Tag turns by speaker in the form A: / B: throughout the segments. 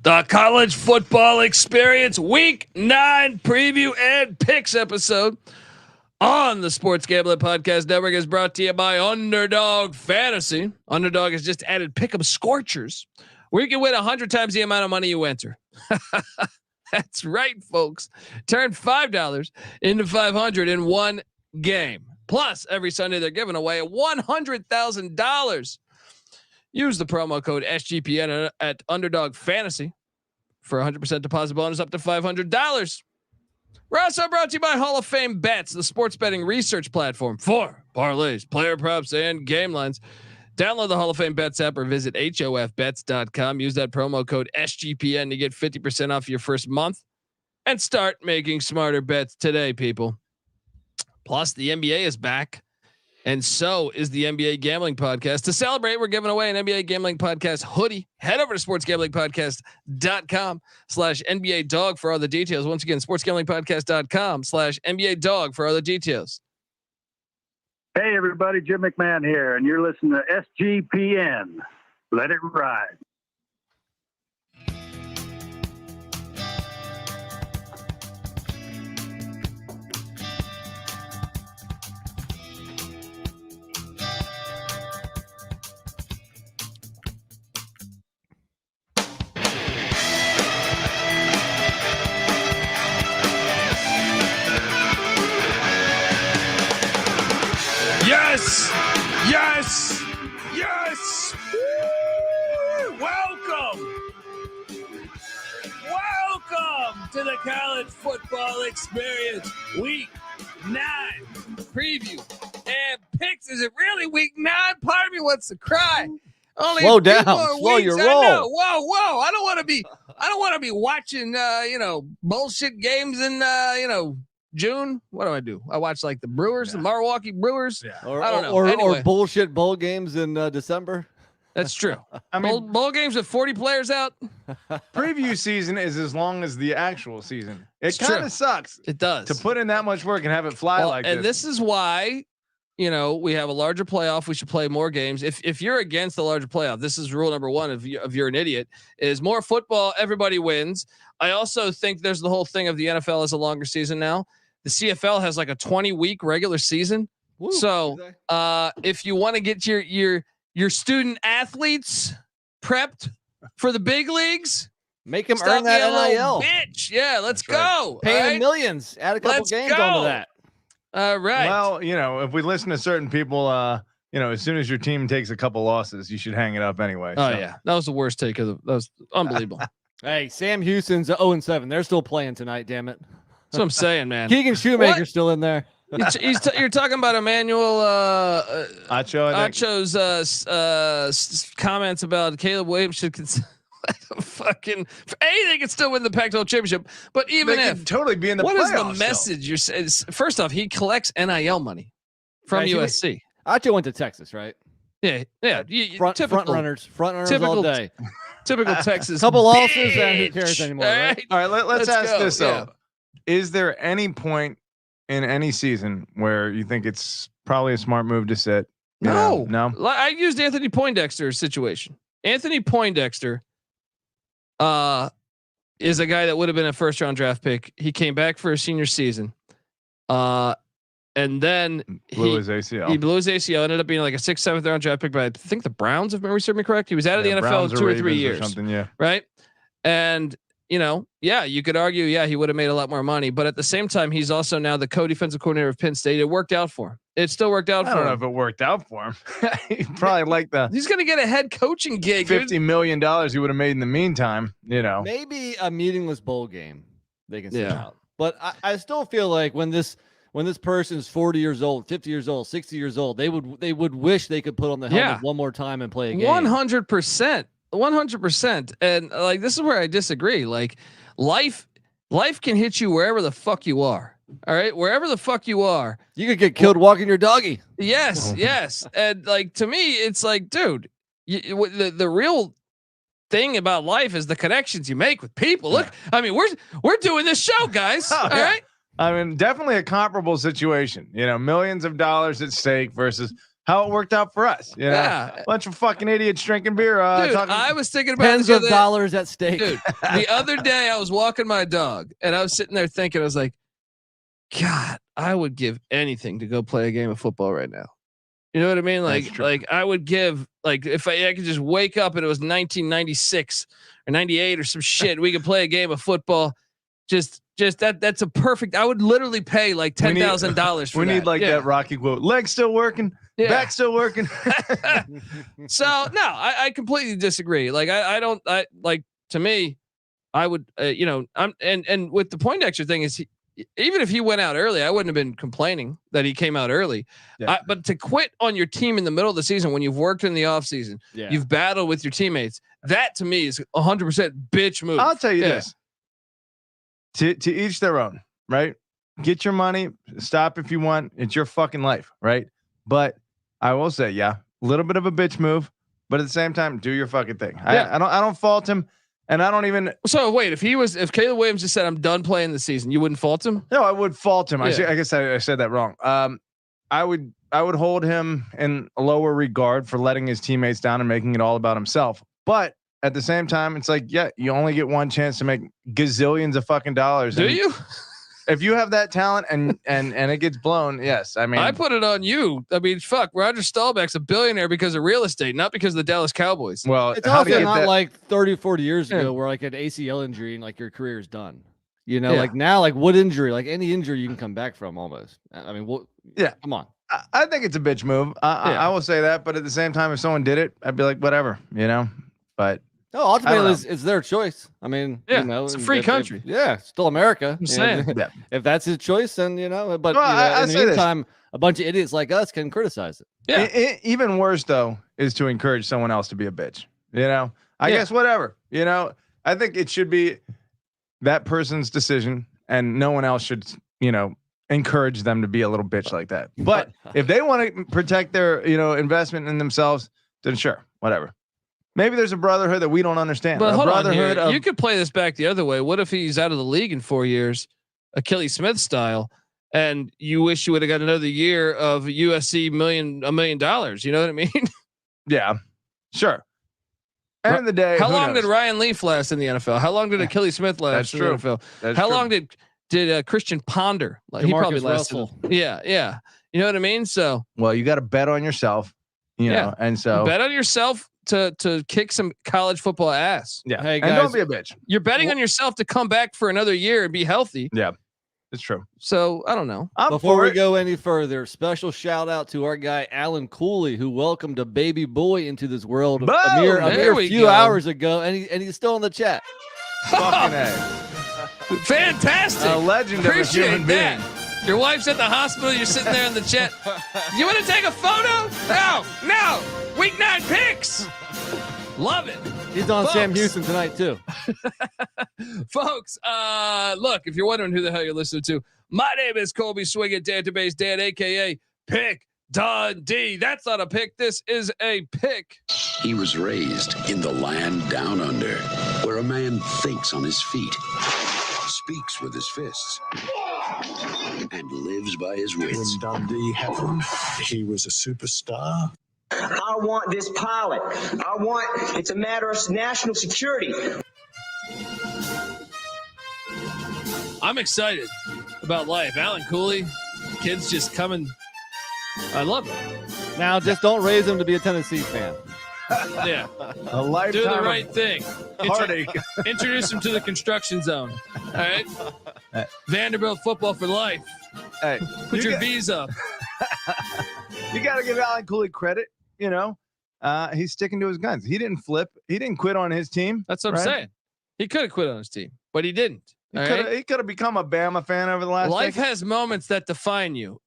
A: The college football experience week 9 preview and picks episode on the Sports Gambling Podcast Network is brought to you by Underdog Fantasy. Underdog has just added Pick'em Scorchers, where you can win 100 times the amount of money you enter. That's right, folks. Turn $5 into $500 in one game. Plus, every Sunday they're giving away $100,000. Use the promo code SGPN at Underdog Fantasy for 100% deposit bonus up to $500. We're also brought to you by Hall of Fame Bets, the sports betting research platform for parlays, player props, and game lines. Download the Hall of Fame Bets app or visit hofbets.com. Use that promo code SGPN to get 50% off your first month and start making smarter bets today, people. Plus, the NBA is back. And so is the NBA Gambling Podcast. To celebrate, we're giving away an NBA Gambling Podcast hoodie. Head over to sportsgamblingpodcast.com/NBA dog for all the details. Once again, sportsgamblingpodcast.com/NBA dog for all the details.
B: Hey everybody, Jim McMahon here, and you're listening to SGPN. Let it ride.
A: Yes, yes, yes. Woo! Welcome to the college football experience. Week 9 preview and picks. Is it really week 9? Part of me wants to cry. Only
C: slow down, slow
A: weeks.
C: your roll.
A: Whoa! I don't want to be watching bullshit games in June. What do? I watch like the Brewers, the Milwaukee Brewers. Yeah.
C: Or,
A: I don't know.
C: Or bullshit bowl games in December.
A: That's true. I mean, bowl games with 40 players out.
D: Preview season is as long as the actual season. It kind of sucks.
A: It does
D: to put in that much work and have it fly like this.
A: And this is why, we have a larger playoff. We should play more games. If you're against the larger playoff, this is rule number 1. If you're an idiot, is more football. Everybody wins. I also think there's the whole thing of the NFL is a longer season now. The CFL has like a 20-week regular season. Woo, so if you want to get your student athletes prepped for the big leagues,
C: make them earn that NIL.
A: Bitch. Yeah, let's go.
C: Pay them millions. Add a couple games onto that.
A: All right.
D: Well, if we listen to certain people, as soon as your team takes a couple losses, you should hang it up anyway.
A: Oh yeah, that was the worst take of that was unbelievable.
C: Hey, Sam Houston's 0-7. They're still playing tonight. Damn it.
A: That's what I'm saying, man.
C: Keegan Shoemaker's still in there.
A: You're talking about Emmanuel Acho's comments about Caleb Williams should fucking they can still win the Pac-12 championship, but even
D: they
A: if
D: totally be in the
A: what is the
D: playoffs
A: message you're saying? First off, he collects NIL money from USC.
C: Acho went to Texas, right?
A: Yeah.
C: Front runners all day.
A: Typical Texas.
C: Couple losses, and who cares anymore? Right?
D: All right, let's ask
A: go.
D: this though. Is there any point in any season where you think it's probably a smart move to sit?
A: No.
D: I
A: used Anthony Poindexter's situation. Anthony Poindexter is a guy that would have been a first-round draft pick. He came back for his senior season, and then
D: blew his ACL.
A: He blew his ACL. Ended up being like a 6th, 7th round draft pick by I think the Browns, if memory serves me correct. He was out of the NFL in 2 or 3 years, right? And you could argue, he would have made a lot more money, but at the same time, he's also now the co-defensive coordinator of Penn State. It worked out for him. It still worked out for him.
D: I don't know if it worked out for him. He probably
A: he's going to get a head coaching gig.
D: $50 million he would have made in the meantime,
C: Maybe a meaningless bowl game they can send out. But I still feel like when this person's 40 years old, 50 years old, 60 years old, they would wish they could put on the helmet one more time and play a game.
A: 100%. 100%. And like, this is where I disagree. Like life can hit you wherever the fuck you are. All right. Wherever the fuck you are,
C: you could get killed walking your doggy.
A: Yes. Yes. And like, to me, it's like, dude, the real thing about life is the connections you make with people. Look, I mean, we're doing this show, guys. All right.
D: I mean, definitely a comparable situation, millions of dollars at stake versus how it worked out for us. You know?
A: Yeah.
D: Bunch of fucking idiots drinking beer.
A: Dude,
D: Talking.
A: I was thinking about
C: Tens of dollars at stake.
A: Dude, the other day I was walking my dog and I was sitting there thinking, I was like, God, I would give anything to go play a game of football right now. You know what I mean? Like I would give, like, if I could just wake up and it was 1996 or 98 or some shit, we could play a game of football. Just that's a perfect. I would literally pay like $10,000 for
D: We
A: that.
D: need like that Rocky quote. Legs still working.
A: Yeah.
D: Back still working.
A: So no, I completely disagree. Like I like, to me, I would, and with the Poindexter thing is, even if he went out early, I wouldn't have been complaining that he came out early.
D: Yeah.
A: But to quit on your team in the middle of the season when you've worked in the off season, you've battled with your teammates. That to me is 100% bitch move.
D: I'll tell you this. To each their own, right? Get your money. Stop if you want. It's your fucking life, right? But I will say, a little bit of a bitch move, but at the same time, do your fucking thing. I don't fault him. And I don't even. So
A: wait, if Caleb Williams just said, I'm done playing the season, you wouldn't fault him?
D: No, I would fault him. I guess I said that wrong. I would hold him in a lower regard for letting his teammates down and making it all about himself. But at the same time, it's like, you only get one chance to make gazillions of fucking dollars.
A: Do you?
D: If you have that talent and it gets blown, yes. I mean,
A: I put it on you. I mean, fuck, Roger Staubach's a billionaire because of real estate, not because of the Dallas Cowboys.
D: Well,
C: it's also not like 30, 40 years ago where like an ACL injury and like your career is done. You know, like now, like what injury, like any injury you can come back from almost. I mean, come on.
D: I think it's a bitch move. I will say that, but at the same time, if someone did it, I'd be like, whatever, but.
C: No, ultimately, it's their choice. I mean,
A: it's a free country.
C: Still America.
A: I'm saying,
C: if that's his choice, then But
D: well,
C: in the meantime, a bunch of idiots like us can criticize it.
A: Yeah.
D: Even worse though is to encourage someone else to be a bitch. I guess whatever. I think it should be that person's decision, and no one else should. Encourage them to be a little bitch like that. But if they want to protect their investment in themselves, then sure, whatever. Maybe there's a brotherhood that we don't understand.
A: But hold on here. You could play this back the other way. What if he's out of the league in 4 years, Achilles Smith style, and you wish you would have got another year of USC $1 million? You know what I mean?
D: Yeah, sure. End of the day,
A: how long did Ryan Leaf last in the NFL? How long did Achilles Smith last in the NFL? How long did Christian Ponder? Like he probably lasted. Yeah. You know what I mean? So
D: well, you got to bet on yourself. And so
A: bet on yourself to kick some college football ass.
D: Yeah.
C: Hey guys,
D: and don't be a bitch.
A: You're betting on yourself to come back for another year and be healthy.
D: Yeah, it's true.
A: So I don't know.
C: Before we go any further, special shout out to our guy Alan Cooley, who welcomed a baby boy into this world a mere few hours ago, and he's still in the chat.
D: Fucking A.
A: Fantastic.
D: A legend of a human being.
A: Your wife's at the hospital. You're sitting there in the chat. You want to take a photo? No. Week 9 picks. Love it.
C: He's on Sam Houston tonight too.
A: Folks, look, if you're wondering who the hell you're listening to, my name is Colby Swinging Database Dan, a.k.a. Pick Dundee. That's not a pick. This is a pick.
E: He was raised in the land down under, where a man thinks on his feet, speaks with his fists, and lives by his wits.
F: When Dundee happened, he was a superstar.
G: I want this pilot. It's a matter of national security.
A: I'm excited about life. Alan Cooley, kids just coming. I love it.
C: Now, just don't raise him to be a Tennessee fan.
A: Yeah.
D: A lifetime
A: do the right thing.
D: Heartache.
A: Introduce him to the construction zone. All right. Vanderbilt football for life.
D: Hey,
A: put your V's up.
D: You got to give Alan Cooley credit. He's sticking to his guns. He didn't flip. He didn't quit on his team.
A: That's what I'm saying. He could have quit on his team, but he didn't.
D: He could have become a Bama fan over the last.
A: Life
D: decade.
A: has moments that define you,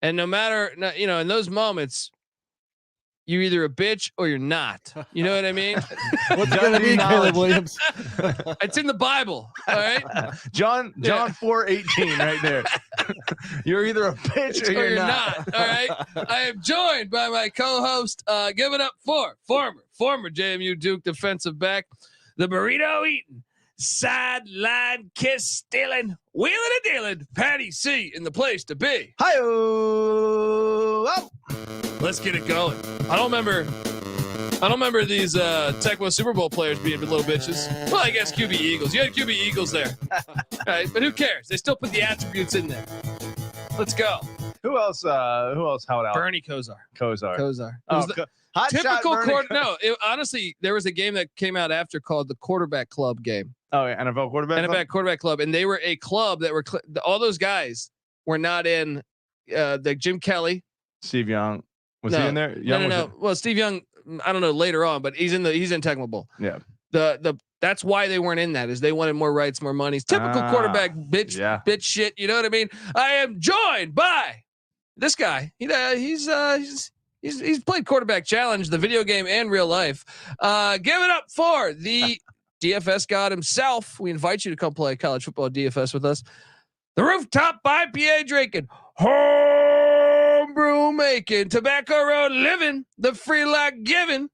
A: and no matter in those moments, you're either a bitch or you're not. You know what I mean?
C: What's going to be Caleb Williams?
A: It's in the Bible. All right.
D: John 4:18 right there. You're either a bitch or you're not.
A: All right. I am joined by my co-host. Give it up for former JMU Duke defensive back, the burrito eating, sideline kiss stealing, wheeling and dealing. Patty C in the place to be.
D: Hi-oh.
A: Let's get it going. I don't remember these Tecmo Super Bowl players being little bitches. Well, I guess QB Eagles. You had QB Eagles there. Right, but who cares? They still put the attributes in there. Let's go.
D: Who else held out?
A: Bernie Kosar.
D: Kosar.
A: Oh,
D: Hot
A: typical
D: shot
A: quarter. No, honestly, there was a game that came out after called the Quarterback Club game.
D: Oh, yeah, NFL
A: Quarterback Club, and they were a club that were all those guys were not in the Jim Kelly.
D: Steve Young was he in there?
A: No. Well, Steve Young, I don't know later on, but he's in Tecmo Bowl.
D: Yeah.
A: That's why they weren't in that, is they wanted more rights, more money. Typical quarterback bitch shit. You know what I mean? I am joined by this guy. He's played quarterback challenge, the video game and real life. Give it up for the DFS god himself. We invite you to come play college football DFS with us. The rooftop IPA drinking, homebrew making, tobacco road living, the free life giving.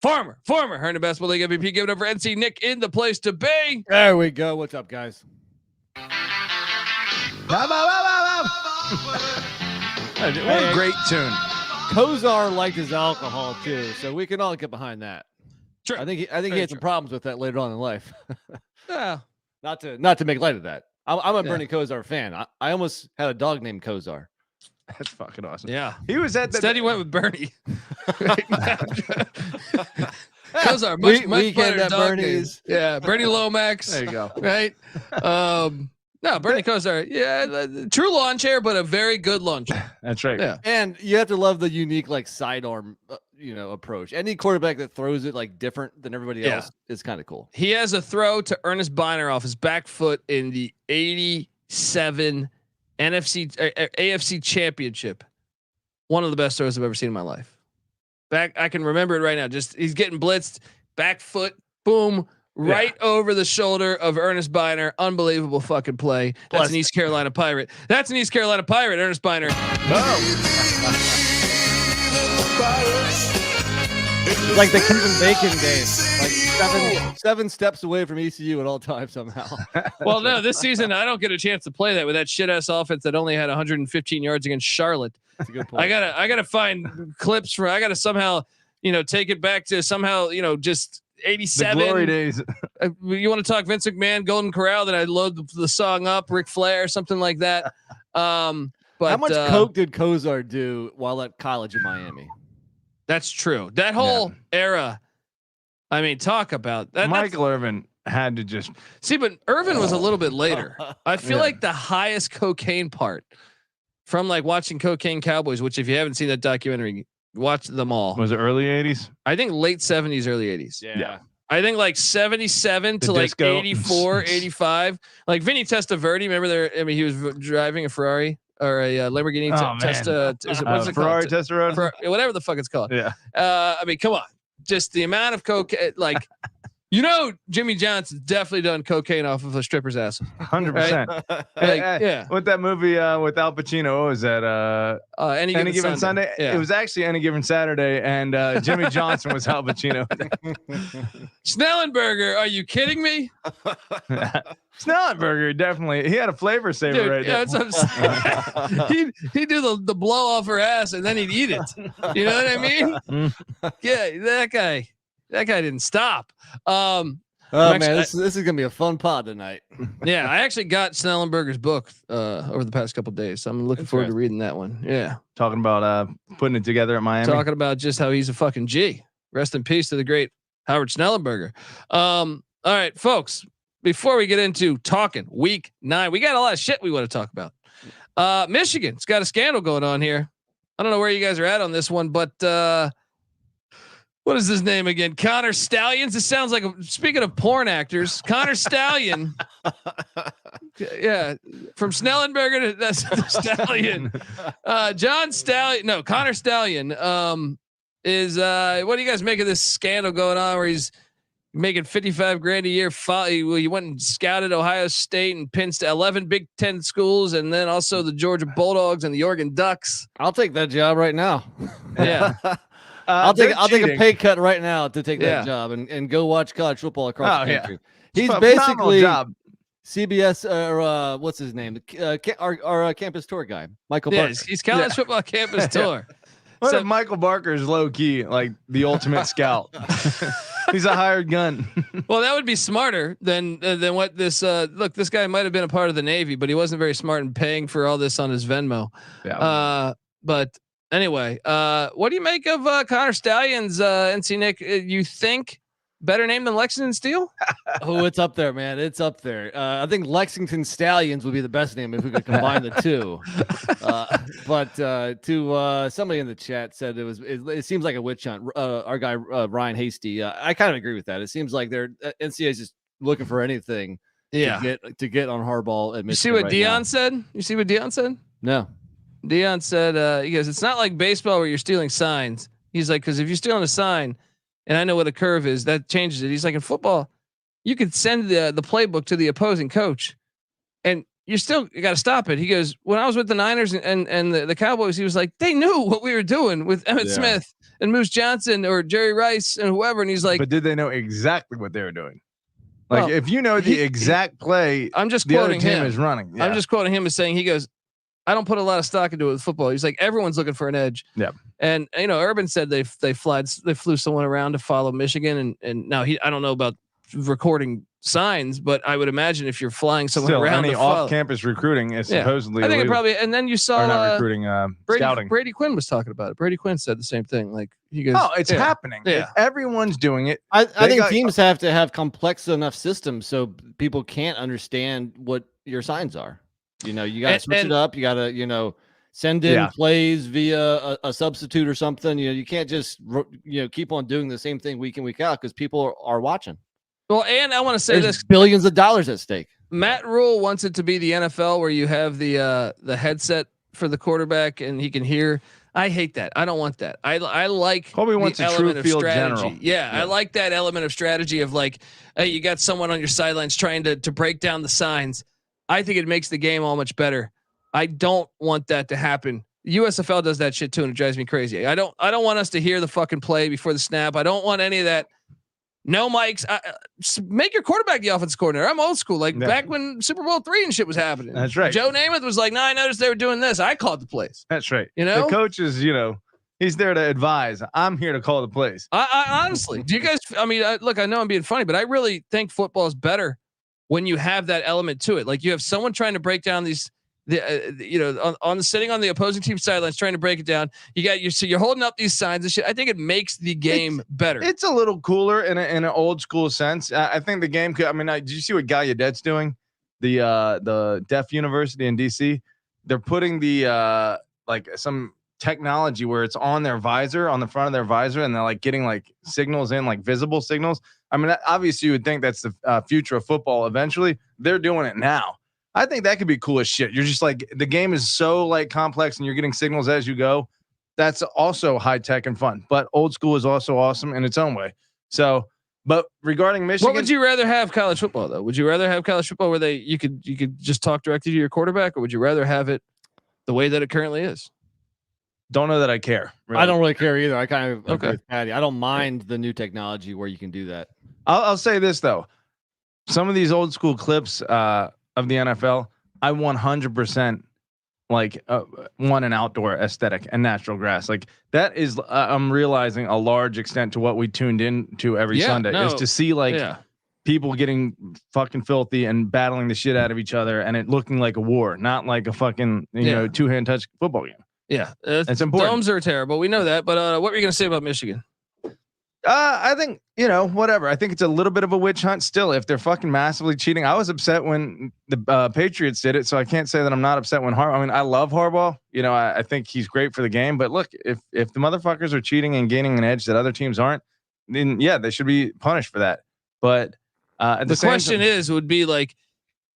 A: Former Herndon Basketball League MVP. Give it up for NC Nick in the place to be.
C: There we go. What's up, guys?
D: What a great tune.
C: Kosar liked his alcohol too, so we can all get behind that.
A: True.
C: I think he had some problems with that later on in life.
A: Yeah.
C: Not to make light of that. I'm a Bernie Kosar fan. I almost had a dog named Kosar.
D: That's fucking awesome.
A: Yeah.
D: He was at the.
A: Instead, he went with Bernie. Kosar, much better dog
C: Bernie's.
A: name. Yeah, Bernie Lomax.
D: There you go.
A: Right. No, Bernie Kosar. Yeah, true lawn chair, but a very good lawn chair.
D: That's right.
A: Yeah.
C: And you have to love the unique sidearm, approach. Any quarterback that throws it different than everybody else is kind of cool.
A: He has a throw to Ernest Biner off his back foot in the 87 AFC Championship. One of the best throws I've ever seen in my life. I can remember it right now. Just he's getting blitzed, back foot, boom, right over the shoulder of Ernest Biner. Unbelievable fucking play. That's an East Carolina Pirate. Ernest Biner.
C: Like the Kevin Bacon game, seven steps away from ECU at all times somehow.
A: Well, no, this season I don't get a chance to play that with that shit ass offense that only had 115 yards against Charlotte.
C: That's a good point.
A: I gotta find clips for. I gotta somehow, take it back to somehow, just 87.
D: The glory days.
A: You want to talk Vince McMahon, Golden Corral? That I load the song up, Ric Flair, something like that. But
C: how much coke did Kosar do while at college in Miami?
A: That's true. That whole era. I mean, talk about that.
D: Michael Irvin had to just
A: see, but Irvin was a little bit later. I feel like the highest cocaine part from watching Cocaine Cowboys, which if you haven't seen that documentary, watch them all.
D: Was it early 80s?
A: I think late 70s, early 80s.
C: Yeah.
A: I think 77 to
D: disco.
A: 84, 85. Like Vinny Testaverde, remember he was driving a Ferrari or a Lamborghini Testa. What's it
D: Ferrari
A: called?
D: Testarossa?
A: Whatever the fuck it's called.
D: Yeah.
A: I mean, come on. Just the amount of cocaine, Jimmy Johnson's definitely done cocaine off of a stripper's ass.
D: 100%.
A: Yeah.
D: With that movie with Al Pacino, what was that?
A: Any Given
D: Sunday.
A: Yeah.
D: It was actually Any Given Saturday, and Jimmy Johnson was Al Pacino.
A: Snellenberger, are you kidding me?
D: Snellenberger, definitely. He had a flavor saver right there.
A: That's what I'm saying. He'd do the blow off her ass and then he'd eat it. You know what I mean? Yeah, that guy didn't stop.
C: Man, this is gonna be a fun pod tonight.
A: Yeah, I actually got Snellenberger's book over the past couple of days, so I'm looking forward to reading that one. Yeah,
D: talking about putting it together at Miami.
A: Talking about just how he's a fucking G. Rest in peace to the great Howard Snellenberger. All right, folks. Before we get into talking week 9, we got a lot of shit we want to talk about. Michigan's got a scandal going on here. I don't know where you guys are at on this one, but what is his name again? Connor Stallions. This sounds like speaking of porn actors, Connor Stallion. Yeah, from Snellenberger to Stallion. John Stallion. No, Connor Stallion. Is what do you guys make of this scandal going on where he's making $55,000 a year? He went and scouted Ohio State and Penn State, 11 Big Ten schools, and then also the Georgia Bulldogs and the Oregon Ducks.
C: I'll take that job right now.
A: Yeah.
C: I'll take a pay cut right now to take that job and go watch college football across the country.
D: Yeah.
C: He's basically
D: job.
C: CBS or what's his name? Our campus tour guy, Michael Barker.
A: He's college football campus tour.
D: What if Michael Barker is low key, like the ultimate scout? He's a hired gun.
A: Well, that would be smarter than what this. Look, this guy might have been a part of the Navy, but he wasn't very smart in paying for all this on his Venmo.
D: Yeah.
A: But anyway, what do you make of Connor Stalions? NC Nick, you think better name than Lexington Steel?
C: Oh, it's up there, man. It's up there. I think Lexington Stallions would be the best name if we could combine the two. But to somebody in the chat said it seems like a witch hunt. Our guy Ryan Hasty. I kind of agree with that. It seems like they're NCAA is just looking for anything. To get on Harbaugh. At
A: you see what Dion said? You see what Dion said?
C: No.
A: Dion said he goes, it's not like baseball where you're stealing signs. He's like, because if you're stealing a sign, and I know what a curve is, that changes it. He's like, in football, you could send the playbook to the opposing coach, and you got to stop it. He goes, when I was with the Niners and the Cowboys, he was like, they knew what we were doing with Emmitt Smith and Moose Johnson or Jerry Rice and whoever. And he's like,
D: but did they know exactly what they were doing? Like, if you know the exact play,
A: I'm just
D: the
A: quoting
D: other team
A: him
D: is running. Yeah.
A: I'm just quoting him as saying, he goes, I don't put a lot of stock into it with football. He's like, everyone's looking for an edge.
D: Yeah.
A: And Urban said they flew someone around to follow Michigan, and now I don't know about recording signs, but I would imagine if you're flying someone around,
D: any off-campus recruiting is supposedly.
A: I think it probably. And then you saw
D: not recruiting, scouting.
A: Brady Quinn was talking about it. Brady Quinn said the same thing. Like he goes,
D: "Oh, it's happening.
A: Yeah,
D: everyone's doing it."
C: I think teams have to have complex enough systems so people can't understand what your signs are. You got to switch it up. You got to send in plays via a substitute or something. You can't just keep on doing the same thing week in, week out because people are watching.
A: Well, and I want to say
C: There's billions of dollars at stake.
A: Matt Rule wants it to be the NFL where you have the headset for the quarterback and he can hear. I hate that. I don't want that. I like
D: Kobe wants a true field general.
A: Yeah, I like that element of strategy of like, hey, you got someone on your sidelines trying to break down the signs. I think it makes the game all much better. I don't want that to happen. USFL does that shit too, and it drives me crazy. I don't want us to hear the fucking play before the snap. I don't want any of that. No mics. Make your quarterback the offensive coordinator. I'm old school. Like back when Super Bowl III and shit was happening.
D: That's right.
A: Joe Namath was like, "No, I noticed they were doing this. I called the plays."
D: That's right.
A: The
D: coach is, he's there to advise. I'm here to call the plays.
A: I honestly, do you guys? I mean, look, I know I'm being funny, but I really think football is better when you have that element to it. Like you have someone trying to break down these. Sitting on the opposing team sidelines trying to break it down. You're holding up these signs and shit. I think it makes the game better.
D: It's a little cooler in an old school sense. I think the game could. I mean, did you see what Gallaudet's doing? The Deaf University in DC. They're putting the some technology where it's on their visor, on the front of their visor, and they're like getting like signals in, like visible signals. I mean, obviously you would think that's the future of football. Eventually, they're doing it now. I think that could be cool as shit. You're just like, the game is so like complex and you're getting signals as you go. That's also high tech and fun, but old school is also awesome in its own way. So, but regarding Michigan,
A: what would you rather have college football though? Would you rather have college football where you could just talk directly to your quarterback, or would you rather have it the way that it currently is?
D: Don't know that I care.
C: Really. I don't really care either. I kind of agree with Patty. I don't mind the new technology where you can do that.
D: I'll say this though. Some of these old school clips, of the NFL, I 100% want an outdoor aesthetic and natural grass. Like that is, I'm realizing a large extent to what we tuned in to every Sunday is to see people getting fucking filthy and battling the shit out of each other and it looking like a war, not like a fucking, two-hand touch football game.
A: Yeah.
D: It's important.
A: Domes are terrible. We know that, but what were you going to say about Michigan?
D: I think, whatever. I think it's a little bit of a witch hunt still if they're fucking massively cheating. I was upset when the Patriots did it, so I can't say that I'm not upset when Harbaugh. I mean, I love Harbaugh. I think he's great for the game. But look, if the motherfuckers are cheating and gaining an edge that other teams aren't, then they should be punished for that. But the question would be like,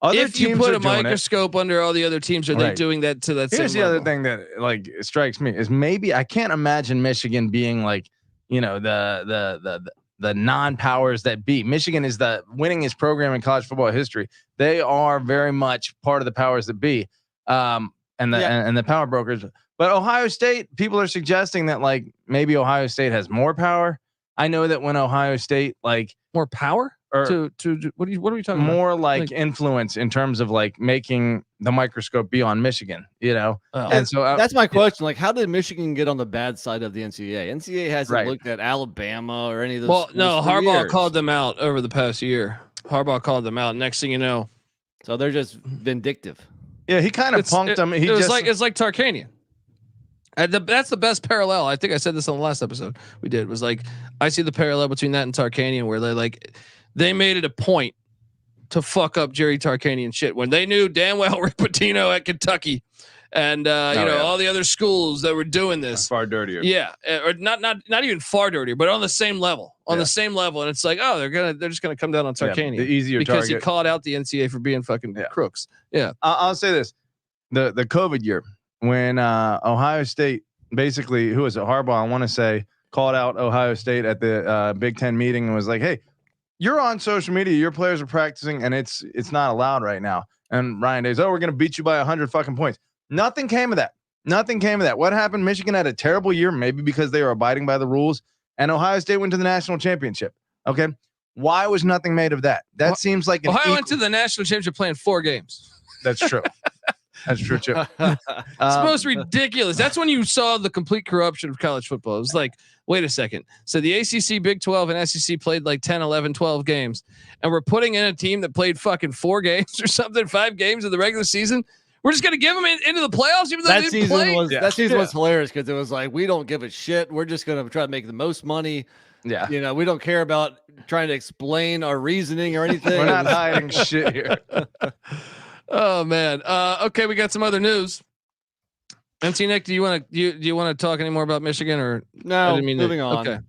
D: if you put a microscope under all the other teams, are they doing that to that same level? Here's the other thing that like strikes me is maybe I can't imagine Michigan being like, the non-powers that be. Michigan is the winningest program in college football history. They are very much part of the powers that be, and the power brokers. But Ohio State, people are suggesting that like maybe Ohio State has more power. I know that when Ohio State like
A: more power
D: or
A: to what are we talking
D: more
A: about?
D: like influence in terms of like making the microscope be on Michigan, you know?
A: Oh.
D: And so
C: that's my question. Like, how did Michigan get on the bad side of the NCAA? NCAA hasn't looked at Alabama or any of those.
A: Well, no, Harbaugh
C: years.
A: called them out over the past year. Harbaugh called them out. Next thing you know,
C: so they're just vindictive.
D: Yeah, he kind of punked them.
A: It's like Tarkanian. That's the best parallel. I think I said this on the last episode we did. Was like I see the parallel between that and Tarkanian, where they made it a point to fuck up Jerry Tarkanian shit when they knew damn well Rick Pitino at Kentucky and all the other schools that were doing this
D: far dirtier.
A: Yeah, or not even far dirtier, but on the same level. The same level, and it's like, oh, they're just gonna come down on Tarkanian,
D: the easier
A: because
D: target.
A: he called out the NCAA for being fucking crooks. Yeah,
D: I'll say this: the COVID year when Ohio State basically, who was it? Harbaugh, I want to say, called out Ohio State at the Big Ten meeting and was like, "Hey, you're on social media. Your players are practicing, and it's not allowed right now." And Ryan Day's, "Oh, we're gonna beat you by 100 fucking points." Nothing came of that. Nothing came of that. What happened? Michigan had a terrible year, maybe because they were abiding by the rules, and Ohio State went to the national championship. Okay, why was nothing made of that? That seems like
A: Ohio went to the national championship playing 4 games.
D: That's true. That's true too.
A: It's most ridiculous. That's when you saw the complete corruption of college football. It was like, wait a second. So the ACC, Big 12, and SEC played like 10, 11, 12 games, and we're putting in a team that played fucking 4 games or something, 5 games in the regular season. We're just gonna give them into the playoffs, even though
C: that
A: they didn't play.
C: That season was hilarious because it was like, we don't give a shit. We're just gonna try to make the most money.
D: Yeah,
C: we don't care about trying to explain our reasoning or anything.
D: We're not hiding shit here.
A: Oh man. Okay, we got some other news. MC Nick, do you want to talk any more about Michigan or
C: no? Moving on.
A: Okay.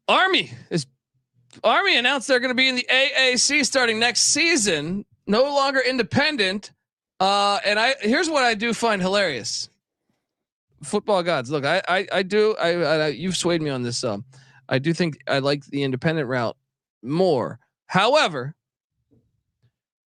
A: Army announced they're going to be in the AAC starting next season. No longer independent. And here's what I do find hilarious. Football gods, look, I you've swayed me on this. I do think I like the independent route more. However,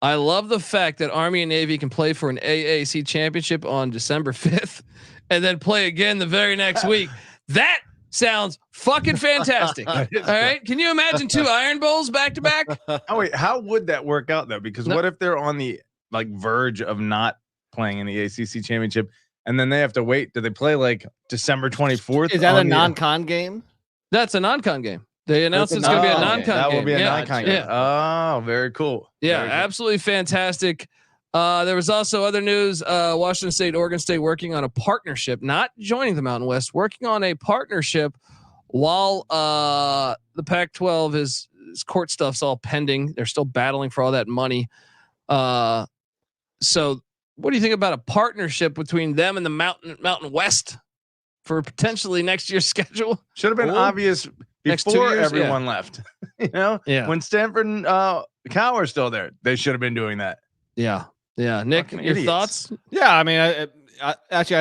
A: I love the fact that Army and Navy can play for an AAC championship on December 5th and then play again the very next week. That sounds fucking fantastic. All right. Can you imagine 2 Iron Bowls back to back?
D: Oh, wait, how would that work out though? Because what if they're on the verge of not playing in the ACC championship and then they have to wait? Do they play like December 24th?
C: Is that a non-con game?
A: That's a non-con game. They announced it's going to be a non-con game.
D: That will be a non-con game. Oh, very cool.
A: Yeah,
D: very cool.
A: Absolutely fantastic. There was also other news. Washington State, Oregon State working on a partnership, not joining the Mountain West, working on a partnership while the Pac-12 is court stuff's all pending. They're still battling for all that money. So what do you think about a partnership between them and the Mountain West for potentially next year's schedule?
D: Should have been obvious before everyone left. When Stanford and Cal are still there, they should have been doing that.
A: Yeah. Nick, your thoughts?
C: Yeah, I mean, I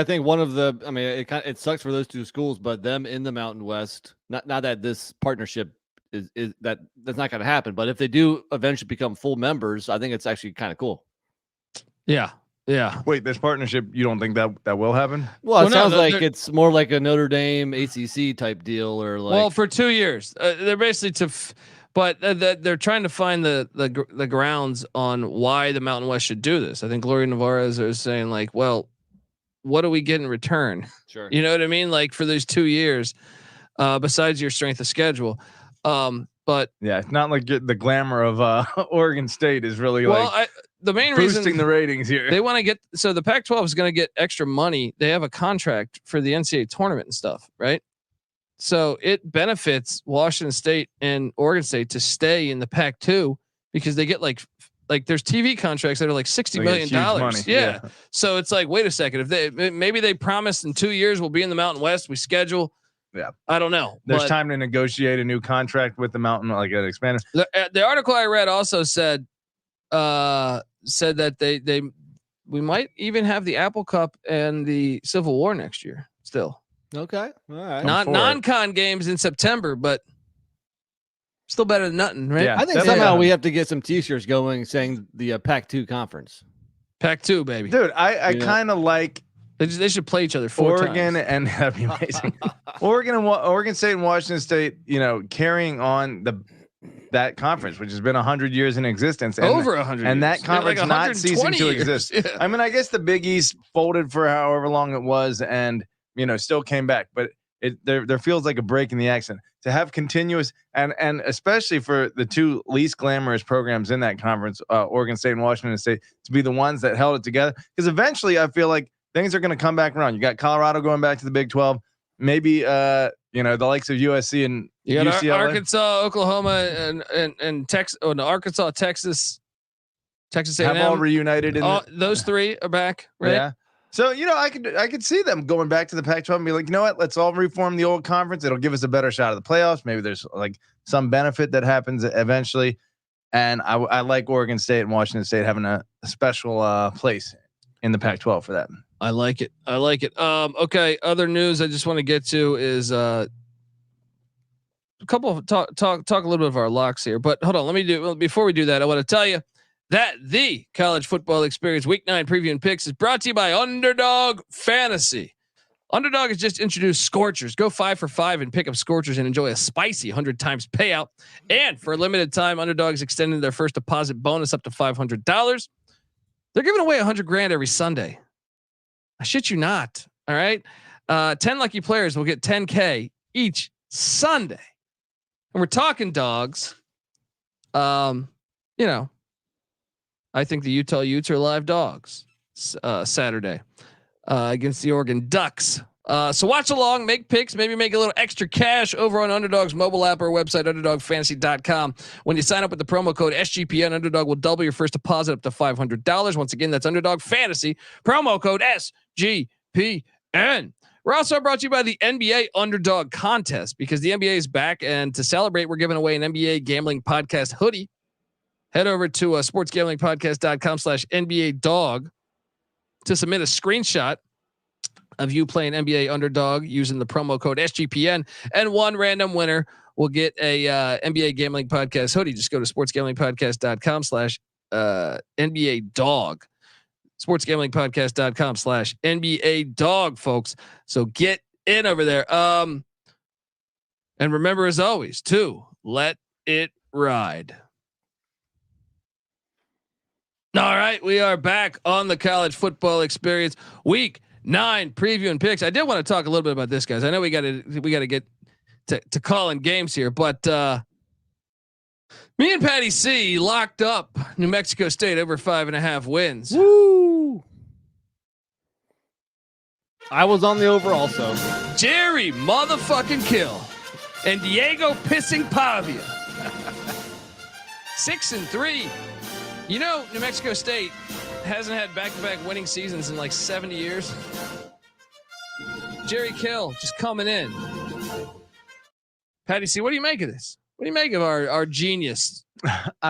C: think one of the, I mean, it sucks for those 2 schools, but them in the Mountain West, not that this partnership is that's not going to happen, but if they do eventually become full members, I think it's actually kind of cool.
A: Yeah.
D: Wait, this partnership, you don't think that will happen?
C: Well, it sounds like it's more like a Notre Dame ACC type deal, or like.
A: Well, for 2 years, they're basically but they're trying to find the grounds on why the Mountain West should do this. I think Gloria Navarez is saying like, well, what do we get in return?
C: Sure.
A: You know what I mean? Like for those 2 years, besides your strength of schedule. But
D: yeah, it's not like the glamour of Oregon State is really
A: the main
D: boosting
A: reason
D: the ratings here.
A: They want to get, so the Pac-12 is going to get extra money. They have a contract for the NCAA tournament and stuff, right? So it benefits Washington State and Oregon State to stay in the Pac-2 because they get like there's TV contracts that are like $60 million. Yeah. So it's like, wait a second, if maybe they promised in 2 years we'll be in the Mountain West, we schedule.
D: Yeah,
A: I don't know.
D: There's time to negotiate a new contract with the Mountain, like an expander.
A: The article I read also said that we might even have the Apple Cup and the Civil War next year still.
C: Okay. All right.
A: Not non-con games in September, but still better than nothing, right?
C: Yeah, I think somehow we have to get some T-shirts going saying the Pac-2 conference.
A: Pac-2, baby.
D: Dude, I kind of like
A: they should play each other 4
D: Oregon
A: times.
D: and that'd be amazing. Oregon State and Washington State, carrying on that conference, which has been 100 years in existence, and,
A: over 100,
D: and
A: years.
D: that conference
A: like
D: not ceasing to exist.
A: Yeah.
D: I mean, I guess the Big East folded for however long it was, and still came back, but there feels like a break in the accent to have continuous and especially for the two least glamorous programs in that conference, Oregon State and Washington State, to be the ones that held it together. Because eventually, I feel like things are going to come back around. You got Colorado going back to the Big 12, maybe the likes of USC and
A: you got
D: UCLA.
A: Arkansas, Oklahoma, and Texas. Oh no, Arkansas, Texas A&M.
D: Have all reunited.
A: Those three are back, right?
D: Yeah. So I could see them going back to the Pac-12 and be like, you know what? Let's all reform the old conference. It'll give us a better shot at the playoffs. Maybe there's like some benefit that happens eventually. And I like Oregon State and Washington State having a special place in the Pac-12 for that.
A: I like it. Okay. Other news I just want to get to is a couple of talk a little bit of our locks here. But hold on, before we do that, I want to tell you that the College Football Experience Week 9 preview and picks is brought to you by Underdog Fantasy. Underdog has just introduced Scorchers. Go 5 for 5 and pick up Scorchers and enjoy a spicy 100 times payout. And for a limited time, Underdog is extending their first deposit bonus up to $500. They're giving away $100,000 every Sunday. I shit you not. All right. 10 lucky players will get $10K each Sunday. And we're talking dogs. I think the Utah Utes are live dogs Saturday against the Oregon Ducks. So watch along, make picks, maybe make a little extra cash over on Underdog's mobile app or website, underdogfantasy.com. When you sign up with the promo code SGPN, Underdog will double your first deposit up to $500. Once again, that's Underdog Fantasy, promo code SGPN. We're also brought to you by the NBA Underdog Contest because the NBA is back, and to celebrate, we're giving away an NBA Gambling Podcast hoodie. Head over to sportsgamblingpodcast.com/NBA dog to submit a screenshot of you playing NBA Underdog using the promo code SGPN, and one random winner will get a NBA Gambling Podcast hoodie. Just go to sportsgamblingpodcast.com/NBA dog. sportsgamblingpodcast.com/NBA dog, folks. So get in over there. And remember, as always, to let it ride. All right, we are back on the College Football Experience Week 9 preview and picks. I did want to talk a little bit about this, guys. I know we got to get to calling games here, but me and Patty C locked up New Mexico State over 5.5 wins.
C: Woo! I was on the over also.
A: Jerry motherfucking Kill and Diego pissing Pavia. 6-3. You know, New Mexico State hasn't had back-to-back winning seasons in like 70 years. Jerry Kill just coming in. Patty C, what do you make of this? What do you make of our genius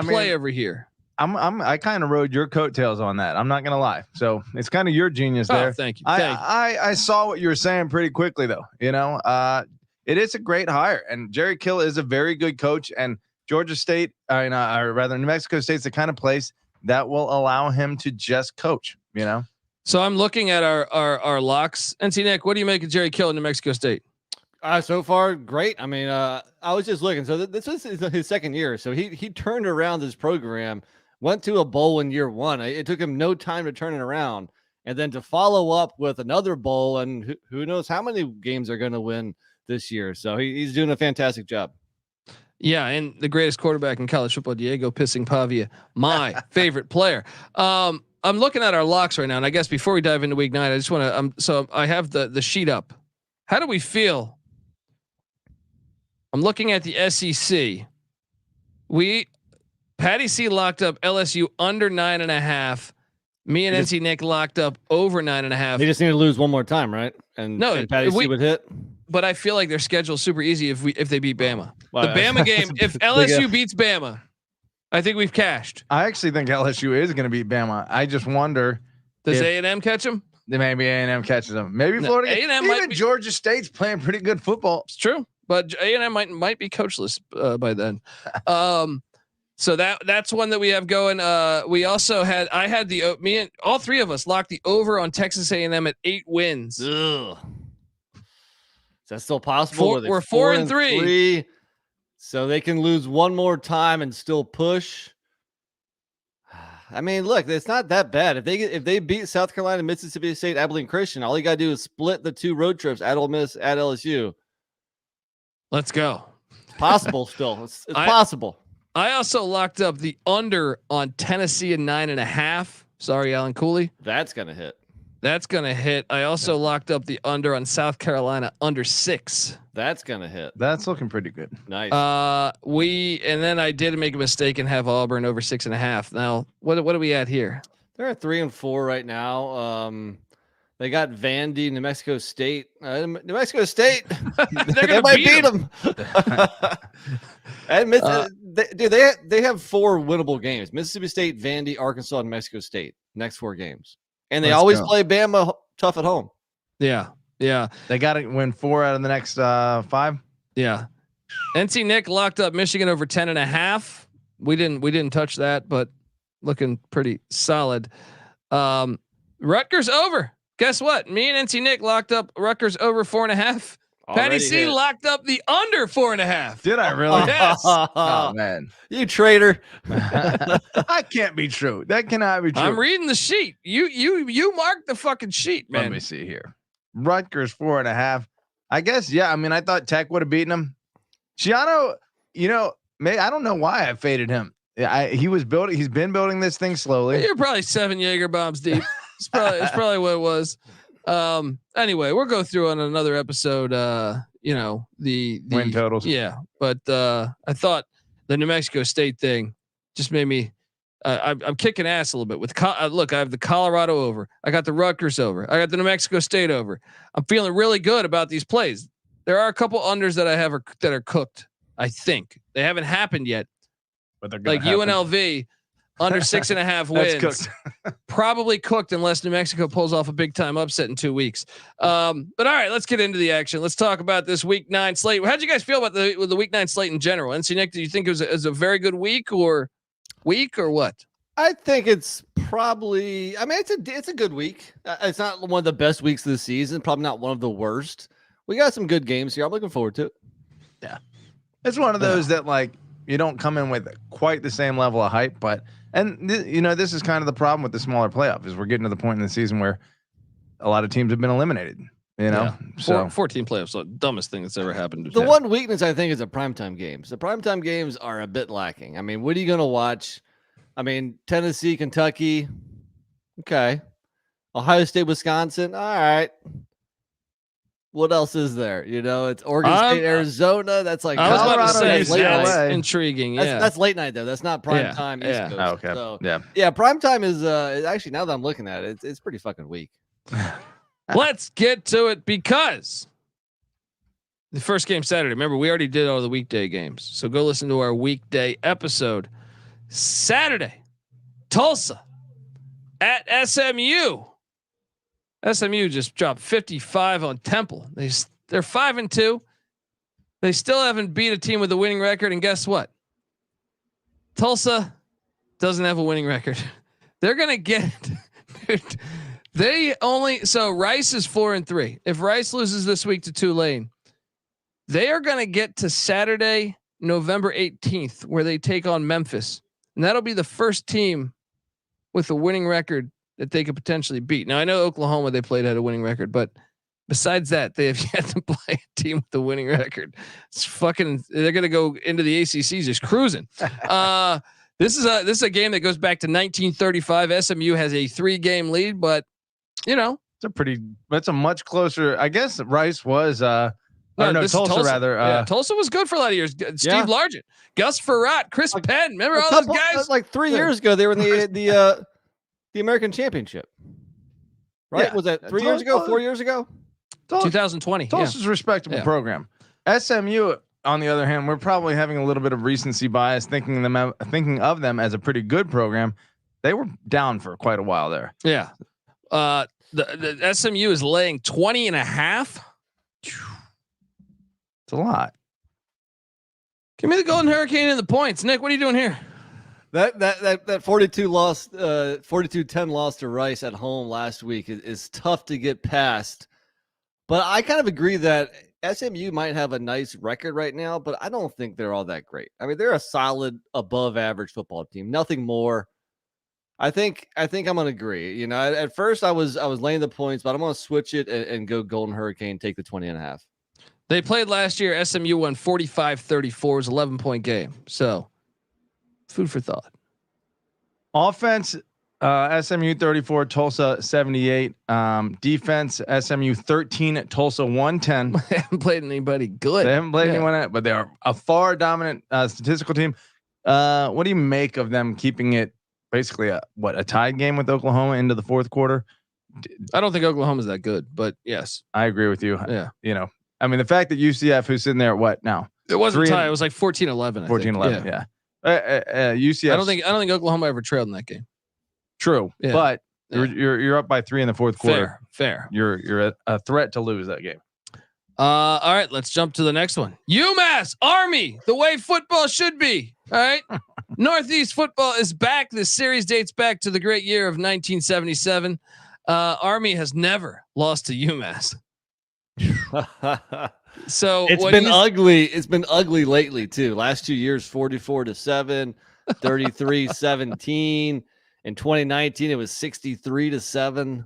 A: play over here?
D: I kind of rode your coattails on that. I'm not gonna lie. So it's kind of your genius there.
A: Thank you.
D: I saw what you were saying pretty quickly though. It is a great hire, and Jerry Kill is a very good coach, and Georgia State, or rather New Mexico State's the kind of place that will allow him to just coach,
A: So I'm looking at our locks. NC Nick, what do you make of Jerry Kill in New Mexico State?
C: So far, great. I mean, I was just looking. So this was his second year. So he turned around this program, went to a bowl in year one. It took him no time to turn it around. And then to follow up with another bowl, and who knows how many games they're going to win this year. So he's doing a fantastic job.
A: Yeah, and the greatest quarterback in college football, Diego Pissing Pavia, my favorite player. I'm looking at our locks right now, and I guess before we dive into Week 9, I just want to. So I have the sheet up. How do we feel? I'm looking at the SEC. Patty C locked up LSU under 9.5. Me and NC Nick locked up over 9.5.
C: They just need to lose one more time, right? And Patty C would hit.
A: But I feel like their schedule is super easy if they beat Bama. The Bama game, if LSU beats Bama, I think we've cashed.
D: I actually think LSU is going to beat Bama. I just wonder,
A: does A&M catch them?
D: Maybe A&M catches them. Maybe Florida.
A: A&M
D: even Georgia State's playing pretty good football.
A: It's true, but A&M might be coachless by then. So that's one that we have going. We also had me and all three of us locked the over on Texas A&M at 8 wins.
C: Ugh. Is that still possible?
A: We're 4-3.
C: So they can lose one more time and still push. I mean, look, it's not that bad. If they beat South Carolina, Mississippi State, Abilene Christian, all you got to do is split the 2 road trips at Ole Miss, at LSU.
A: Let's go.
C: It's possible still. It's possible.
A: I also locked up the under on Tennessee at 9.5. Sorry, Alan Cooley.
C: That's gonna hit.
A: I also locked up the under on South Carolina under 6.
C: That's gonna hit.
D: That's looking pretty good.
C: Nice.
A: And then I did make a mistake and have Auburn over 6.5. Now, what are we at here?
C: They're at 3-4 right now. They got Vandy, New Mexico State. New Mexico State, they might beat them. And they have 4 winnable games: Mississippi State, Vandy, Arkansas, and New Mexico State. Next 4 games, and they always play Bama tough at home.
A: Yeah.
D: They got to win 4 out of the next 5.
A: Yeah. NC Nick locked up Michigan over 10.5. We didn't touch that, but looking pretty solid. Rutgers over. Guess what? Me and NC Nick locked up Rutgers over 4.5. Patty C locked up the under 4.5.
D: Did I really?
A: Yes.
D: Oh man,
C: you traitor!
D: That can't be true. That cannot be true.
A: I'm reading the sheet. You marked the fucking sheet, man.
D: Let me see here. Rutgers 4.5. I guess. Yeah. I mean, I thought Tech would have beaten him. Shiano, I don't know why I faded him. He's been building this thing slowly.
A: You're probably 7 Jaeger bombs deep. It's probably what it was. Anyway, we'll go through on another episode. The
D: win totals.
A: Yeah, but I thought the New Mexico State thing just made me. I'm kicking ass a little bit with. Look, I have the Colorado over. I got the Rutgers over. I got the New Mexico State over. I'm feeling really good about these plays. There are a couple unders that I have that are cooked. I think they haven't happened yet, but they're like happen. UNLV. Under 6.5 wins, cooked. Probably cooked unless New Mexico pulls off a big time upset in 2 weeks. But all right, let's get into the action. Let's talk about this Week 9 slate. How'd you guys feel about the Week 9 slate in general? NC Nick, do you think it was a very good week or what?
C: I think it's probably. I mean, it's a good week. It's not one of the best weeks of the season. Probably not one of the worst. We got some good games here. I'm looking forward to it.
D: Yeah, it's one of those that like you don't come in with quite the same level of hype, but. And this is kind of the problem with the smaller playoff is we're getting to the point in the season where a lot of teams have been eliminated. So
A: 14 playoffs, the dumbest thing that's ever happened.
C: The one weakness I think is the primetime games. The primetime games are a bit lacking. I mean, what are you going to watch? I mean, Tennessee, Kentucky, okay. Ohio State, Wisconsin, all right. What else is there? It's Oregon State, Arizona. That's like
A: I was about to say
C: that's
A: intriguing. Yeah,
C: that's late night though. That's not prime time. East Coast.
D: Oh, okay.
C: So,
D: yeah.
C: Prime time is actually now that I'm looking at it, it's pretty fucking weak.
A: Let's get to it because the first game Saturday. Remember, we already did all the weekday games, so go listen to our weekday episode. Saturday, Tulsa at SMU. SMU just dropped 55 on Temple. They're 5-2. They still haven't beat a team with a winning record. And guess what? Tulsa doesn't have a winning record. They're going to get, Rice is 4-3. If Rice loses this week to Tulane, they are going to get to Saturday, November 18th, where they take on Memphis. And that'll be the first team with a winning record that they could potentially beat. Now I know Oklahoma, they played had a winning record, but besides that, they have yet to play a team with a winning record. It's fucking, they're going to go into the ACC just cruising. This is a game that goes back to 1935. SMU has a 3-game lead, but
D: that's a much closer, I guess Rice was, Tulsa rather.
A: Tulsa was good for a lot of years. Steve Largent, Gus Frerotte, Chris Penn. Remember all those guys?
C: Like 3 years ago, they were in the American Championship, right? Yeah. Was that 3 years ago? 4 years ago?
A: 2020.
D: Tulsa's a respectable program. SMU, on the other hand, we're probably having a little bit of recency bias, thinking of them as a pretty good program. They were down for quite a while there.
A: Yeah. The SMU is laying 20.5.
D: It's a lot.
A: Give me the Golden Hurricane and the points. Nick, what are you doing here?
C: That 42-10 loss to Rice at home last week is tough to get past. But I kind of agree that SMU might have a nice record right now, but I don't think they're all that great. I mean, they're a solid above average football team, nothing more. I think I'm gonna agree. You know, at first I was laying the points, but I'm gonna switch it and go Golden Hurricane, take the 20.5.
A: They played last year. SMU won 45-34. It was 11-point game. So food for thought.
D: Offense, SMU 34, Tulsa 78. Defense, SMU 13, Tulsa 110.
A: They haven't played anybody good.
D: They haven't played anyone, but they are a far dominant statistical team. What do you make of them keeping it basically a tied game with Oklahoma into the fourth quarter?
A: I don't think Oklahoma's that good, but yes,
D: I agree with you.
A: Yeah.
D: You know, I mean, the fact that UCF, who's sitting there, what now?
A: It wasn't tied. It was like 14-11.
D: 14-11. Yeah. UCF.
A: I don't think Oklahoma ever trailed in that game.
D: True,
A: yeah.
D: But you're up by 3 in the fourth quarter.
A: Fair.
D: You're a threat to lose that game.
A: All right, let's jump to the next one. UMass Army, the way football should be. All right. Northeast football is back. This series dates back to the great year of 1977. Army has never lost to UMass. So
C: it's been ugly. It's been ugly lately too. Last 2 years, 44-7, 33-17. In 2019, it was 63-7.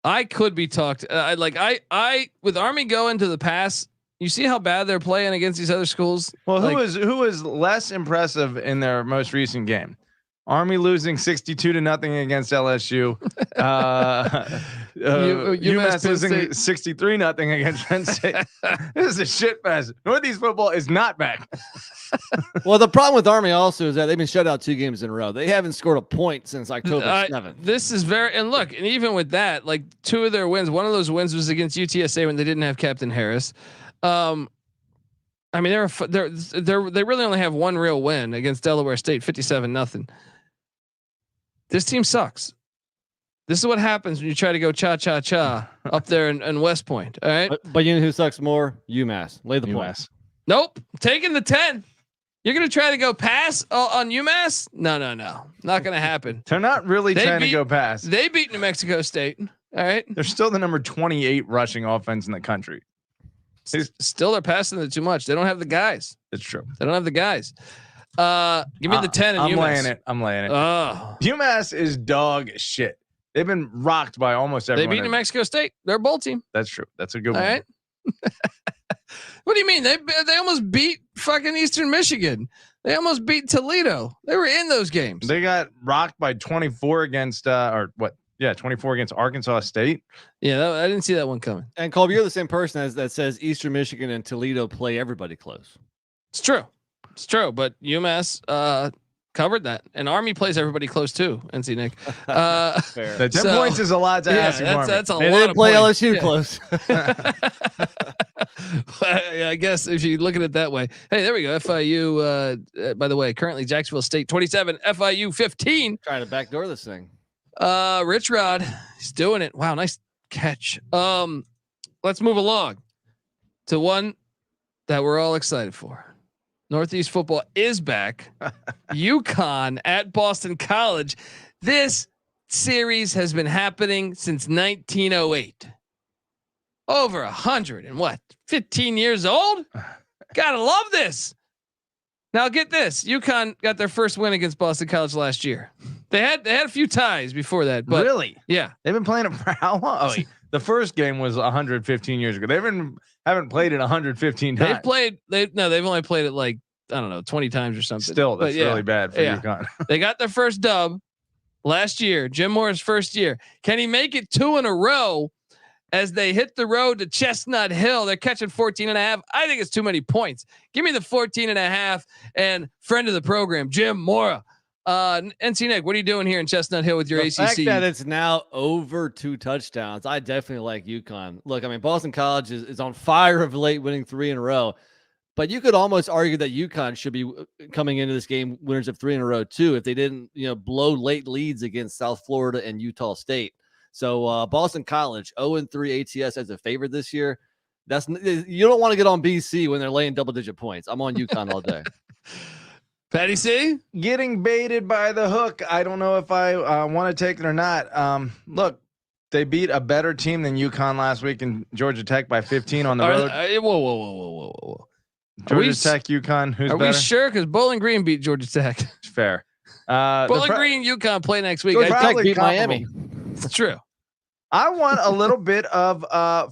A: I could be talked. I with Army going to the pass. You see how bad they're playing against these other schools.
D: Well, who was less impressive in their most recent game? Army losing 62-0 against LSU. UMass losing 63-0 against Penn State. This is a shit fest. Northeast football is not back.
C: Well, the problem with Army also is that they've been shut out 2 games in a row. They haven't scored a point since October 7th.
A: This is and even with that, like 2 of their wins, one of those wins was against UTSA when they didn't have Captain Harris. I mean, they really only have one real win against Delaware State, 57-0. This team sucks. This is what happens when you try to go cha up there in West Point. All right.
C: But you know who sucks more? UMass. Lay the points.
A: Nope. Taking the 10. You're going to try to go pass on UMass? No. Not going to happen.
D: They're not really trying to go pass.
A: They beat New Mexico State. All right.
D: They're still the number 28 rushing offense in the country.
A: Still they're passing it too much. They don't have the guys.
D: It's true.
A: They don't have the guys. Give me the 10 and UMass.
D: I'm laying it.
A: Oh.
D: UMass is dog shit. They've been rocked by almost everyone.
A: They beat New Mexico State. They're a bowl team.
D: That's true. That's a good one.
A: All right. What do you mean? They almost beat fucking Eastern Michigan. They almost beat Toledo. They were in those games.
D: They got rocked by 24 against 24 against Arkansas State.
A: Yeah, I didn't see that one coming.
C: And Colby, you're the same person that says Eastern Michigan and Toledo play everybody close.
A: It's true. But UMass covered that, and Army plays everybody clse too. NC Nick.
D: The 10 points is a lot to ask.
A: That's a
C: lot.
A: They
C: didn't play LSU close.
A: I guess if you look at it that way. Hey, there we go. FIU. By the way, currently Jacksonville State 27, FIU 15.
C: Trying to backdoor this thing.
A: Rich Rod, he's doing it. Wow, nice catch. Let's move along to one that we're all excited for. Northeast football is back. UConn at Boston College. This series has been happening since 1908. Over 15 years old? Gotta love this. Now get this. UConn got their first win against Boston College last year. They had a few ties before that, but
D: really,
A: yeah,
D: they've been playing it for how long? Oh, the first game was 115 years ago. They haven't played it 115 times.
A: They've only played it like, I don't know, 20 times or something.
D: Still, that's really bad for UConn.
A: They got their first dub last year, Jim Moore's first year. Can he make it 2 in a row as they hit the road to Chestnut Hill? They're catching 14.5. I think it's too many points. Give me the 14.5 and friend of the program, Jim Mora. NC Nick, what are you doing here in Chestnut Hill with your ACC?
C: The fact that it's now over 2 touchdowns, I definitely like UConn. Look, I mean, Boston College is on fire of late, winning 3 in a row. But you could almost argue that UConn should be coming into this game winners of 3 in a row too, if they didn't, blow late leads against South Florida and Utah State. So Boston College 0-3 ATS as a favorite this year. You don't want to get on BC when they're laying double-digit points. I'm on UConn all day.
A: Patty C
D: getting baited by the hook. I don't know if I want to take it or not. Look, they beat a better team than UConn last week in Georgia Tech by 15 on the road.
A: Whoa.
D: Georgia Tech, UConn. Who's
A: are
D: better?
A: We sure? Because Bowling Green beat Georgia Tech.
D: Fair.
A: Bowling Green, UConn play next week.
C: Georgia Tech beat Miami.
A: It's true.
D: I want a little bit of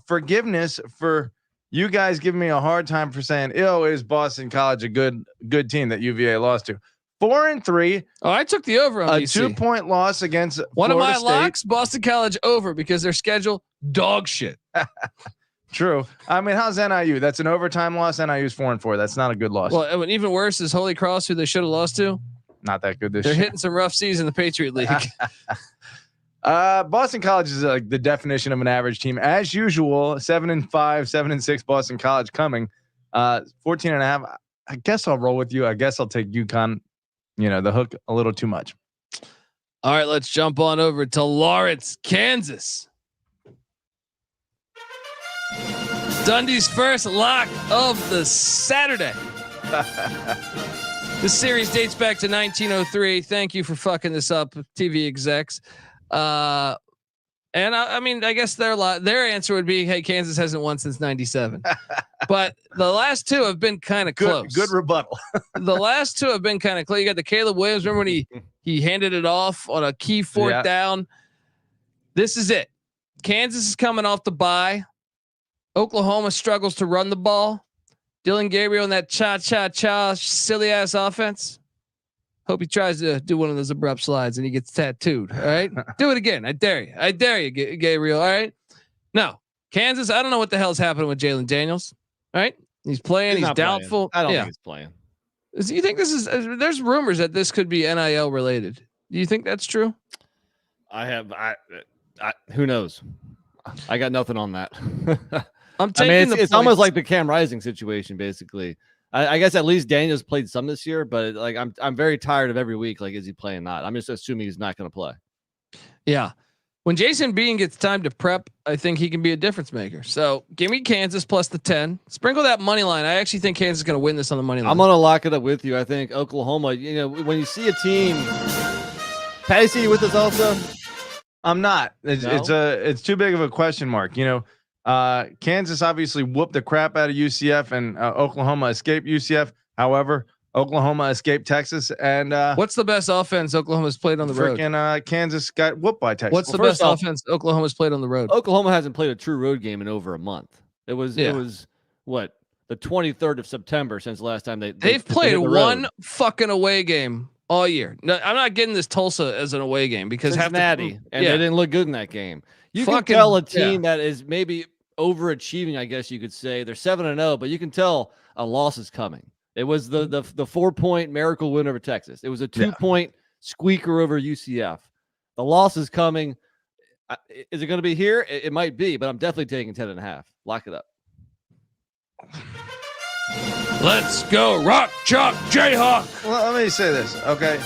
D: forgiveness for you guys giving me a hard time for saying, is Boston College a good team that UVA lost to? 4-3.
A: Oh, I took the over on
D: a
A: BC.
D: 2-point loss against
A: one
D: Florida
A: of my
D: State.
A: locks, Boston College over because their schedule dog shit.
D: True. I mean, how's NIU? That's an overtime loss. NIU's 4-4. That's not a good loss.
A: Well, and even worse is Holy Cross, who they should have lost to.
D: Not that good this
A: They're
D: year.
A: hitting some rough seas in the Patriot League.
D: Boston College is like the definition of an average team as usual. 7-5, 7-6 Boston College coming 14.5. I guess I'll roll with you. I guess I'll take UConn, the hook a little too much.
A: All right, let's jump on over to Lawrence, Kansas. Dundee's first lock of the Saturday. This series dates back to 1903. Thank you for fucking this up, TV execs. And I mean, I guess their answer would be, hey, Kansas hasn't won since 97. But the last two have been kind of close.
D: Good rebuttal.
A: The last two have been kind of close. You got the Caleb Williams. Remember when he handed it off on a key fourth down? This is it. Kansas is coming off the bye. Oklahoma struggles to run the ball. Dylan Gabriel in that cha silly ass offense. Hope he tries to do one of those abrupt slides and he gets tattooed. All right, do it again. I dare you, Gabriel. All right. No, Kansas. I don't know what the hell's happening with Jalen Daniels. All right, he's playing. He's doubtful.
C: I don't think he's playing.
A: You think this is? There's rumors that this could be NIL related. Do you think that's true?
C: I who knows? I got nothing on that. It's almost like the Cam Rising situation, basically. I guess at least Daniels played some this year, but I'm very tired of every week. Like, is he playing? Not? I'm just assuming he's not going to play.
A: Yeah. When Jason Bean gets time to prep, I think he can be a difference maker. So give me Kansas plus the 10. Sprinkle that money line. I actually think Kansas is going to win this on the money line.
C: I'm going to lock it up with you. I think Oklahoma. When you see a team, Patty, see you with us also.
D: I'm not. It's too big of a question mark. Kansas obviously whooped the crap out of UCF, and Oklahoma escaped UCF. However, Oklahoma escaped Texas. And
A: what's the best offense Oklahoma's played on the road?
D: Kansas got whooped by Texas.
A: What's the best offense Oklahoma's played on the road?
C: Oklahoma hasn't played a true road game in over a month. It was what, the 23rd of September since the last time they've played one
A: fucking away game all year. No, I'm not getting this Tulsa as an away game because
C: Cincinnati, and they didn't look good in that game. You can tell a team that is maybe overachieving, I guess you could say. They're 7-0, but you can tell a loss is coming. It was the 4-point miracle win over Texas. It was a 2-point squeaker over UCF. The loss is coming. Is it going to be here? It might be, but I'm definitely taking 10.5. Lock it up.
A: Let's go, Rock Chalk Jayhawk.
D: Well, let me say this, okay?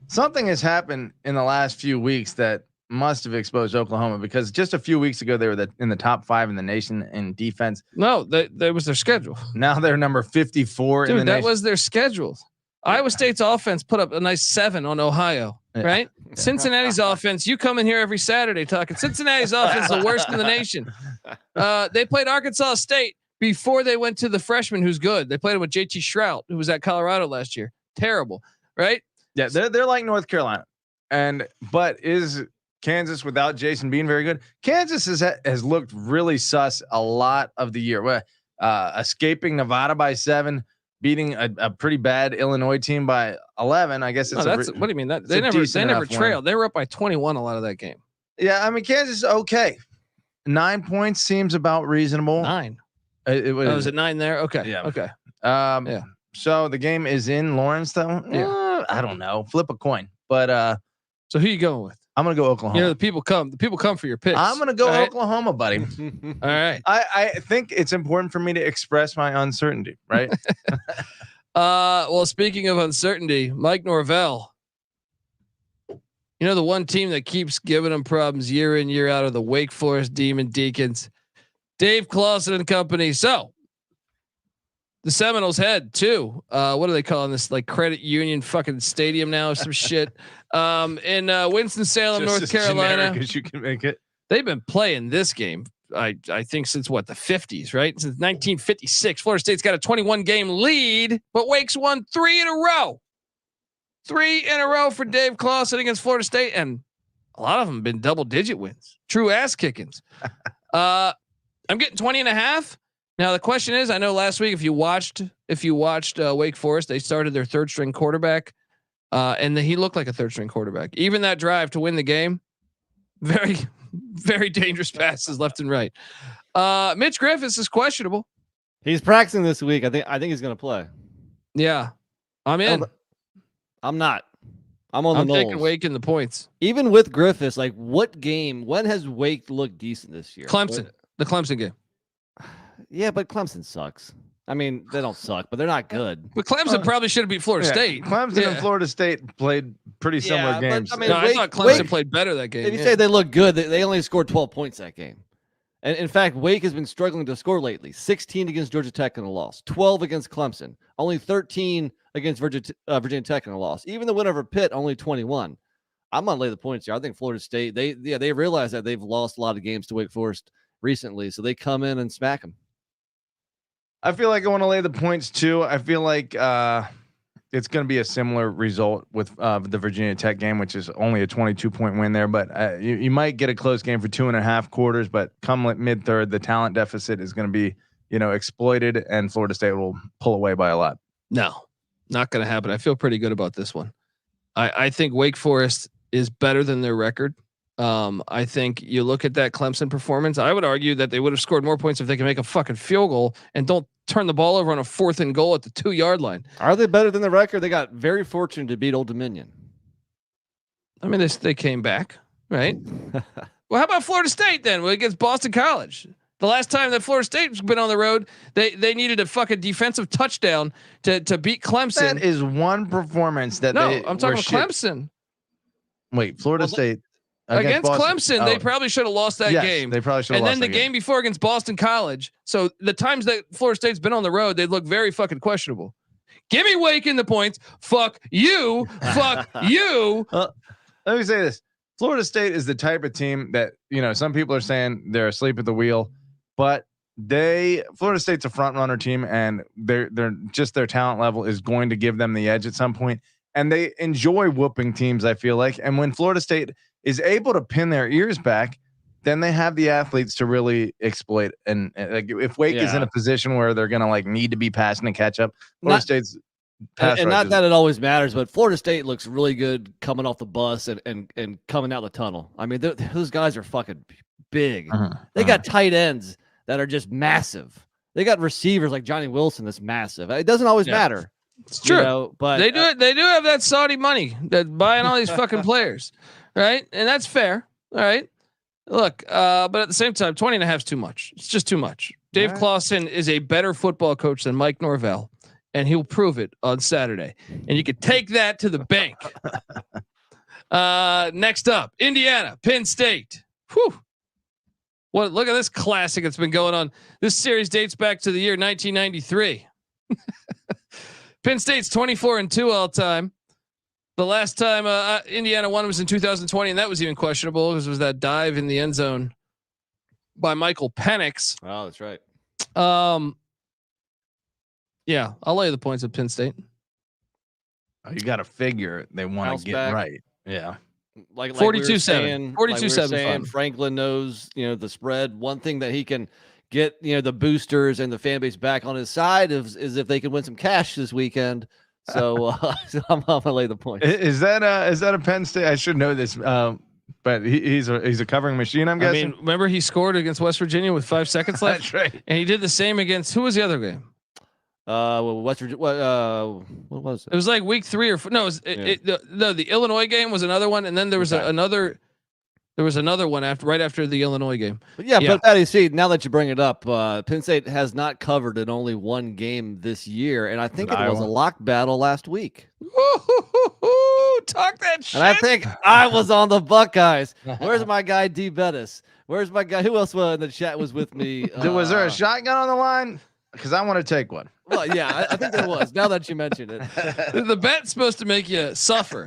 D: Something has happened in the last few weeks that must have exposed Oklahoma, because just a few weeks ago they were in the top 5 in the nation in defense.
A: No, that was their schedule.
D: Now they're number 54 in the nation.
A: That was their schedule. Iowa State's offense put up a nice 7 on Ohio, right? Yeah. Cincinnati's offense. You come in here every Saturday talking Cincinnati's offense, the worst in the nation. They played Arkansas State before they went to the freshman who's good. They played him with JT Shrout, who was at Colorado last year. Terrible, right?
D: Yeah, they're like North Carolina. But is Kansas without Jason Bean very good? Kansas has looked really sus a lot of the year. Escaping Nevada by 7, beating a pretty bad Illinois team by 11. I guess it's
A: what do you mean that they never trailed. They were up by 21 a lot of that game.
D: Yeah, I mean Kansas is okay. 9 points seems about reasonable.
A: 9.
D: Was
A: it 9 there? Okay.
D: Yeah.
A: Okay.
D: So the game is in Lawrence though. Yeah. I don't know. Flip a coin. But
A: so who you going with?
D: I'm gonna go Oklahoma.
A: The people come for your picks.
D: I'm gonna go Oklahoma, buddy.
A: All right.
D: I think it's important for me to express my uncertainty, right?
A: Well, speaking of uncertainty, Mike Norvell. The one team that keeps giving them problems year in, year out are the Wake Forest Demon Deacons. Dave Clawson and company. So The Seminoles head too. What are they calling this? Like Credit Union fucking stadium now, or some shit. In Winston-Salem, North Carolina,
D: because you can make it.
A: They've been playing this game. I think since what, the 50s, right? Since 1956. Florida State's got a 21 game lead, but Wake's won 3 in a row. 3 in a row for Dave Clawson against Florida State, and a lot of them have been double digit wins. True ass kickings. I'm getting 20.5. Now the question is, I know last week if you watched Wake Forest, they started their third string quarterback, and he looked like a third string quarterback. Even that drive to win the game, very, very dangerous passes left and right. Mitch Griffiths is questionable.
C: He's practicing this week. I think he's going to play.
A: Yeah, I'm in.
C: I'm not. I'm on the Noles.
A: Taking Wake in the points.
C: Even with Griffiths, like what game? When has Wake looked decent this year?
A: Clemson, the Clemson game.
C: Yeah, but Clemson sucks. I mean, they don't suck, but they're not good.
A: But Clemson probably should have beat Florida State.
D: Clemson and Florida State played pretty similar games.
C: But, I mean,
A: I thought Clemson played better that game.
C: If you say they look good, they only scored 12 points that game. And in fact, Wake has been struggling to score lately. 16 against Georgia Tech in a loss, 12 against Clemson, only 13 against Virginia Tech in a loss. Even the win over Pitt, only 21. I'm gonna lay the points here. I think Florida State, they realize that they've lost a lot of games to Wake Forest recently, so they come in and smack them.
D: I feel like I want to lay the points too. I feel like it's going to be a similar result with the Virginia Tech game, which is only a 22-point win there. But you might get a close game for 2.5 quarters. But come mid third, the talent deficit is going to be exploited, and Florida State will pull away by a lot.
A: No, not going to happen. I feel pretty good about this one. I think Wake Forest is better than their record. I think you look at that Clemson performance. I would argue that they would have scored more points if they can make a fucking field goal and don't turn the ball over on a 4th and goal at the 2-yard line.
C: Are they better than the record? They got very fortunate to beat Old Dominion.
A: I mean, they came back, right? Well, how about Florida State then? Well, against Boston College. The last time that Florida State's been on the road, they needed a fucking defensive touchdown to beat Clemson.
D: That is one performance that
A: I'm talking about Clemson.
D: Wait, Florida State.
A: Against Clemson, they probably should have lost that game.
D: They probably should have
A: lost.
D: And
A: then the game before against Boston College. So the times that Florida State's been on the road, they look very fucking questionable. Give me Wake in the points. Fuck you. Fuck you.
D: Let me say this: Florida State is the type of team that some people are saying they're asleep at the wheel, but Florida State's a front runner team, and they're just their talent level is going to give them the edge at some point, and they enjoy whooping teams. I feel like, and when Florida State is able to pin their ears back, then they have the athletes to really exploit. And like, if Wake is in a position where they're going to need to be passing and catch up, Florida State's pass
C: and not that it always matters, but Florida State looks really good coming off the bus and coming out the tunnel. I mean, those guys are fucking big. They got tight ends that are just massive. They got receivers like Johnny Wilson that's massive. It doesn't always matter.
A: It's true, but they do They do have that Saudi money that buying all these fucking players. Right. And that's fair. All right. Look, but at the same time, 20.5 is too much. It's just too much. Dave Clawson is a better football coach than Mike Norvell, and he'll prove it on Saturday. And you can take that to the bank. Next up, Indiana, Penn State. Whew. Look at this classic that's been going on. This series dates back to the year 1993. Penn State's 24-2 all time. The last time Indiana won was in 2020, and that was even questionable because it was that dive in the end zone by Michael Penix.
C: Oh, that's right.
A: Yeah, I'll lay the points at Penn State.
D: Oh, you got to figure they want to get back. Right. Yeah.
C: Like
A: 42-7. 42-7.
C: Franklin knows, the spread. One thing that he can get, the boosters and the fan base back on his side is if they can win some cash this weekend. So I'm gonna lay the point.
D: Is that a Penn State? I should know this, but he's a covering machine. I'm guessing.
A: I mean, remember he scored against West Virginia with 5 seconds left.
D: That's right.
A: And he did the same against who was the other game?
C: West Virginia. What was it?
A: It was like week 3 or 4. No, the Illinois game was another one, and then there was another. There was another one right after the Illinois game.
C: But Patty, see, now that you bring it up, Penn State has not covered in only one game this year, and I think it was a lock battle last week.
A: Talk that shit.
C: And I think I was on the Buckeyes. Where's my guy D Bettis? Where's my guy? Who else in the chat was with me?
D: Was there a shotgun on the line? Because I want to take one.
C: Well, yeah, I think there was. Now that you mention it,
A: The bet's supposed to make you suffer.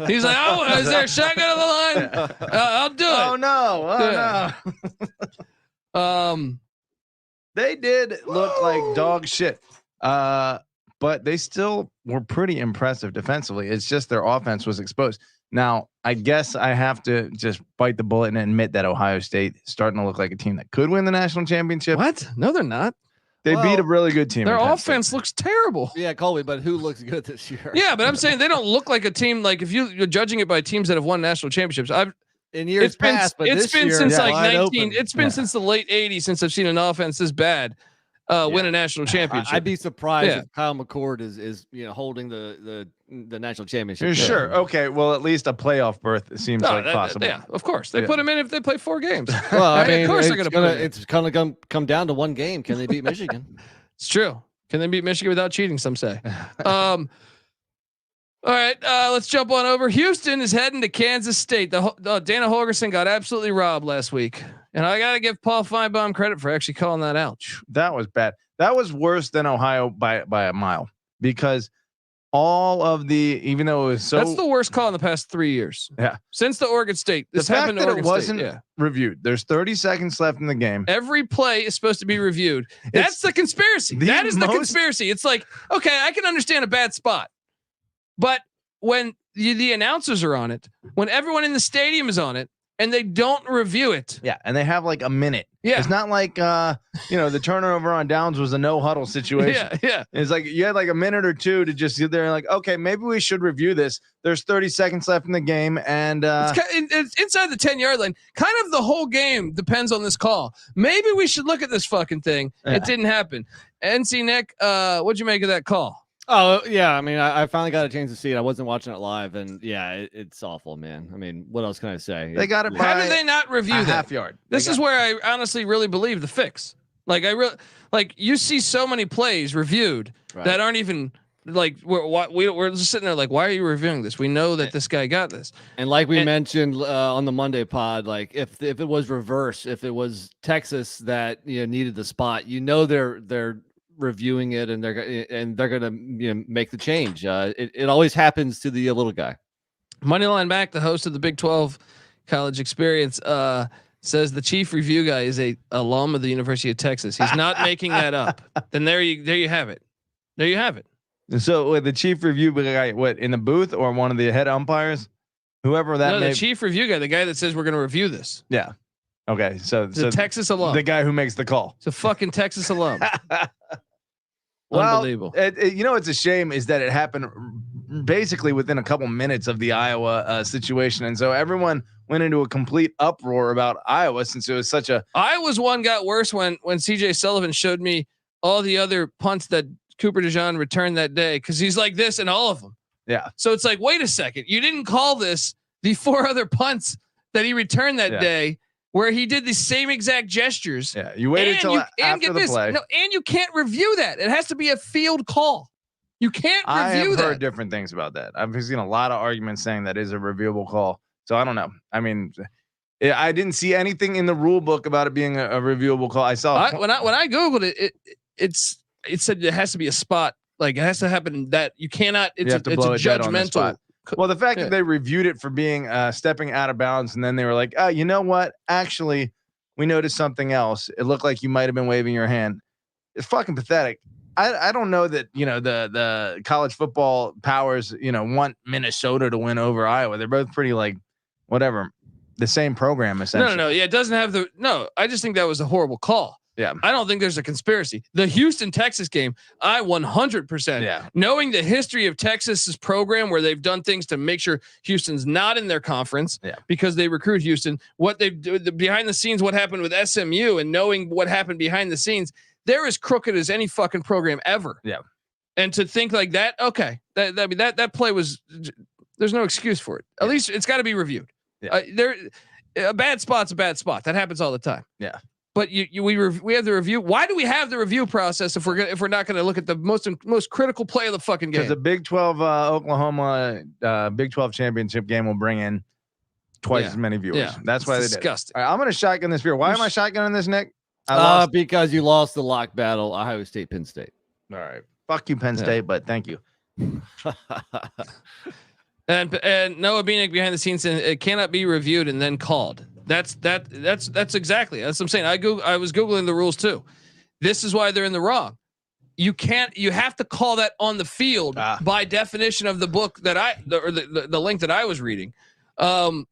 A: He's like, oh, is there a shotgun on the line? I'll do it.
D: Oh no!
A: no.
D: They did look like dog shit, but they still were pretty impressive defensively. It's just their offense was exposed. Now, I guess I have to just bite the bullet and admit that Ohio State is starting to look like a team that could win the national championship.
A: What? No, they're not.
D: They beat a really good team.
A: Their offense looks terrible.
C: Yeah, Colby, but who looks good this year?
A: Yeah, but I'm saying they don't look like a team. Like if you're judging it by teams that have won national championships,
C: in years past, but
A: it's been
C: year,
A: since
C: yeah,
A: like 19.
C: Open.
A: It's been since the late 80s since I've seen an offense this bad win a national championship.
C: I'd be surprised if Kyle McCord is holding the national championship.
D: Sure. Okay. Well, at least a playoff berth seems like possible.
A: Yeah, of course. They put them in if they play 4 games.
C: Well, I mean,
A: of course they're
C: it's gonna come down to one game. Can they beat Michigan?
A: It's true. Can they beat Michigan without cheating? Some say. All right, let's jump on over. Houston is heading to Kansas State. Dana Holgerson got absolutely robbed last week, and I got to give Paul Feinbaum credit for actually calling that out.
D: That was bad. That was worse than Ohio by a mile, because all of even though it was so.
A: That's the worst call in the past 3 years.
D: Yeah,
A: since the Oregon State. This
D: the fact
A: happened
D: that
A: to Oregon
D: it wasn't
A: State,
D: reviewed. There's 30 seconds left in the game.
A: Every play is supposed to be reviewed. That's the conspiracy. That is the conspiracy. It's like, okay, I can understand a bad spot, but when the announcers are on it, when everyone in the stadium is on it, and they don't review it.
D: Yeah, and they have like a minute.
A: Yeah,
D: it's not like the turnover on downs was a no huddle situation.
A: Yeah.
D: It's like you had like a minute or two to just sit there and like, okay, maybe we should review this. There's 30 seconds left in the game, and
A: it's inside the 10-yard line. Kind of the whole game depends on this call. Maybe we should look at this fucking thing. Yeah. It didn't happen. NC Nick, what'd you make of that call?
C: Oh yeah, I mean, I finally got a chance to see it. I wasn't watching it live, and yeah, it's awful, man. I mean, what else can I say?
D: They got it.
A: How did they not review that
D: half yard?
A: This is where I honestly really believe the fix. Like you see so many plays reviewed that aren't even like we're just sitting there like, why are you reviewing this? We know that this guy got this.
C: And like we mentioned on the Monday pod, like if it was reverse, if it was Texas that needed the spot, they're reviewing it and they're gonna make the change. It always happens to the little guy.
A: Moneyline Mac, the host of the Big 12 College Experience, says the chief review guy is a alum of the University of Texas. He's not making that up. Then there you have it. There you have it.
D: So the chief review guy, what, in the booth or one of the head umpires, whoever that?
A: No, the chief review guy, the guy that says we're going to review this.
D: Yeah. Okay. So
A: Texas alum,
D: the guy who makes the call.
A: It's a fucking Texas alum.
D: Well,
A: unbelievable.
D: It's a shame is that it happened basically within a couple minutes of the Iowa situation, and so everyone went into a complete uproar about Iowa since it was such a.
A: Iowa's one got worse when CJ Sullivan showed me all the other punts that Cooper DeJean returned that day, because he's like this in all of them.
D: Yeah.
A: So it's like, wait a second, you didn't call this the 4 other punts that he returned that day, where he did the same exact gestures.
D: Yeah, you waited until after the play.
A: No, and you can't review that. It has to be a field call. You can't review that.
D: I have heard different things about that. I've seen a lot of arguments saying that is a reviewable call. So I don't know. I mean, I didn't see anything in the rule book about it being a reviewable call. I saw
A: when I googled it, it said it has to be a spot. Like it has to happen that you cannot. It's a judgmental.
D: Well, the fact that they reviewed it for being stepping out of bounds, and then they were like, "Oh, you know what? Actually, we noticed something else. It looked like you might have been waving your hand." It's fucking pathetic. I don't know that the college football powers want Minnesota to win over Iowa. They're both pretty like whatever, the same program essentially.
A: No. Yeah, it doesn't have the no. I just think that was a horrible call.
D: Yeah.
A: I don't think there's a conspiracy. The Houston, Texas game, I 100%. Knowing the history of Texas's program where they've done things to make sure Houston's not in their conference because they recruit Houston, what they do behind the scenes, what happened with SMU, and knowing what happened behind the scenes, they're as crooked as any fucking program ever.
D: Yeah.
A: And to think like that, okay, that play was, there's no excuse for it. At least it's got to be reviewed.
D: Yeah.
A: A bad spot's a bad spot. That happens all the time.
D: Yeah.
A: But we have the review. Why do we have the review process if we're not going to look at the most critical play of the fucking game?
D: Because the Big 12 Oklahoma Big 12 championship game will bring in twice as many viewers.
A: Yeah.
D: That's why
A: it's
D: they did.
A: Disgusting.
D: All right, I'm going to shotgun this beer. Why am I shotgunning this, Nick?
C: Because you lost the lock battle, Ohio State, Penn State.
D: All right. Fuck you, Penn State, but thank you.
A: And Noah Beanick behind the scenes saying it cannot be reviewed and then called. That's exactly. That's what I'm saying. I was Googling the rules too. This is why they're in the wrong. You have to call that on the field by definition of the book that the link that I was reading. And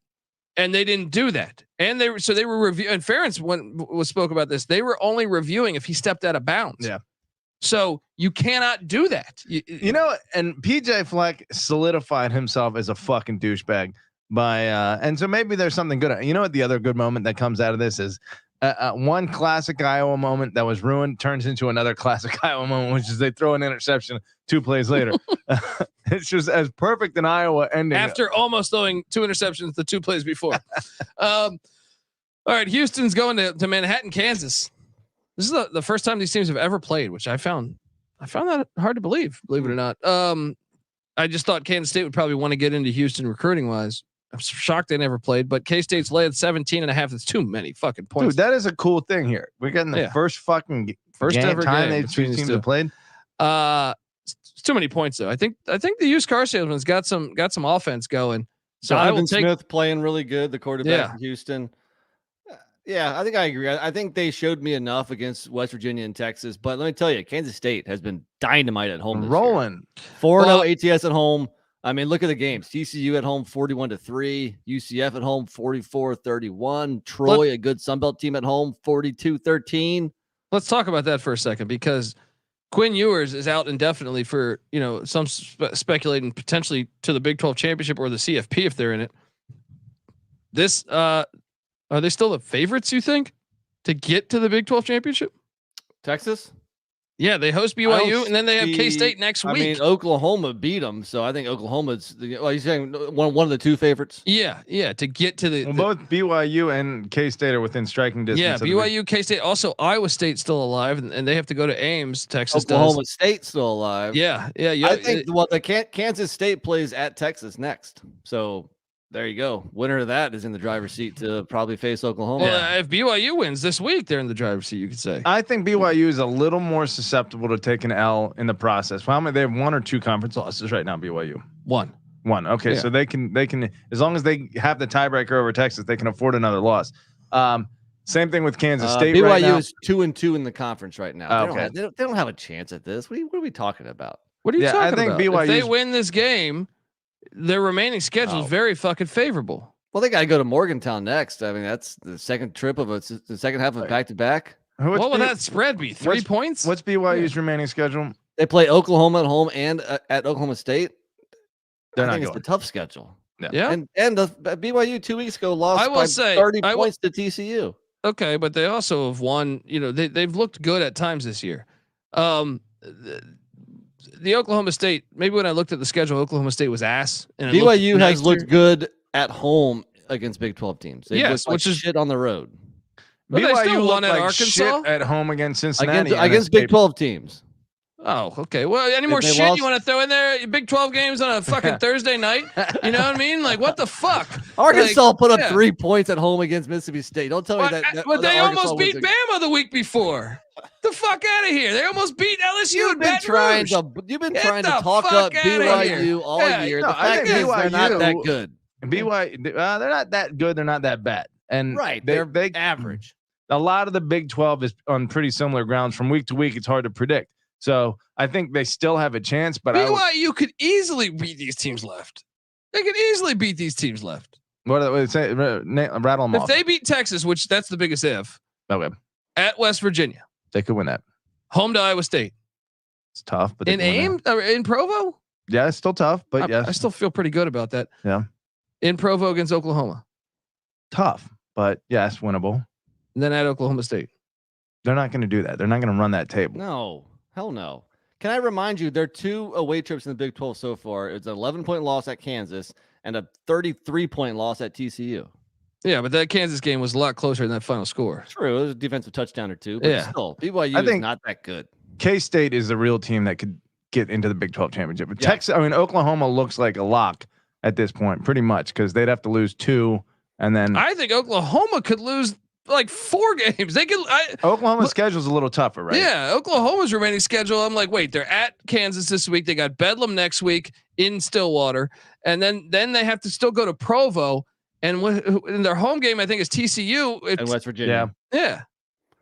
A: they didn't do that. And they were reviewing, and Ferentz spoke about this. They were only reviewing if he stepped out of bounds.
D: Yeah.
A: So you cannot do that.
D: You know, and PJ Fleck solidified himself as a fucking douchebag by, and so maybe there's something good. You know what? The other good moment that comes out of this is one classic Iowa moment that was ruined turns into another classic Iowa moment, which is they throw an interception 2 plays later. It's just as perfect an Iowa ending
A: after almost throwing 2 interceptions the 2 plays before. All right, Houston's going to Manhattan, Kansas. This is the first time these teams have ever played, which I found that hard to believe it or not. I just thought Kansas State would probably want to get into Houston recruiting wise. I'm shocked they never played, but K-State's led 17.5. That's too many fucking points.
D: Dude, that is a cool thing here. We're getting the first ever time these two teams have played.
A: It's too many points though. I think the used car salesman's got some offense going. So
C: Donovan Smith playing really good, the quarterback in Houston. Yeah, I think I agree. I think they showed me enough against West Virginia and Texas, but let me tell you, Kansas State has been dynamite at home.
D: Rolling
C: 4-0 ATS at home. I mean, look at the games. TCU at home 41-3, UCF at home 44-31, Troy, a good Sunbelt team at home 42-13.
A: Let's talk about that for a second because Quinn Ewers is out indefinitely for, some speculating potentially to the Big 12 championship or the CFP if they're in it. This are they still the favorites, you think, to get to the Big 12 championship?
C: Texas?
A: Yeah, they host BYU, and then they have K-State next week.
C: I mean, Oklahoma beat them, so I think Oklahoma's. You're saying one of the 2 favorites?
A: Yeah, to get to the.
D: Both BYU and K-State are within striking distance.
A: Yeah, BYU, K-State, also Iowa State's still alive, and they have to go to Ames. Texas
C: Oklahoma State's still alive.
A: Yeah.
C: I think the Kansas State plays at Texas next, so. There you go. Winner of that is in the driver's seat to probably face Oklahoma.
A: Well, if BYU wins this week, they're in the driver's seat, you could say.
D: I think BYU is a little more susceptible to take an L in the process. Well, how many? They have 1 or 2 conference losses right now, BYU.
A: 1.
D: Okay, so they can as long as they have the tiebreaker over Texas, they can afford another loss. Same thing with Kansas State.
C: BYU
D: right now.
C: is 2-2 in the conference right now.
D: Okay.
C: They don't have a chance at this. What are we talking about?
A: What are you talking
D: I think
A: about?
D: BYU.
A: If they win this game, their remaining schedule is very fucking favorable.
C: Well, they got to go to Morgantown next. I mean, that's the second trip of the second half of back-to-back.
A: What would that spread be? 3 points?
D: What's BYU's remaining schedule?
C: They play Oklahoma at home and at Oklahoma State.
D: They're
C: I think
D: not
C: it's a tough schedule.
A: Yeah.
C: And the BYU 2 weeks ago lost by 30 points to TCU.
A: Okay, but they also have won. They've looked good at times this year. The Oklahoma State. Maybe when I looked at the schedule, Oklahoma State was ass. And
C: BYU has looked good at home against Big 12 teams. Which is shit on the road.
A: But
D: BYU
A: still won
D: at
A: like Arkansas
D: shit at home against Cincinnati
C: against Big 12 teams.
A: Oh, okay. Well, any more shit you want to throw in there? Big 12 games on a fucking Thursday night? You know what I mean? Like, what the fuck?
C: Arkansas put up 3 points at home against Mississippi State. Don't tell me that.
A: But they almost beat Bama the week before. The fuck out of here! They almost beat LSU. You've been trying
C: to talk up BYU all year. The fact is, they're not that good.
D: BYU, they're not that good. They're not that bad. And
C: they're average.
D: A lot of the Big 12 is on pretty similar grounds. From week to week, it's hard to predict. So I think they still have a chance. But
A: BYU could easily beat these teams left. They could easily beat these teams left.
D: What do they say? Rattle them off.
A: If they beat Texas, which that's the biggest if.
D: Okay.
A: At West Virginia,
D: they could win that.
A: Home to Iowa State.
D: It's tough, but
A: in Ames or in Provo.
D: Yeah, it's still tough, but yes,
A: I still feel pretty good about that.
D: Yeah.
A: In Provo against Oklahoma.
D: Tough, but yes, winnable.
A: And then at Oklahoma State.
D: They're not going to do that. They're not going to run that table.
C: No, hell no. Can I remind you, there are 2 away trips in the Big 12 so far. It's an 11-point loss at Kansas and a 33-point loss at TCU.
A: Yeah, but that Kansas game was a lot closer than that final score.
C: True, it was a defensive touchdown or 2, but still, BYU is not that good.
D: K-State is the real team that could get into the Big 12 championship. But Texas, Oklahoma looks like a lock at this point, pretty much, because they'd have to lose 2, and then
A: I think Oklahoma could lose like 4 games. They can.
D: Oklahoma's schedule's a little tougher, right?
A: Yeah, Oklahoma's remaining schedule. I'm like, wait, they're at Kansas this week. They got Bedlam next week in Stillwater, and then they have to still go to Provo. And in their home game, I think is TCU
C: and West Virginia.
A: Yeah.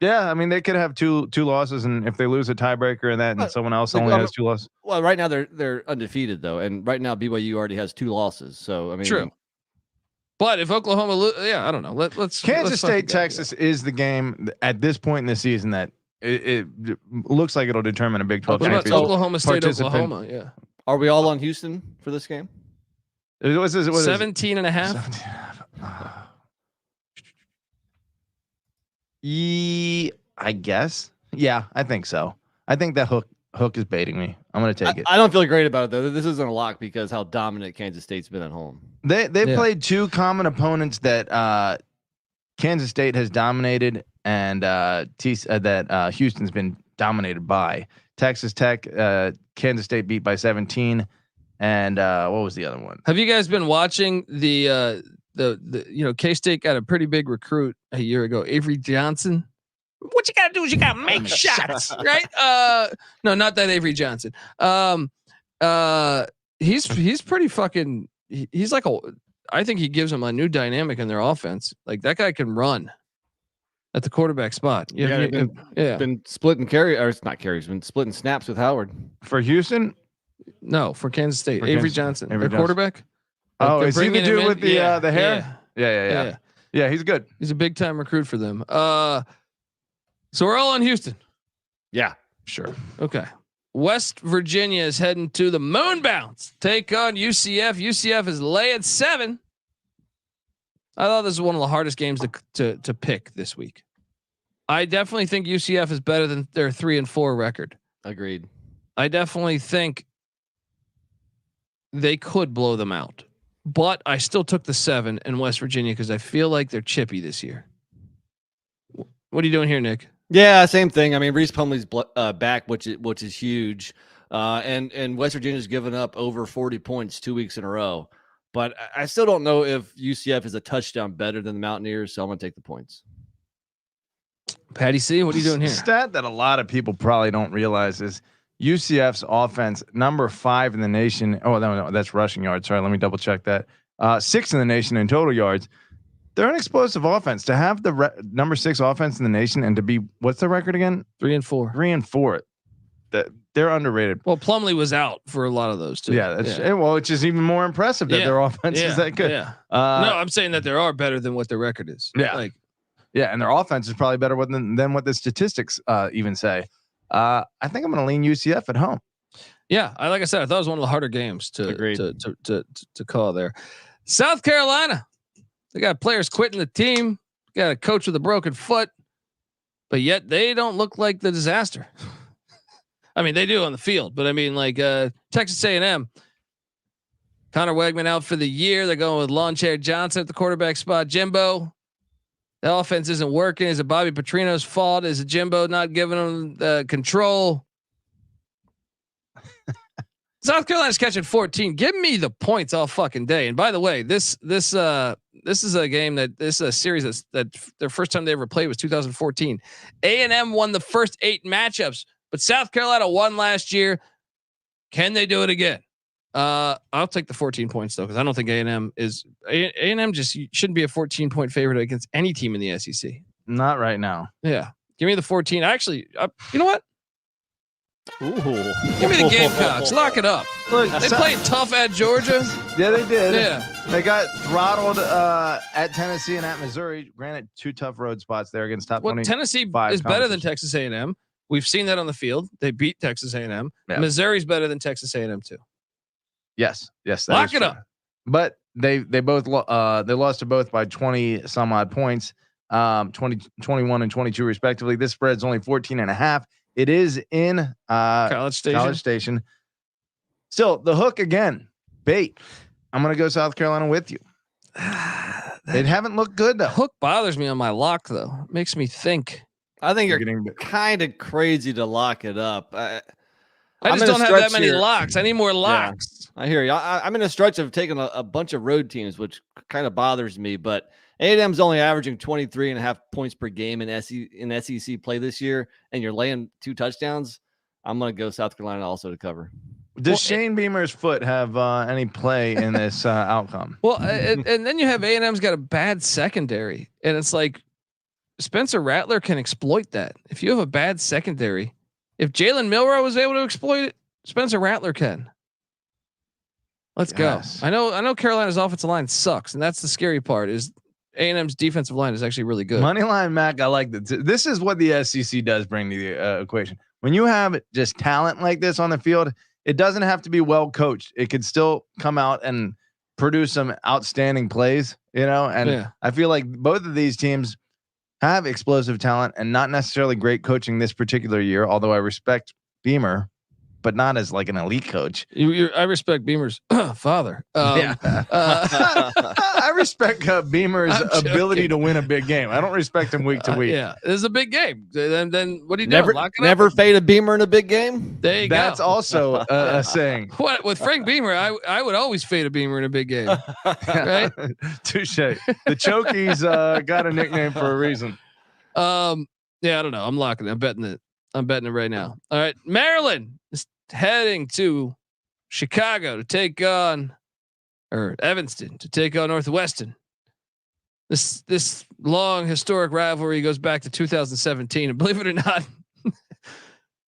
D: I mean, they could have two losses, and if they lose a tiebreaker and that, and someone else only has 2 losses.
C: Well, right now they're undefeated though, and right now BYU already has 2 losses. So I mean,
A: true. But if Oklahoma, I don't know. Let's
D: Kansas State, Texas is the game at this point in the season that it looks like it'll determine a Big 12
A: What about
D: championship.
A: Oklahoma State, Oklahoma? Yeah.
C: Are we all on Houston for this game?
D: What is
A: 17 and a half.
D: 17 and a half. I guess. Yeah, I think so. I think that hook is baiting me. I'm going to take it.
C: I don't feel great about it though. This isn't a lock because how dominant Kansas State's been at home.
D: They played 2 common opponents that Kansas State has dominated and that Houston's been dominated by. Texas Tech, Kansas State beat by 17, and what was the other one?
A: Have you guys been watching the K-State got a pretty big recruit a year ago, Avery Johnson. What you gotta do is you gotta make shots, right? No, not that Avery Johnson. He's pretty fucking. He's like I think he gives them a new dynamic in their offense. Like that guy can run at the quarterback spot.
C: Been splitting carries. Been splitting snaps with Howard
D: for Houston.
A: No, for Kansas State,
D: for
A: Avery
D: Kansas,
A: Johnson,
D: Avery
A: their quarterback.
D: Oh, is he the dude with the hair?
A: Yeah.
D: Yeah, he's good.
A: He's a big time recruit for them. So we're all on Houston.
C: Yeah,
A: sure. Okay. West Virginia is heading to the Moonbounce. Take on UCF. UCF is laying 7. I thought this was one of the hardest games to pick this week. I definitely think UCF is better than their 3-4 record.
C: Agreed.
A: I definitely think they could blow them out, but I still took the 7 in West Virginia because I feel like they're chippy this year. What are you doing here, Nick?
C: Yeah, same thing. I mean, Reese Plumlee's back, which is huge, and West Virginia's given up over 40 points 2 weeks in a row. But I still don't know if UCF is a touchdown better than the Mountaineers, so I'm going to take the points.
A: Patty C, what are you doing here?
D: Stat that a lot of people probably don't realize is UCF's offense, number 5 in the nation. Oh, no, that's rushing yards. Sorry, let me double check that. 6th in the nation in total yards. They're an explosive offense. To have the number 6 offense in the nation and to be, what's the record again?
A: 3-4.
D: 3-4. They're underrated.
A: Well, Plumlee was out for a lot of those too.
D: Yeah, well, which is even more impressive that their offense is that good.
A: Yeah. No, I'm saying that they are better than what their record is.
D: Yeah. And their offense is probably better than what the statistics even say. I think I'm going to lean UCF at home.
A: Yeah, like I said, I thought it was one of the harder games to call there. South Carolina, they got players quitting the team. Got a coach with a broken foot, but yet they don't look like the disaster. I mean, they do on the field, but I mean, like Texas A&M, Connor Wegman out for the year. They're going with Lawn Chair Johnson at the quarterback spot. Jimbo, the offense isn't working. Is it Bobby Petrino's fault? Is it Jimbo not giving them control? South Carolina's catching 14. Give me the points all fucking day. And by the way, this is a game this is a series that their first time they ever played was 2014. A&M won the first 8 matchups, but South Carolina won last year. Can they do it again? I'll take the 14 points though, because I don't think A&M just shouldn't be a 14-point favorite against any team in the SEC.
D: Not right now.
A: Yeah, give me the 14. Actually, you know what?
C: Ooh.
A: Give me the Gamecocks. Lock it up. Look, they played tough at Georgia.
D: Yeah, they did.
A: Yeah,
D: they got throttled at Tennessee and at Missouri. Granted, 2 tough road spots there against top 20.
A: Tennessee is better than Texas A&M. We've seen that on the field. They beat Texas A&M. Yeah. Missouri's better than Texas A&M too.
D: Yes.
A: Lock it up.
D: But they both they lost to both by 20 some odd points, 20, 21 and 22 respectively. This spread's only 14.5. It is in
A: College Station.
D: Still, the hook again. Bait. I'm gonna go South Carolina with you. They haven't looked good though.
A: Hook bothers me on my lock though. It makes me think.
C: I think you're kind of crazy to lock it up.
A: I just don't have that many locks. I need more locks.
C: Yeah, I hear you. I'm in a stretch of taking a bunch of road teams, which kind of bothers me. But A&M's only averaging 23.5 points per game in SEC play this year, and you're laying 2 touchdowns. I'm going to go South Carolina also to cover.
D: Does Shane Beamer's foot have any play in this outcome?
A: Well, and then you have A&M's got a bad secondary, and it's like Spencer Rattler can exploit that. If you have a bad secondary, if Jalen Milroe was able to exploit it, Spencer Rattler can. Let's go. I know Carolina's offensive line sucks, and that's the scary part. Is A&M's defensive line is actually really good.
D: Moneyline Mac, I like that. This is what the SEC does bring to the equation. When you have just talent like this on the field, it doesn't have to be well coached. It could still come out and produce some outstanding plays, and I feel like both of these teams have explosive talent and not necessarily great coaching this particular year, although I respect Beamer, but not as like an elite coach.
A: I respect Beamer's father.
D: I respect Beamer's ability to win a big game. I don't respect him week to week.
A: Yeah, this is a big game. Then what do you
C: do? Never fade a Beamer in a big game.
A: There you go.
D: That's also a saying.
A: What with Frank Beamer, I would always fade a Beamer in a big game. Right?
D: Touche. The Chokies got a nickname for a reason.
A: Yeah, I don't know. I'm locking it. I'm betting it right now. All right, Maryland is heading to Chicago to take on, or Evanston to take on Northwestern. This long historic rivalry goes back to 2017, and believe it or not,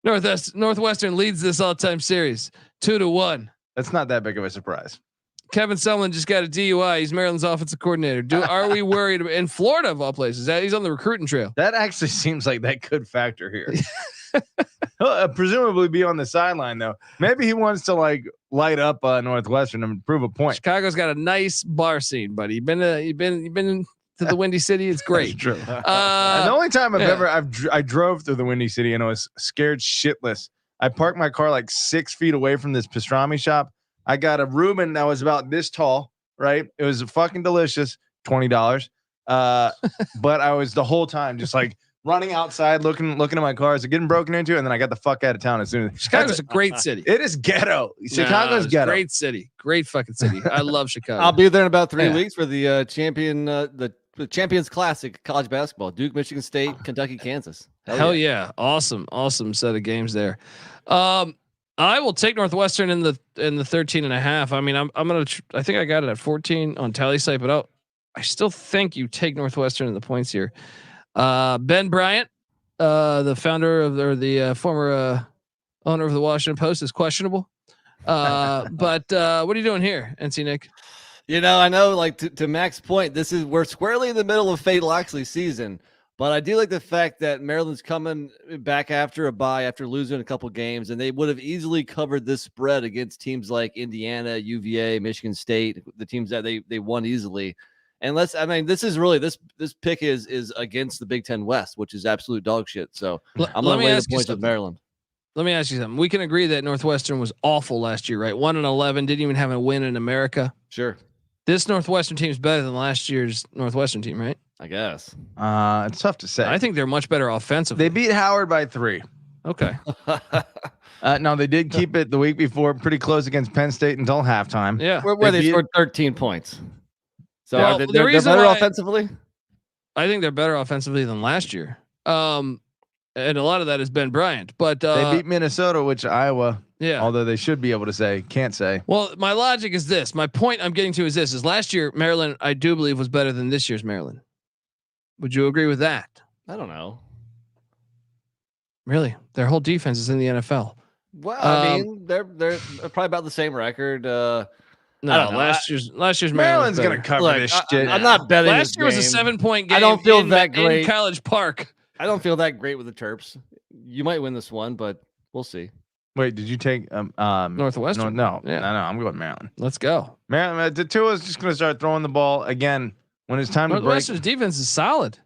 A: Northwestern leads this all-time series 2-1.
D: That's not that big of a surprise.
A: Kevin Sumlin just got a DUI. He's Maryland's offensive coordinator. Are we worried in Florida of all places? He's on the recruiting trail.
D: That actually seems like that could factor here. He'll presumably be on the sideline though. Maybe he wants to like light up Northwestern and prove a point.
A: Chicago's got a nice bar scene, buddy. You've been to the Windy City. It's great.
D: True. And the only time I drove through the Windy City and I was scared shitless. I parked my car like 6 feet away from this pastrami shop. I got a Reuben that was about this tall, right? It was fucking delicious, $20. But I was the whole time just like running outside, looking at my cars, getting broken into, and then I got the fuck out of town as soon as.
A: Chicago's a great city.
D: It is ghetto. Chicago's ghetto.
A: Great city. Great fucking city. I love Chicago.
C: I'll be there in about 3 weeks for the the Champions Classic college basketball. Duke, Michigan State, Kentucky, Kansas.
A: Hell yeah. Awesome set of games there. I will take Northwestern in the 13.5. I mean, I think I got it at 14 on Tally site, but I still think you take Northwestern in the points here. Ben Bryant, the founder of the former owner of the Washington Post, is questionable. But what are you doing here, NC Nick?
C: I know, like to Mac's point, we're squarely in the middle of Fade Loxley season. But I do like the fact that Maryland's coming back after a bye, after losing a couple games, and they would have easily covered this spread against teams like Indiana, UVA, Michigan State, the teams that they won easily. And this pick is against the Big Ten West, which is absolute dog shit. So I'm going to lay the points with Maryland.
A: Let me ask you something. We can agree that Northwestern was awful last year, right? 1-11, didn't even have a win in America.
C: Sure.
A: This Northwestern team is better than last year's Northwestern team, right?
C: I guess.
D: It's tough to say.
A: I think they're much better offensively.
D: They beat Howard by 3.
A: Okay.
D: No, they did keep it the week before pretty close against Penn State until halftime.
A: Yeah.
C: Where they scored 13 points. So they're better offensively?
A: I think they're better offensively than last year. And a lot of that is Ben Bryant. But
D: they beat Minnesota, which Iowa,
A: yeah.
D: Although they should be able to say, can't say.
A: Well, my logic is this. My point I'm getting to is this: is last year Maryland, I do believe, was better than this year's Maryland. Would you agree with that?
C: I don't know.
A: Really, their whole defense is in the NFL.
C: Well, I mean, they're probably about the same record.
A: No, last year's
D: Maryland's going to cover this shit.
C: I'm not betting.
A: Last year was a 7-point game.
C: I don't feel that great
A: in College Park.
C: I don't feel that great with the Terps. You might win this one, but we'll see.
D: Wait, did you take
A: Northwestern?
D: No, I'm going Maryland.
A: Let's go.
D: Maryland. Tua is just going to start throwing the ball again when it's time to break.
A: Northwestern's defense is solid.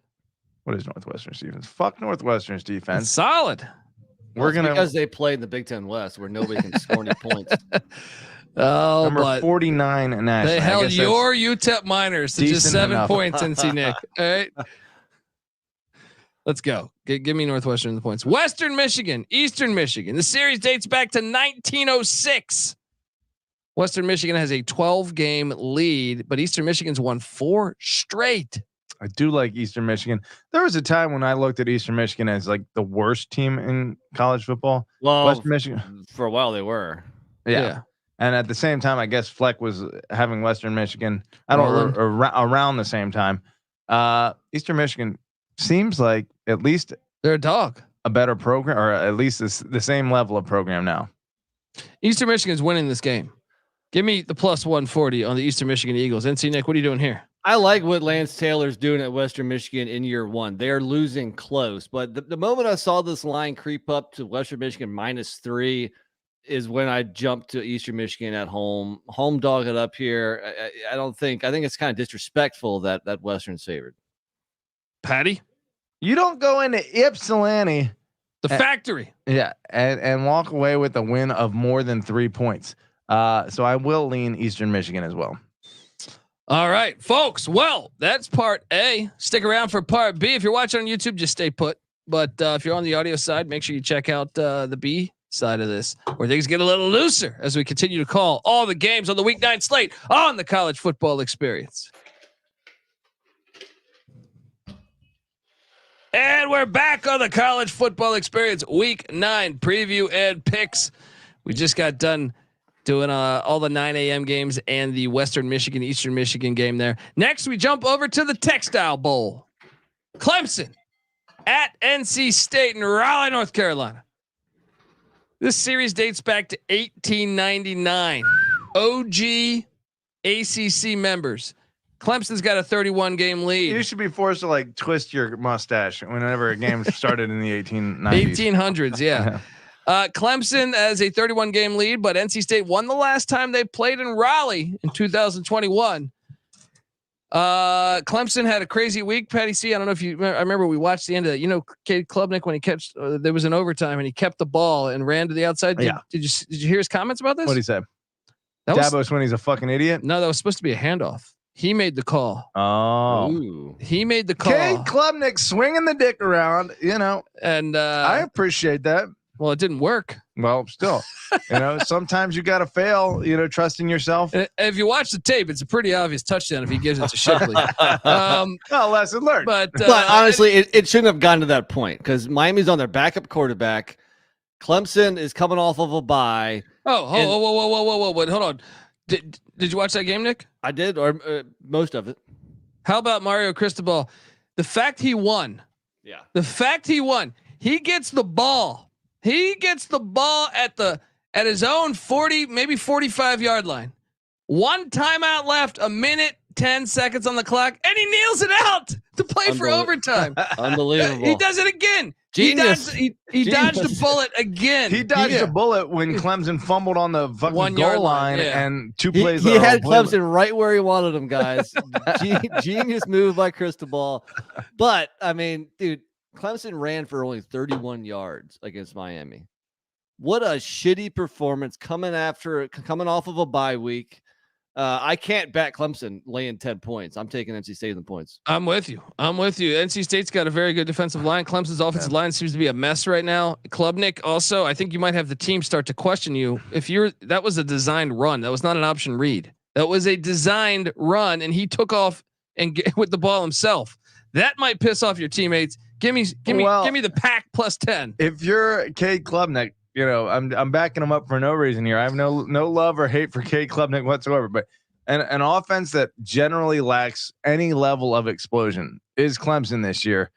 D: What is Northwestern's defense? Fuck Northwestern's defense.
A: It's solid.
C: Because they play in the Big Ten West where nobody can score any points.
D: Number 49 and
A: they held your UTEP Miners to just 7 points, NC Nick. All right. Let's go. Give me Northwestern the points. Western Michigan, Eastern Michigan. The series dates back to 1906. Western Michigan has a 12-game lead, but Eastern Michigan's won 4 straight.
D: I do like Eastern Michigan. There was a time when I looked at Eastern Michigan as like the worst team in college football.
C: Well,
D: Western Michigan
C: for a while they were.
D: Yeah. And at the same time, I guess Fleck was having Western Michigan. I don't around the same time. Eastern Michigan seems like at least
A: they're a dog,
D: a better program, or at least the same level of program now.
A: Eastern Michigan's winning this game. Give me the plus 140 on the Eastern Michigan Eagles. NC Nick, what are you doing here?
C: I like what Lance Taylor's doing at Western Michigan in year one. They're losing close, but the moment I saw this line creep up to Western Michigan -3 is when I jumped to Eastern Michigan at home. Home dog it up here. I think it's kind of disrespectful that Western's favored.
A: Patty,
D: you don't go into Ypsilanti,
A: the factory,
D: and walk away with a win of more than 3 points. So I will lean Eastern Michigan as well.
A: All right, folks. Well, that's part A. Stick around for part B. If you're watching on YouTube, just stay put. But if you're on the audio side, make sure you check out the B side of this, where things get a little looser as we continue to call all the games on the Week 9 slate on the College Football Experience. And we're back on the College Football Experience Week 9 preview and picks. We just got done doing all the 9 a.m. games and the Western Michigan, Eastern Michigan game there. Next, we jump over to the Textile Bowl. Clemson at NC State in Raleigh, North Carolina. This series dates back to 1899. OG ACC members. Clemson's got a 31-game lead.
D: You should be forced to like twist your mustache whenever a game started in the 1890s.
A: 1800s, yeah. Clemson has a 31-game lead, but NC State won the last time they played in Raleigh in 2021. Clemson had a crazy week. Patty C, I don't know if you remember, I remember we watched the end of that. You know, Cade Klubnik, when he kept, there was an overtime and he kept the ball and ran to the outside. Did you hear his comments about this?
D: What'd he say?
A: Davos
D: when he's a fucking idiot?
A: No, that was supposed to be a handoff. He made the call.
D: Oh,
A: ooh. He made the call.
D: Cade Klubnik swinging the dick around, and I appreciate that.
A: Well, it didn't work.
D: Well, still, sometimes you got to fail, trusting yourself.
A: If you watch the tape, it's a pretty obvious touchdown if he gives it to Shipley.
D: Lesson learned.
C: But honestly, it shouldn't have gotten to that point because Miami's on their backup quarterback. Clemson is coming off of a bye.
A: Whoa. Hold on. Did you watch that game, Nick?
C: I did, or most of it.
A: How about Mario Cristobal? The fact he won.
C: Yeah.
A: The fact he won. He gets the ball. He gets the ball at his own 40, maybe 45-yard line. One timeout left, a minute, 10 seconds on the clock, and he kneels it out to play for overtime.
C: Unbelievable.
A: He does it again.
C: Genius.
A: He dodged a bullet again.
D: He dodged a bullet when Clemson fumbled on the fucking
A: 1 yard
D: line and 2 plays.
C: He had Clemson right where he wanted him, guys. Genius move by Cristobal. But I mean, dude, Clemson ran for only 31 yards against Miami. What a shitty performance coming off of a bye week. I can't back Clemson laying 10 points. I'm taking NC State in the points.
A: I'm with you. NC State's got a very good defensive line. Clemson's offensive line seems to be a mess right now. Klubnik also, I think you might have the team start to question you. That was a designed run. That was not an option read. That was a designed run, and he took off and with the ball himself. That might piss off your teammates. Give me the pack plus 10.
D: If you're Cade Klubnik, I'm backing him up for no reason here. I have no love or hate for Cade Klubnik whatsoever, but an offense that generally lacks any level of explosion is Clemson this year.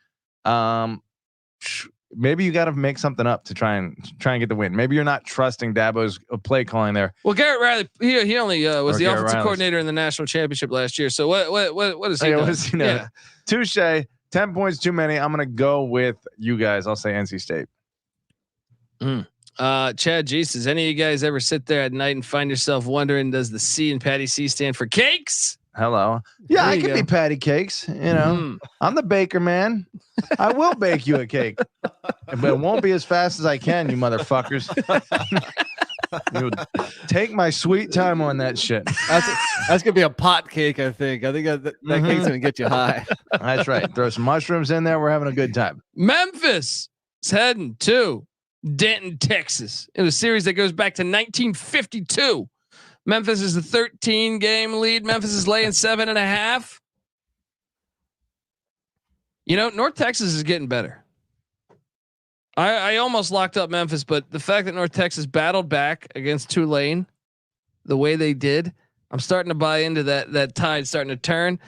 D: Maybe you got to make something up to try and get the win. Maybe you're not trusting Dabo's play calling there.
A: Well, Garrett Riley, he only was the offensive coordinator in the national championship last year. So what is he doing?
D: Touche. 10 points too many. I'm going to go with you guys. I'll say NC State.
A: Chad G says, any of you guys ever sit there at night and find yourself wondering, does the C in Patty C stand for cakes?
D: Hello. Yeah, I can be Patty Cakes. I'm the baker, man. I will bake you a cake, but it won't be as fast as I can, you motherfuckers. You take my sweet time on that shit.
C: That's gonna be a pot cake, I think. I think that cake's gonna get you high.
D: That's right. Throw some mushrooms in there. We're having a good time.
A: Memphis is heading to Denton, Texas, in a series that goes back to 1952. Memphis is a 13-game lead. Memphis is laying 7.5. North Texas is getting better. I almost locked up Memphis, but the fact that North Texas battled back against Tulane the way they did, I'm starting to buy into that tide starting to turn.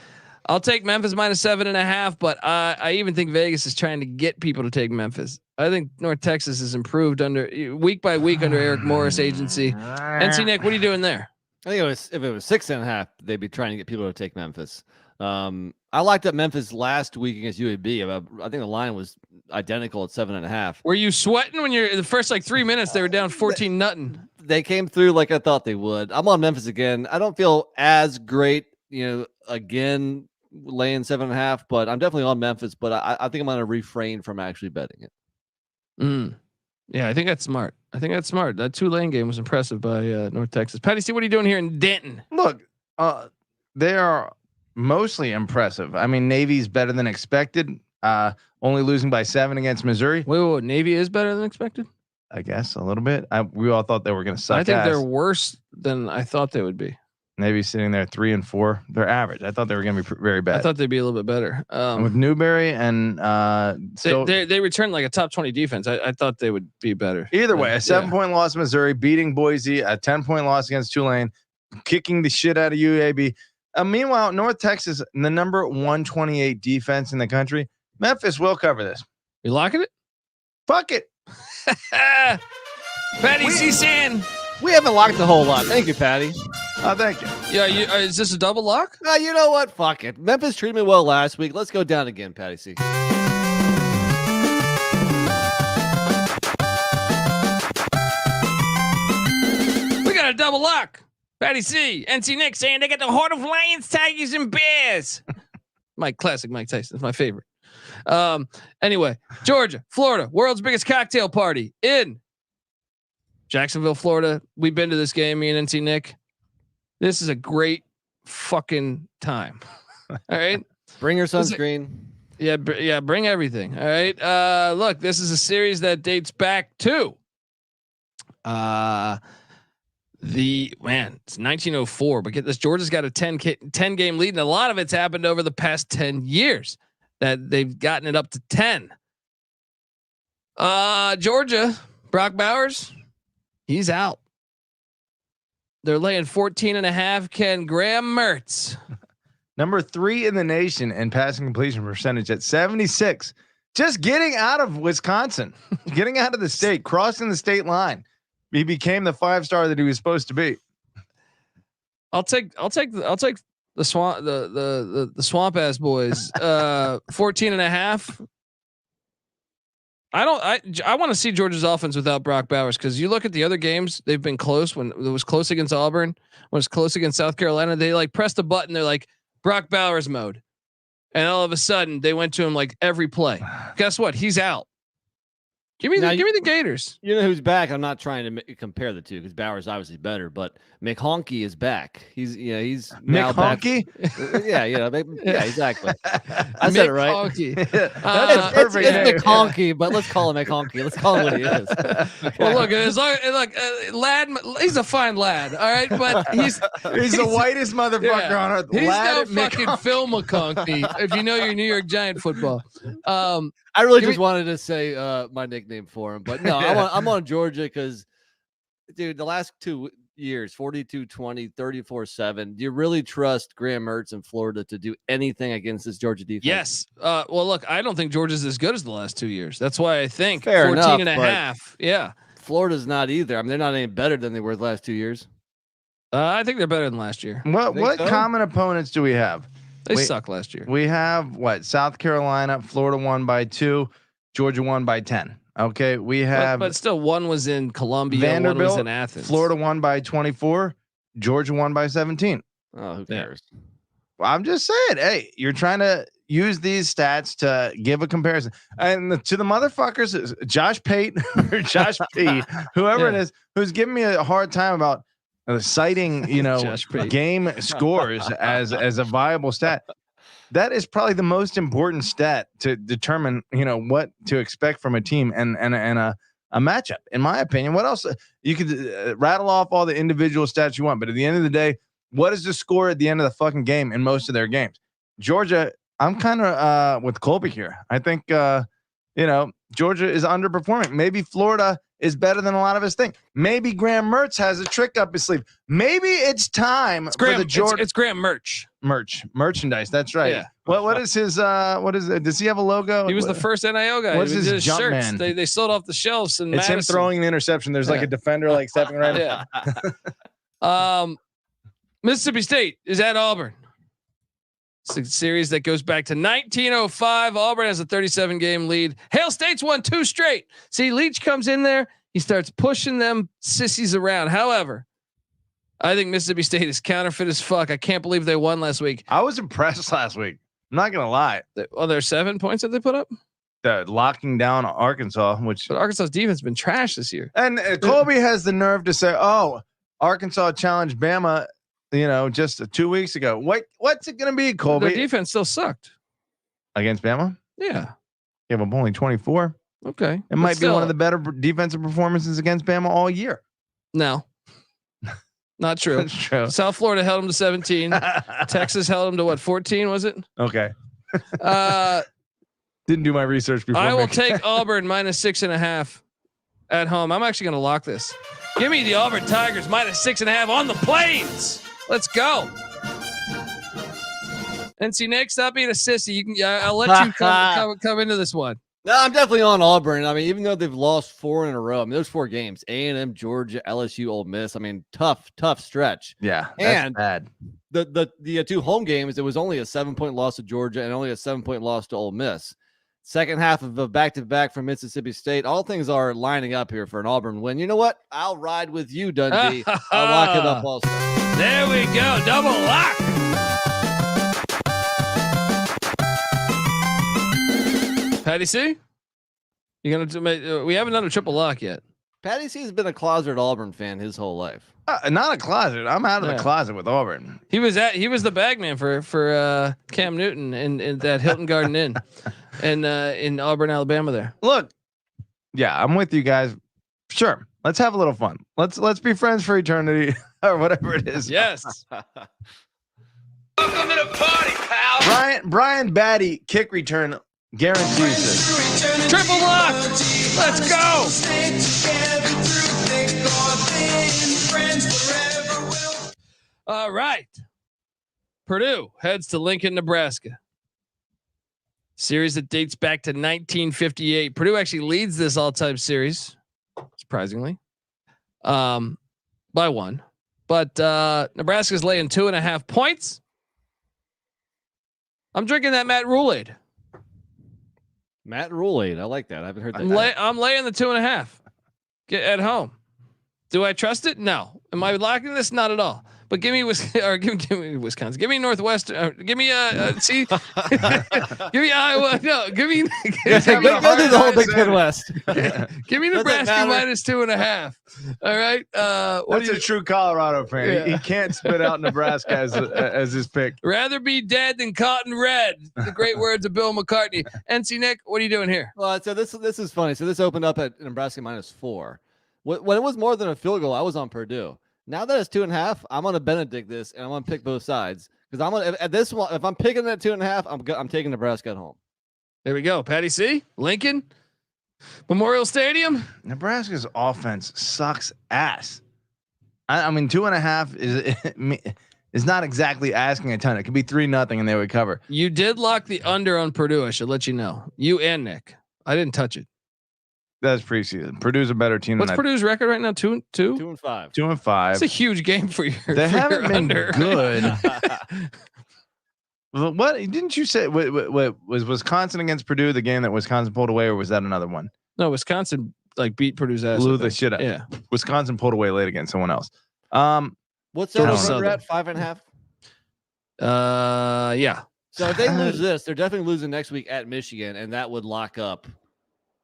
A: I'll take Memphis -7.5, but I even think Vegas is trying to get people to take Memphis. I think North Texas has improved week by week under Eric Morris agency. NC Nick, what are you doing there?
C: I think if it was 6.5, they'd be trying to get people to take Memphis. I locked up Memphis last week against UAB. I think the line was identical at 7.5.
A: Were you sweating when you're in the first 3 minutes? They were down 14-0.
C: They came through like I thought they would. I'm on Memphis again. I don't feel as great, again laying 7.5, but I'm definitely on Memphis. But I think I'm going to refrain from actually betting it.
A: Yeah, I think that's smart. That Tulane game was impressive by North Texas. Patty C, what are you doing here in Denton?
D: Look, they are mostly impressive. I mean, Navy's better than expected. Only losing by 7 against Missouri.
A: Wait, Navy is better than expected?
D: I guess a little bit. We all thought they were going to suck.
A: I think they're worse than I thought they would be.
D: Navy's sitting there 3-4. They're average. I thought they were going to be very bad.
A: I thought they'd be a little bit better.
D: With Newberry and
A: they returned like a top 20 defense. I thought they would be better.
D: Either way, a 7-point loss to Missouri, beating Boise, a 10-point loss against Tulane, kicking the shit out of UAB. Meanwhile, North Texas, the number 128 defense in the country. Memphis will cover this.
A: You locking it?
D: Fuck it.
A: Patty C.
C: We haven't locked a whole lot. Thank you, Patty.
D: Thank you.
A: Yeah, is this a double lock?
C: You know what? Fuck it. Memphis treated me well last week. Let's go down again, Patty C.
A: We got a double lock. Patty C, NC Nick saying they got the heart of lions, tigers, and bears. My classic Mike Tyson. That's my favorite. Anyway, Georgia, Florida, world's biggest cocktail party in Jacksonville, Florida. We've been to this game, me and NC Nick. This is a great fucking time. All right.
C: Bring your sunscreen.
A: Yeah. Bring everything. All right. Look, this is a series that dates back to, it's 1904, but get this, Georgia's got a 10 game lead, and a lot of it's happened over the past 10 years that they've gotten it up to 10. Georgia, Brock Bowers, he's out. They're laying 14.5. Can Graham Mertz,
D: number 3 in the nation in passing completion percentage at 76, just getting out of Wisconsin, getting out of the state, crossing the state line. He became the 5-star that he was supposed to be.
A: I'll take the swamp the swamp ass boys. 14.5. I want to see Georgia's offense without Brock Bowers, because you look at the other games, they've been close. When it was close against Auburn, when it was close against South Carolina, they pressed a button. They're like Brock Bowers mode, and all of a sudden they went to him like every play. Guess what? He's out. Give me the Gators.
C: You know who's back? I'm not trying to compare the two because Bowers obviously better, but McHonky is back. He's now
D: McHonky?
C: back. Yeah, exactly. I said it right.
A: That's
D: perfect.
C: It's McHonky, but let's call him McHonky. Let's call him what he is. Okay.
A: Well, look, lad, he's a fine lad, all right, but he's
D: the whitest motherfucker on earth.
A: He's
D: Lad
A: no fucking Phil McConkey, if you know your New York Giant football.
C: I really just wanted to say my nickname for him, but no, I'm on Georgia because, dude, the last 2 years, 42-20, 34-7. Do you really trust Graham Mertz in Florida to do anything against this Georgia defense?
A: Yes. Well, look, I don't think Georgia's as good as the last 2 years. That's why I think
C: Fair
A: 14.5. Yeah.
C: Florida's not either. I mean, they're not any better than they were the last 2 years.
A: I think they're better than last year.
D: What common opponents do we have?
A: They suck last year.
D: We have South Carolina, Florida won by 2, Georgia won by 10. Okay, we have,
A: but still, one was in Columbia,
D: Vanderbilt,
A: one was in Athens.
D: Florida won by 24, Georgia won by 17.
C: Oh, who cares?
D: Well, I'm just saying, hey, you're trying to use these stats to give a comparison, and to the motherfuckers, Josh Pate or Josh P, whoever it is, who's giving me a hard time about citing, game scores as a viable stat. That is probably the most important stat to determine, what to expect from a team and a matchup, in my opinion. What else? You could rattle off all the individual stats you want, but at the end of the day, what is the score at the end of the fucking game in most of their games? Georgia, I'm kind of with Colby here. I think Georgia is underperforming. Maybe Florida is better than a lot of us think. Maybe Graham Mertz has a trick up his sleeve. Maybe it's time for the Georgia.
A: It's Graham
D: merchandise. That's right.
A: Yeah.
D: What is his? What is it? Does he have a logo?
A: He was the first NIL guy.
D: What's his jump
A: shirts.
D: man?
A: They sold off the shelves. And
D: it's him throwing the interception. There's like a defender like stepping right.
A: Yeah. Mississippi State is at Auburn. It's a series that goes back to 1905. Auburn has a 37-game lead. Hail State's won 2 straight. See, Leach comes in there. He starts pushing them sissies around. However, I think Mississippi State is counterfeit as fuck. I can't believe they won last week.
D: I was impressed last week. I'm not gonna lie.
A: There's 7 points that they put up.
D: Locking down Arkansas, but
A: Arkansas's defense has been trash this year.
D: And Colby has the nerve to say, "Oh, Arkansas challenged Bama." Just 2 weeks ago. What's it going to be, Colby?
A: Their defense still sucked
D: against Bama.
A: Yeah,
D: but only 24.
A: Okay,
D: it might be one of the better defensive performances against Bama all year.
A: No, not true.
D: That's true.
A: South Florida held them to 17. Texas held them to what? 14 was it?
D: Okay. Didn't do my research before.
A: I will take Auburn -6.5 at home. I'm actually going to lock this. Give me the Auburn Tigers -6.5 on the Plains. Let's go. NC Nick, stop being a sissy. You can. I'll let you come into this one.
C: No, I'm definitely on Auburn. I mean, even though they've lost 4 in a row, I mean, those 4 games: A&M, Georgia, LSU, Ole Miss. I mean, tough stretch.
D: Yeah,
C: and
D: bad.
C: The 2 home games, it was only a 7-point loss to Georgia and only a 7-point loss to Ole Miss. Second half of a back-to-back from Mississippi State. All things are lining up here for an Auburn win. You know what? I'll ride with you, Dundee. I'll lock it up also.
A: There we go. Double lock. Patty C? You gonna do? We haven't done a triple lock yet.
C: Patty C has been a closeted Auburn fan his whole life.
D: Not a closet. I'm out of the closet with Auburn.
A: He was the bagman for Cam Newton in that Hilton Garden Inn, and in Auburn, Alabama. There.
D: Look, yeah, I'm with you guys. Sure, let's have a little fun. Let's be friends for eternity or whatever it is.
A: Yes.
H: Welcome to the party, pal.
D: Brian Batty kick return guarantees this.
A: Triple lock. Let's go. All right. Purdue heads to Lincoln, Nebraska. Series that dates back to 1958. Purdue actually leads this all-time series, surprisingly, by 1. But Nebraska's laying 2.5 points. I'm drinking that Matt Rule-Aid.
C: Matt Rule-Aid. I like that. I haven't heard that.
A: I'm laying the 2.5. Get at home. Do I trust it? No. Am I locking this? Not at all. But give me give me Wisconsin. Give me Northwestern. Give me see. Give me Iowa. No. Give me.
C: Go through the whole Big Ten West.
A: Give me Nebraska -2.5. All right.
D: That's a true Colorado fan. Yeah. He can't spit out Nebraska as his pick.
A: Rather be dead than caught in red. The great words of Bill McCartney. NC Nick, what are you doing here?
C: Well, so this is funny. So this opened up at Nebraska -4. When it was more than a field goal, I was on Purdue. Now that it's 2.5, I'm gonna Benedict this and I'm gonna pick both sides because I'm gonna at this one. If I'm picking that 2.5, I'm taking Nebraska at home.
A: There we go. Patty C. Lincoln Memorial Stadium.
D: Nebraska's offense sucks ass. I mean 2.5 is not exactly asking a ton. It could be 3-0 and they would cover.
A: You did lock the under on Purdue. I should let you know. You and Nick. I didn't touch it.
D: That's preseason. Purdue's a better team.
A: What's Purdue's record right now? 2-5.
D: 2-5.
A: It's a huge game for you.
D: They haven't been
A: under.
D: Good. What didn't you say? What was Wisconsin against Purdue? The game that Wisconsin pulled away, or was that another one?
A: No, Wisconsin beat Purdue's ass.
D: Blew the shit out.
A: Yeah,
D: Wisconsin pulled away late against someone else.
C: What's their number at 5.5?
A: Yeah.
C: So if they lose this, they're definitely losing next week at Michigan, and that would lock up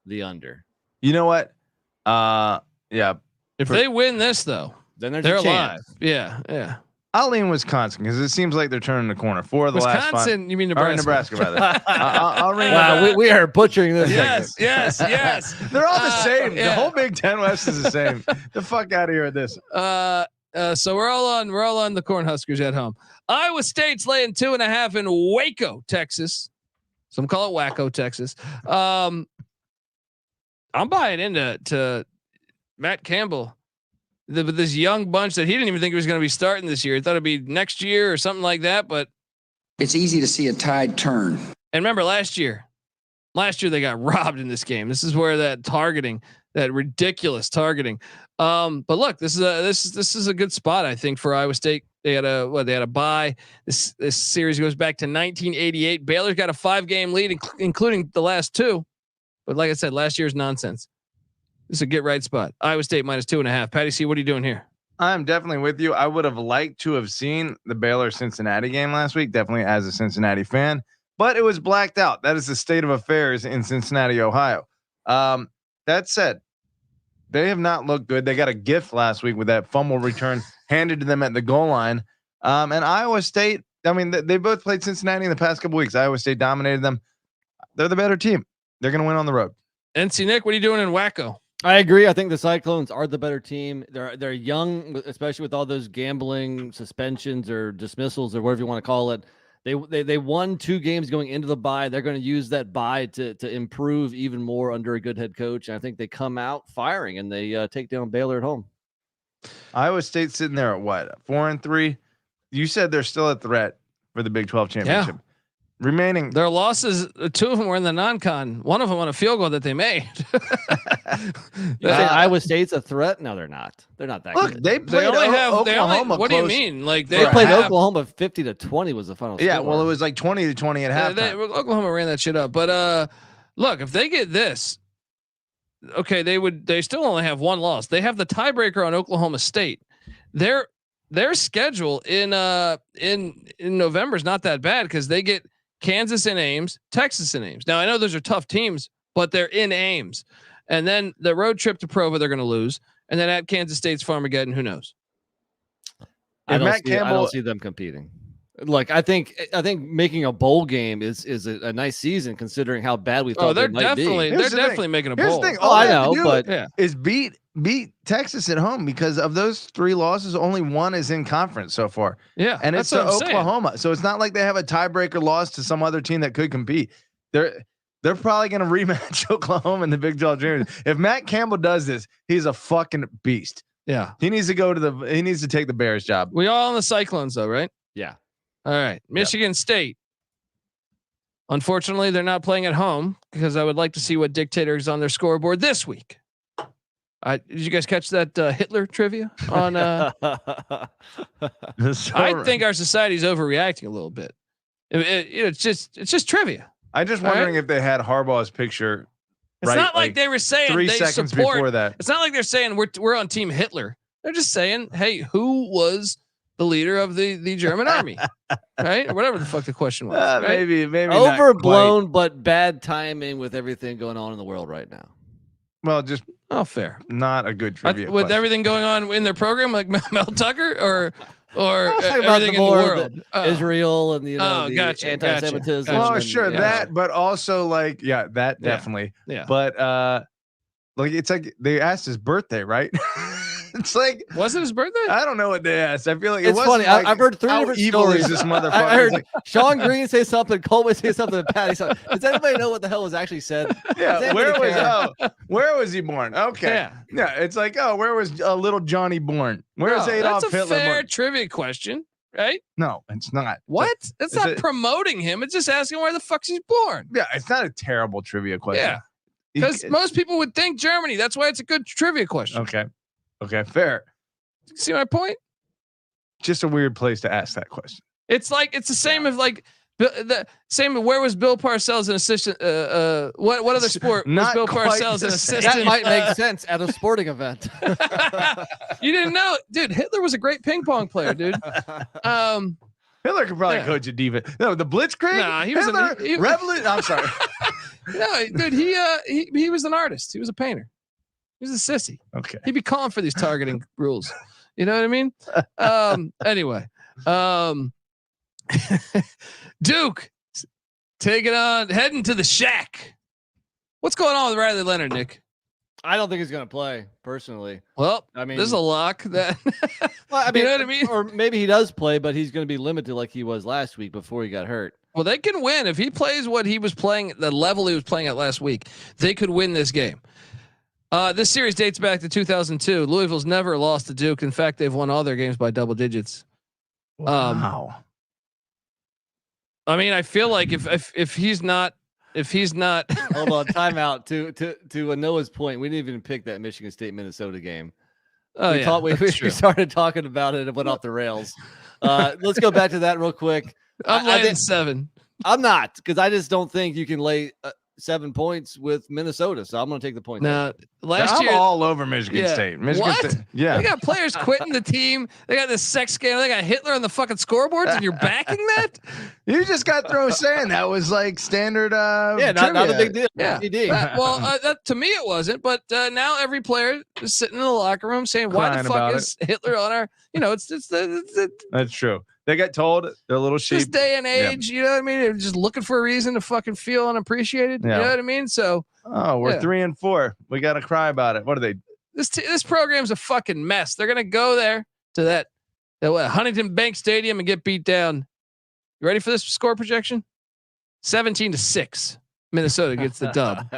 C: the under.
D: You know what? Yeah.
A: If they win this, though,
C: then they're
A: alive. Yeah.
D: I'll lean Wisconsin because it seems like they're turning the corner. 4 of the last 5.
A: Wisconsin, you mean Nebraska?
D: Nebraska, rather. I'll ring.
C: We are butchering this.
A: Yes.
D: They're all the same. The whole Big Ten West is the same. The fuck out of here with this.
A: So we're all on the Cornhuskers at home. Iowa State's laying 2.5 in Waco, Texas. Some call it Waco, Texas. I'm buying into Matt Campbell, this young bunch that he didn't even think he was going to be starting this year. He thought it'd be next year or something like that, but
I: it's easy to see a tide turn. And
A: remember last year they got robbed in this game. This is where that ridiculous targeting. But look, this is a good spot, I think, for Iowa State. They had a bye. This series goes back to 1988. Baylor's got a 5-game lead, including the last 2. But like I said, last year's nonsense. This is a get right spot. Iowa State minus 2.5. Patty C, what are you doing here?
D: I'm definitely with you. I would have liked to have seen the Baylor Cincinnati game last week, definitely as a Cincinnati fan, but it was blacked out. That is the state of affairs in Cincinnati, Ohio. That said, they have not looked good. They got a gift last week with that fumble return handed to them at the goal line. And Iowa State, I mean, they both played Cincinnati in the past couple weeks. Iowa State dominated them. They're the better team. They're going to win on the road.
A: NC Nick, what are you doing in Waco?
C: I agree. I think the Cyclones are the better team. They're young, especially with all those gambling suspensions or dismissals or whatever you want to call it. They won 2 games going into the bye. They're going to use that bye to improve even more under a good head coach. And I think they come out firing and they take down Baylor at home.
D: Iowa State sitting there at what, 4-3? You said they're still a threat for the Big 12 championship.
A: Yeah.
D: Remaining
A: their losses, 2 of them were in the non-con. One of them on a field goal that they made.
C: Iowa State's a threat? No, they're not. They're not that good.
D: They played Oklahoma.
A: What do you mean? Like
C: they played Oklahoma 50-20 was the final
D: yeah,
C: score.
D: well, it was like 20-20 at halftime.
A: Oklahoma ran that shit up. But look, if they get this, okay, they still only have 1 loss. They have the tiebreaker on Oklahoma State. Their schedule in November is not that bad because they get Kansas and Ames, Texas and Ames. Now I know those are tough teams, but they're in Ames. And then the road trip to Provo, they're going to lose. And then at Kansas State's Farmageddon, who knows?
C: I don't see them competing. Like I think making a bowl game is a nice season considering how bad we thought.
A: They're definitely making a bowl.
C: I know, but
D: is beat Texas at home because of those 3 losses. Only 1 is in conference so far.
A: Yeah,
D: and it's to Oklahoma, so it's not like they have a tiebreaker loss to some other team that could compete. They're probably going to rematch Oklahoma in the Big 12 Championship. If Matt Campbell does this, he's a fucking beast.
A: Yeah,
D: he needs to take the Bears job.
A: We all on the Cyclones though, right?
C: Yeah.
A: All right, Michigan State. Unfortunately, they're not playing at home because I would like to see what dictator is on their scoreboard this week. Did you guys catch that Hitler trivia on? I think our society's overreacting a little bit. It's just trivia.
D: I'm just wondering if they had Harbaugh's picture.
A: It's not like they were saying
D: 3
A: they
D: seconds
A: support,
D: before that.
A: It's not like they're saying we're on Team Hitler. They're just saying, hey, who was the leader of the German army, right? Or whatever the fuck the question was. Right?
D: Maybe
C: overblown, but bad timing with everything going on in the world right now.
D: Well, just
A: fair.
D: Not a good trivia.
A: With everything going on in their program, like Mel Tucker, or
C: everything in the world, Israel and the anti-Semitism.
D: Well, sure that, but also like that definitely.
A: Yeah.
D: But like it's like they asked his birthday, right? It's like,
A: was it his birthday?
D: I don't know what they asked. I feel like
C: it's funny.
D: Like,
C: I've heard 3 different stories.
D: This motherfucker.
C: I heard Sean Green say something, Coleman say something, and Patty something. Does anybody know what the hell was actually said?
D: Yeah, where was he born? Okay, yeah, it's like, where was little Johnny born? Where's Adolf Hitler?
A: That's a fair trivia question, right?
D: No, it's not.
A: What? It's not promoting him. It's just asking where the fuck he's born.
D: Yeah, it's not a terrible trivia question.
A: Yeah, because most people would think Germany. That's why it's a good trivia question.
D: Okay, fair.
A: See my point?
D: Just a weird place to ask that question.
A: It's like it's the same as like the same. Where was Bill Parcells an assistant? What other sport was Bill Parcells an assistant?
C: That might make sense at a sporting event.
A: You didn't know, dude. Hitler was a great ping pong player, dude.
D: Hitler could probably coach a diva. No, the Blitzkrieg.
A: Nah, he was
D: Revolution. I'm sorry.
A: No, dude. He was an artist. He was a painter. He was a sissy.
D: Okay.
A: He'd be calling for these targeting rules. You know what I mean? Anyway, Duke taking on, heading to the shack. What's going on with Riley Leonard, Nick?
C: I don't think he's going to play personally.
A: Well, I mean, there's a lock that.
C: Well, I mean,
A: you know what I mean?
C: Or maybe he does play, but he's going to be limited like he was last week before he got hurt.
A: Well, they can win if he plays what he was playing, the level he was playing at last week. They could win this game. This series dates back to 2002. Louisville's never lost to Duke. In fact, they've won all their games by double digits.
D: Wow.
A: I mean, I feel like if he's not
C: Hold on, timeout. To Noah's point, we didn't even pick that Michigan State Minnesota game. We started talking about it and went off the rails. Let's go back to that real quick.
A: I'm laying 7.
C: I'm not, because I just don't think you can lay 7 points with Minnesota. So I'm going to take the point.
A: Now, last year,
D: I'm all over Michigan State. Michigan State. Yeah.
A: They got players quitting the team. They got this sex scandal. They got Hitler on the fucking scoreboards, and you're backing that?
D: You just got thrown saying that was like standard.
C: Not a big deal.
A: Yeah. To me it wasn't, but now every player is sitting in the locker room saying, "Why the fuck is Hitler on our?" You know, it's
D: That's true. They get told they're a little sheep.
A: This day and age, you know what I mean? They're just looking for a reason to fucking feel unappreciated. You know what I mean? So,
D: we're 3-4. We got to cry about it. What are they?
A: This program's a fucking mess. They're gonna go there to that Huntington Bank Stadium and get beat down. You ready for this score projection? 17-6. Minnesota gets the dub.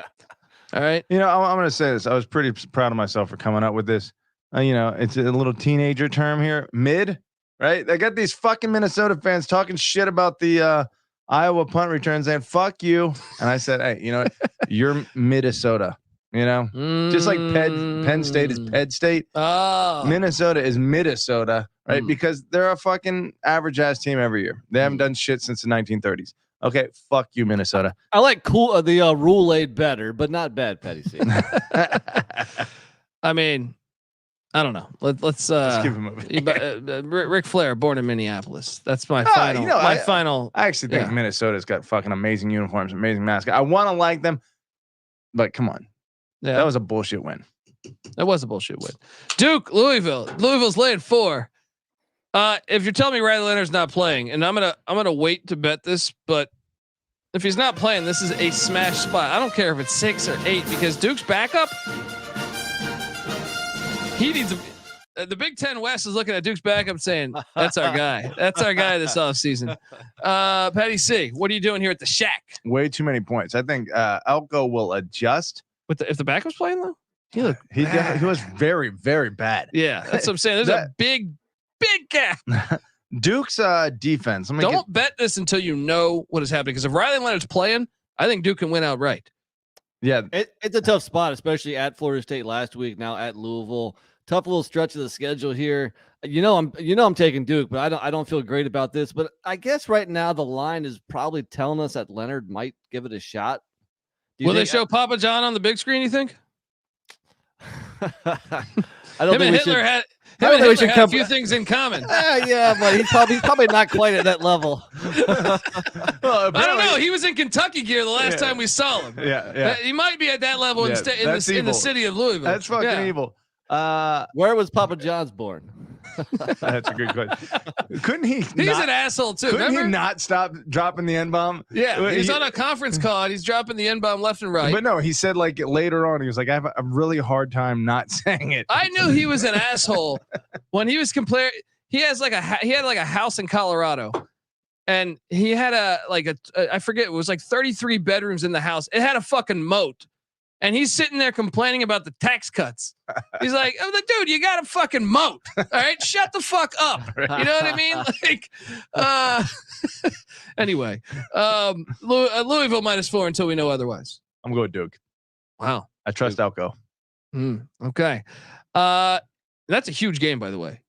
A: All right.
D: You know, I'm going to say this. I was pretty proud of myself for coming up with this. You know, it's a little teenager term here. Mid. Right, they got these fucking Minnesota fans talking shit about the Iowa punt returns, and fuck you. And I said, hey, you know, you're Minnesota. You know, just like Penn State is Penn State. Minnesota is Minnesota, right? Because they're a fucking average ass team every year. They haven't done shit since the 1930s. Okay, fuck you, Minnesota.
C: I like the rule laid better, but not bad, Petty C.
A: I mean. I don't know. Let's
D: keep it moving.
A: Ric Flair, born in Minneapolis. That's my final.
D: I actually think Minnesota's got fucking amazing uniforms, amazing mascot. I want to like them, but come on, that was a bullshit win.
A: That was a bullshit win. Duke, Louisville. Louisville's laying 4. If you're telling me Riley Leonard's not playing, and I'm gonna wait to bet this, but if he's not playing, this is a smash spot. I don't care if it's 6 or 8 because Duke's backup. He needs the Big Ten West is looking at Duke's backup saying, that's our guy. That's our guy this offseason. Patty C, what are you doing here at the Shack?
D: Way too many points. I think Elko will adjust.
A: If the backup's playing though?
D: He was very, very bad.
A: Yeah, that's what I'm saying. There's a big gap.
D: Duke's defense.
A: Don't bet this until you know what is happening. Because if Riley Leonard's playing, I think Duke can win outright.
D: Yeah,
C: it's a tough spot, especially at Florida State last week. Now at Louisville, tough little stretch of the schedule here. I'm taking Duke, but I don't feel great about this. But I guess right now the line is probably telling us that Leonard might give it a shot.
A: Will they show Papa John on the big screen? You think?
C: I don't think
A: Hitler had. We should have a few things in common.
C: Yeah, but he's probably not quite at that level.
A: Well, I don't know. He was in Kentucky gear the last time we saw him.
D: Yeah.
A: He might be at that level in the city of Louisville.
D: That's fucking evil.
C: Where was Papa John's born?
D: That's a good question. Couldn't he?
A: He's an asshole too.
D: Couldn't he not stop dropping the N-bomb?
A: Yeah, he's on a conference call and he's dropping the N-bomb left and right.
D: But no, he said like later on, he was like, I have a really hard time not saying it.
A: I knew he was an asshole when he was comparing. He had like a house in Colorado, and he had I forget, it was like 33 bedrooms in the house. It had a fucking moat. And he's sitting there complaining about the tax cuts. He's like, dude, you got a fucking moat. All right. Shut the fuck up. You know what I mean? Anyway, Louisville -4 until we know otherwise.
D: I'm going Duke.
A: Wow.
D: I trust Elko.
A: Okay. That's a huge game, by the way.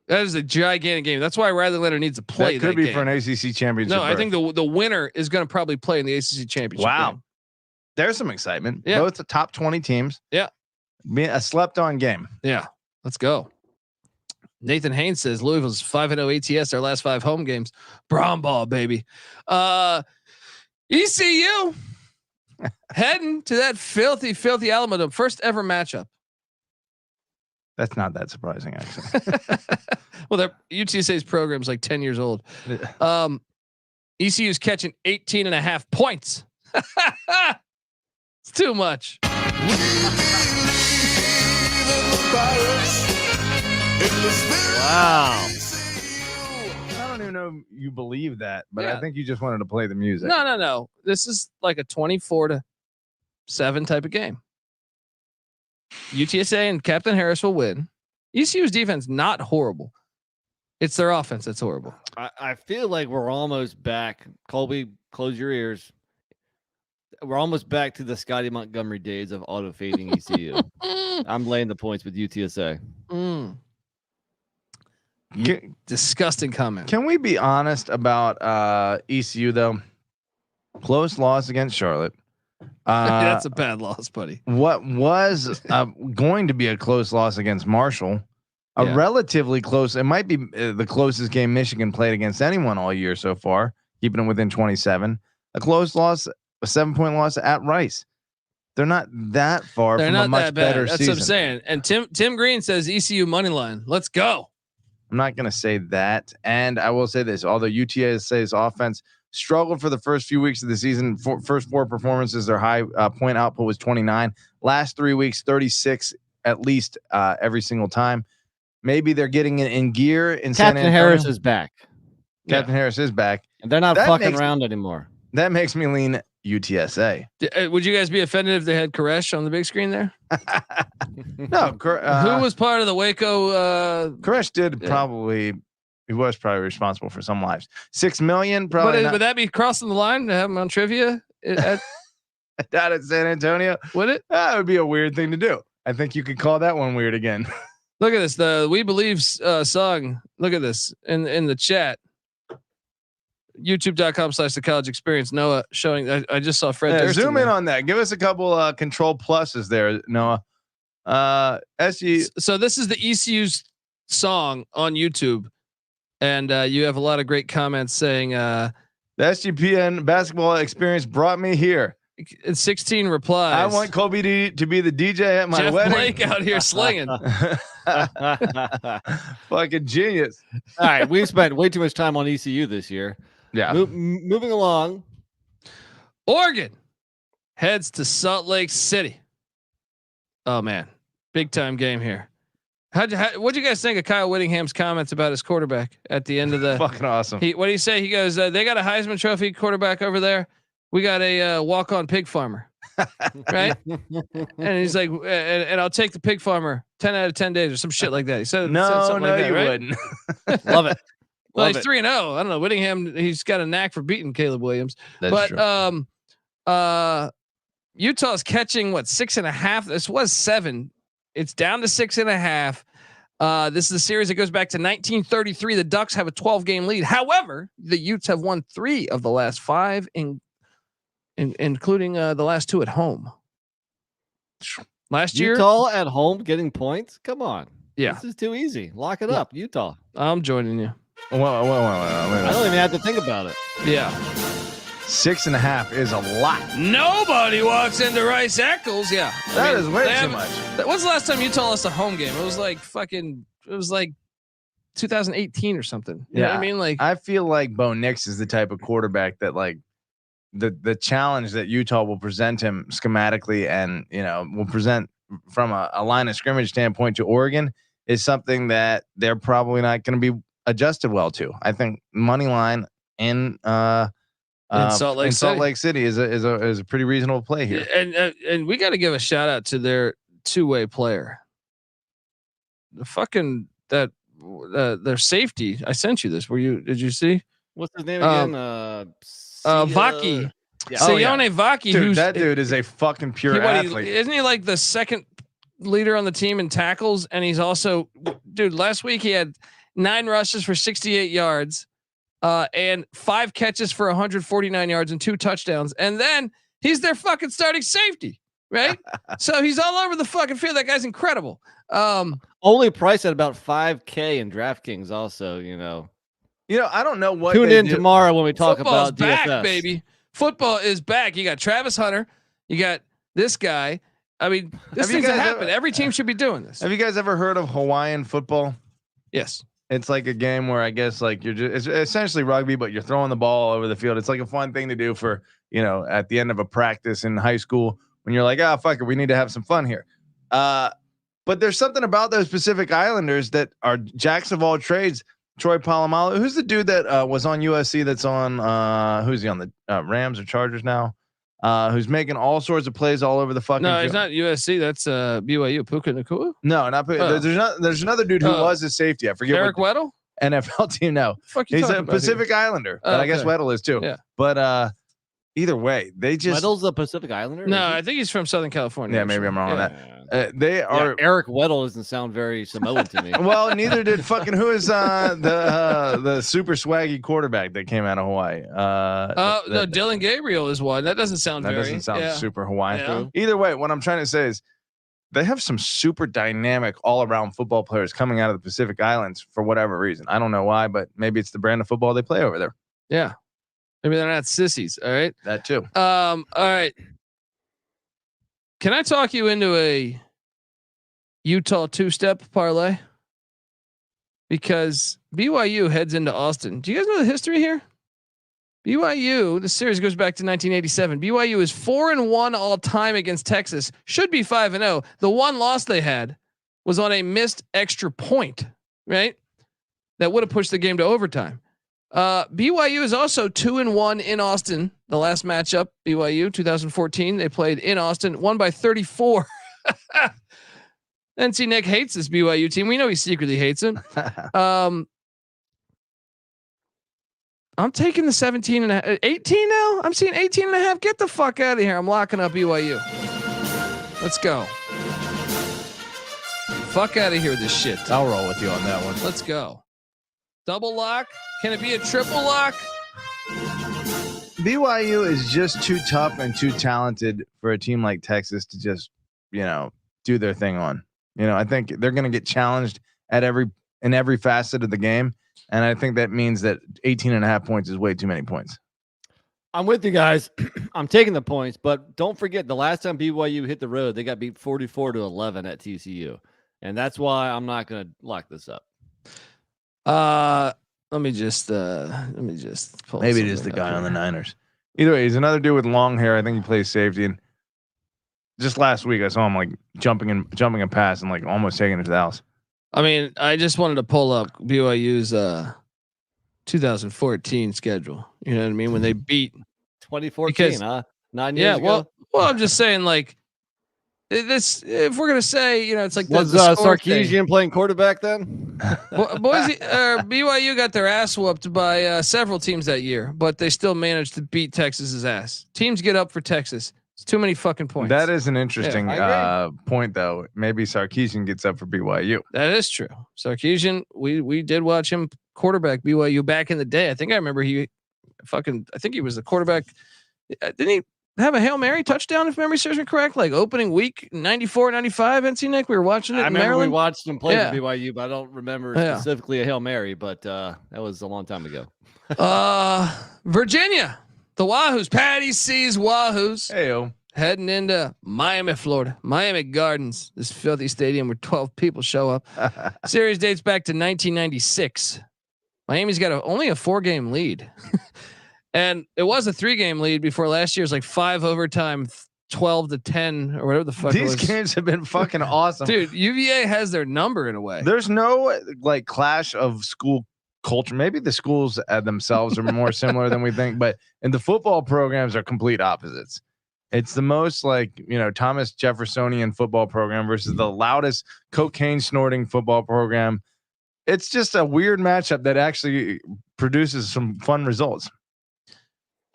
A: That is a gigantic game. That's why Riley Leonard needs to play.
D: That could be for an ACC championship.
A: No, I think the winner is going to probably play in the ACC championship.
D: Wow.
A: Game.
D: There's some excitement.
A: Yeah.
D: Both the top 20 teams.
A: Yeah.
D: A slept-on game.
A: Yeah. Let's go. Nathan Haynes says Louisville's 5-0 ATS their last 5 home games. Brown ball, baby. ECU heading to that filthy Alamodome. First ever matchup.
D: That's not that surprising, actually.
A: Well, UTSA's program's like 10 years old. ECU's catching 18.5 points. It's too much.
C: Wow.
D: I don't even know if you believe that, but I think you just wanted to play the music.
A: No. This is like a 24-7 type of game. UTSA and Captain Harris will win. ECU's defense not horrible. It's their offense that's horrible.
C: I feel like we're almost back. Colby, close your ears. We're almost back to the Scotty Montgomery days of auto fading ECU. I'm laying the points with UTSA.
A: Disgusting comment.
D: Can we be honest about ECU though? Close loss against Charlotte.
A: That's a bad loss, buddy.
D: What was going to be a close loss against Marshall? A relatively close. It might be the closest game Michigan played against anyone all year so far, keeping them within 27. A close loss, a 7-point loss at Rice. They're not that far from a much better season.
A: That's what I'm saying. And Tim Green says ECU money line. Let's go.
D: I'm not going to say that. And I will say this, although UTSA's offense struggled for the first few weeks of the season, first 4 performances, their high point output was 29. Last 3 weeks, 36 at least every single time. Maybe they're getting it in gear in San Antonio.
C: Captain Harris is back.
D: Captain Harris is back.
C: And they're not fucking around anymore.
D: That makes me lean UTSA.
A: Would you guys be offended if they had Koresh on the big screen there?
D: No.
A: Who was part of the Waco?
D: Koresh did probably. He was probably responsible for some lives. 6 million, probably.
A: Would that be crossing the line to have him on trivia
D: down at San Antonio?
A: Would it?
D: That would be a weird thing to do. I think you could call that one weird again.
A: Look at this. The We Believe song. Look at this in the chat. YouTube.com/the college experience. Noah showing. I just saw Fred.
D: Zoom in on that. Give us a couple control pluses there, Noah. SG.
A: So this is the ECU's song on YouTube, and you have a lot of great comments saying
D: the SGPN basketball experience brought me here.
A: And 16 replies.
D: I want Kobe to be the DJ at my
A: Jeff
D: wedding.
A: Blake out here slinging.
D: Fucking genius.
C: All right, we've spent way too much time on ECU this year.
D: Yeah.
C: Moving along.
A: Oregon heads to Salt Lake City. Oh man, big time game here. What'd you guys think of Kyle Whittingham's comments about his quarterback at the end of the?
D: Fucking awesome.
A: What do you say? He goes, they got a Heisman Trophy quarterback over there. We got a walk-on pig farmer, right? And he's like, and I'll take the pig farmer 10 out of 10 days or some shit like that. He said,
D: no,
A: like that,
D: you
A: right?
D: wouldn't.
C: Love it.
A: Well, he's 3-0. I don't know. Whittingham, he's got a knack for beating Caleb Williams.
D: That's
A: true. Utah's catching 6.5. This was 7. It's down to 6.5. This is a series that goes back to 1933. The Ducks have a 12-game lead. However, the Utes have won 3 of the last 5 including the last 2 at home. Last year,
C: Utah at home getting points. Come on,
A: this
C: is too easy. Lock it up, Utah.
A: I'm joining you.
D: Well,
C: I don't even have to think about it.
A: Yeah,
D: 6.5 is a lot.
A: Nobody walks into Rice Eccles. Yeah,
D: that is way too much.
A: When's the last time Utah lost a home game? It was like 2018 or something. You know what I mean? Like,
D: I feel like Bo Nix is the type of quarterback that the challenge that Utah will present him schematically and will present from a line of scrimmage standpoint to Oregon is something that they're probably not going to be adjusted well to. I think money line in Salt Lake City is a pretty reasonable play here.
A: And we got to give a shout out to their two-way player. Their safety. I sent you this. Did you see?
C: What's his name again?
A: Vaki. Sione Vaki.
D: Dude, that dude is a fucking pure athlete.
A: Isn't he like the second leader on the team in tackles? And he's also, dude, last week he had 9 rushes for 68 yards and 5 catches for 149 yards and 2 touchdowns. And then he's their fucking starting safety, right? So he's all over the fucking field. That guy's incredible.
C: Only priced at about $5,000 in DraftKings also,
D: I don't know what.
C: Tune in tomorrow when we talk about DFS.
A: Back, baby. Football is back. You got Travis Hunter. You got this guy. I mean, this thing's happened. Every team should be doing this.
D: Have you guys ever heard of Hawaiian football?
A: Yes.
D: It's like a game where I guess it's essentially rugby, but you're throwing the ball all over the field. It's like a fun thing to do for, at the end of a practice in high school when you're like, fuck it, we need to have some fun here. But But there's something about those Pacific Islanders that are jacks of all trades. Troy Polamalu, who's the dude that was on USC? That's on who's he on the Rams or Chargers now? Who's making all sorts of plays all over the fucking.
A: No, he's not USC. That's BYU. Puka Nacua.
D: No, not Puka. There's another dude who was a safety. I forget.
A: Eric Weddle.
D: NFL team. No, he's a Pacific Islander, but I guess Weddle is too.
A: Yeah.
D: But either way, they just
C: Weddle's a Pacific Islander.
A: No, I think he's from Southern California.
D: Yeah, maybe I'm wrong on that. They are.
C: Eric Weddle doesn't sound very Samoan to me.
D: Well, neither did fucking who is the super swaggy quarterback that came out of Hawaii.
A: No, Dylan Gabriel is one. That doesn't sound
D: super Hawaiian.
A: Yeah.
D: Either way, what I'm trying to say is they have some super dynamic all around football players coming out of the Pacific Islands for whatever reason. I don't know why, but maybe it's the brand of football they play over there.
A: Yeah. Maybe they're not sissies. All right.
D: That too.
A: All right. Can I talk you into a Utah 2-step parlay? Because BYU heads into Austin. Do you guys know the history here? BYU, the series goes back to 1987. BYU is 4-1 all time against Texas. Should be 5-0. The one loss they had was on a missed extra point, right? That would have pushed the game to overtime. BYU is also 2-1 in Austin. The last matchup, BYU 2014, they played in Austin, won by 34. NC Nick hates this BYU team. We know he secretly hates it. I'm taking the 17 and a, 18 now. I'm seeing 18 and a half. Get the fuck out of here. I'm locking up BYU. Let's go. Fuck out of here with this shit.
D: I'll roll with you on that one.
A: Let's go. Double lock. Can it be a triple lock?
D: BYU is just too tough and too talented for a team like Texas to just, do their thing on. I think they're going to get challenged in every facet of the game. And I think that means that 18 and a half points is way too many points.
C: I'm with you guys. I'm taking the points, but don't forget the last time BYU hit the road, they got beat 44-11 at TCU. And that's why I'm not going to lock this up.
A: Let me just pull
D: maybe it is the guy on the Niners. Either way, he's another dude with long hair. I think he plays safety. And just last week I saw him like jumping a pass and like almost taking it to the house.
A: I mean, I just wanted to pull up BYU's 2014 schedule. You know what I mean? When they beat
C: 2014, 9 years ago.
A: Well, I'm just saying, like this. If we're gonna say, it's like
C: was Sarkisian playing quarterback then?
A: BYU got their ass whooped by several teams that year, but they still managed to beat Texas's ass. Teams get up for Texas. It's too many fucking points.
D: That is an interesting point, though. Maybe Sarkisian gets up for BYU.
A: That is true. Sarkisian, we did watch him quarterback BYU back in the day. I think I remember I think he was the quarterback. Didn't he have a Hail Mary touchdown, if memory serves me correct? Like opening week 94, 95, NC Nick. We were watching it in Maryland.
C: We watched him play for BYU, but I don't remember specifically a Hail Mary, but that was a long time ago.
A: Virginia. The Wahoos, Patty C's Wahoos,
D: Heyo,
A: heading into Miami, Florida, Miami Gardens, this filthy stadium where 12 people show up. Series dates back to 1996. Miami's got only a 4-game lead, and it was a 3-game lead before last year's like 5 overtime, 12-10 or whatever the fuck.
D: These games have been fucking awesome,
A: dude. UVA has their number in a way.
D: There's no like clash of school culture. Maybe the schools themselves are more similar than we think, but in the football programs are complete opposites. It's the most like, Thomas Jeffersonian football program versus the loudest cocaine snorting football program. It's just a weird matchup that actually produces some fun results.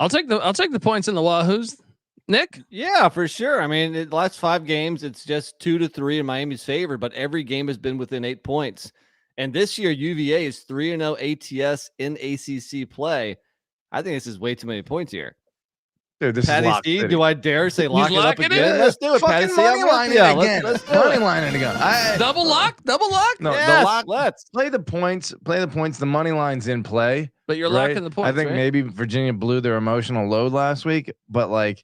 A: I'll take the points in the Wahoos. Nick?
C: Yeah, for sure. I mean, the last 5 games, it's just 2-3 in Miami's favor, but every game has been within 8 points. And this year, UVA is 3-0 ATS in ACC play. I think this is way too many points here.
D: Dude, this
C: Patty
D: is locked.
C: C, do I dare say lock it up again?
D: Let's do it, Patty C. Money line it again. Let's money line it again.
A: Double lock?
D: No,
C: yes,
D: the lock.
C: Let's
D: play the points. Play the points. The money line's in play.
A: But you're locking the points.
D: I think maybe Virginia blew their emotional load last week, but like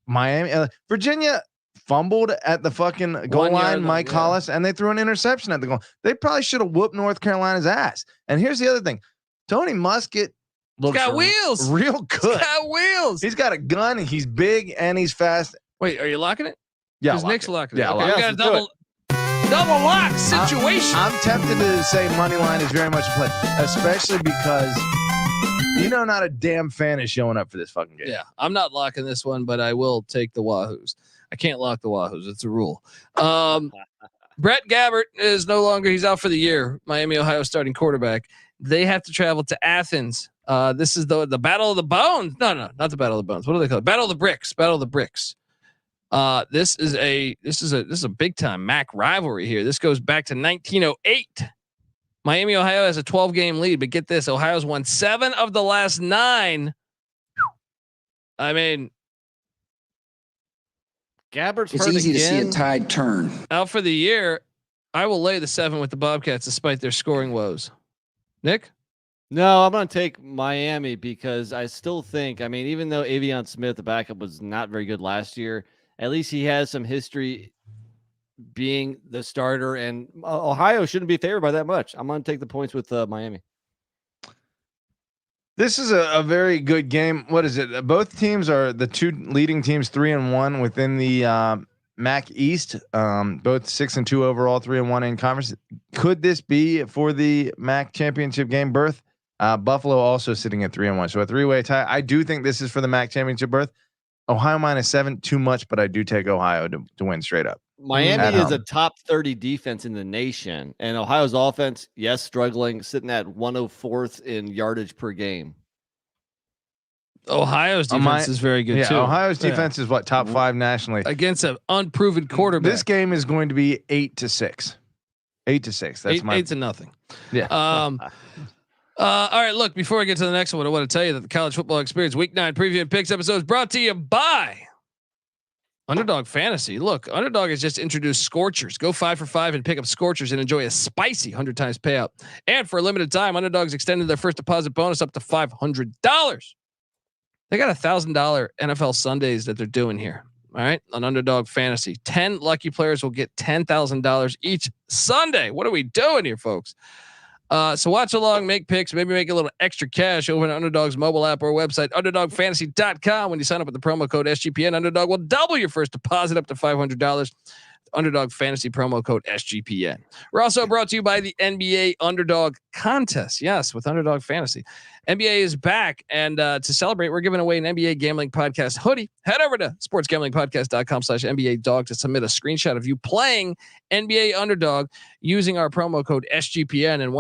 D: Miami, Virginia fumbled at the fucking goal line, Mike Hollis, and they threw an interception at the goal. They probably should have whooped North Carolina's ass. And here's the other thing. Tony Muskett looks
A: got wheels.
D: Real good.
A: He's got wheels.
D: He's got a gun. He's big and he's fast.
A: Wait, are you locking it?
D: Yeah.
A: Nick's locking it.
D: Yeah.
A: Okay, we got a double. double lock situation.
D: I'm tempted to say money line is very much a play, especially because not a damn fan is showing up for this fucking game.
A: Yeah, I'm not locking this one, but I will take the Wahoos. I can't lock the Wahoos. It's a rule. Brett Gabbert is no longer. He's out for the year. Miami, Ohio starting quarterback. They have to travel to Athens. This is the Battle of the Bones. No, not the Battle of the Bones. What do they call it? Battle of the Bricks. Battle of the Bricks. This is a big time MAC rivalry here. This goes back to 1908. Miami, Ohio has a 12-game lead, but get this: Ohio's won 7 of the last 9. I mean,
C: Gabbert's
I: it's easy to see a tide turn.
A: Out for the year. I will lay the 7 with the Bobcats despite their scoring woes. Nick?
C: No, I'm going to take Miami because I still think, I mean, even though Avion Smith, the backup, was not very good last year, at least he has some history being the starter, and Ohio shouldn't be favored by that much. I'm going to take the points with Miami.
D: This is a very good game. What is it? Both teams are the 2 leading teams, 3-1 within the MAC East. Both 6-2 overall, 3-1 in conference. Could this be for the MAC championship game berth? Buffalo also sitting at 3-1, so a 3-way tie. I do think this is for the MAC championship berth. Ohio -7, too much, but I do take Ohio to win straight up.
C: Miami is a top 30 defense in the nation, and Ohio's offense, yes, struggling, sitting at 104th in yardage per game.
A: Ohio's defense is very good too.
D: Ohio's defense is what, top 5 nationally
A: against an unproven quarterback.
D: This game is going to be 8-6. 8-6. That's
A: 8-0.
D: Yeah.
A: All right, look, before I get to the next one, I want to tell you that the College Football Experience Week 9 Preview and Picks episode is brought to you by Underdog Fantasy. Look, Underdog has just introduced Scorchers. Go 5 for 5 and pick up Scorchers and enjoy a spicy 100 times payout. And for a limited time, Underdog's extended their first deposit bonus up to $500. They got $1,000 NFL Sundays that they're doing here. All right, on Underdog Fantasy, 10 lucky players will get $10,000 each Sunday. What are we doing here, folks? So watch along, make picks, maybe make a little extra cash over on Underdog's mobile app or website, underdogfantasy.com. When you sign up with the promo code SGPN, Underdog will double your first deposit up to $500. Underdog Fantasy promo code SGPN. We're also brought to you by the NBA Underdog Contest. Yes, with Underdog Fantasy. NBA is back, and to celebrate, we're giving away an NBA Gambling Podcast hoodie. Head over to sportsgamblingpodcast.com/NBA Dog to submit a screenshot of you playing NBA Underdog using our promo code SGPN, and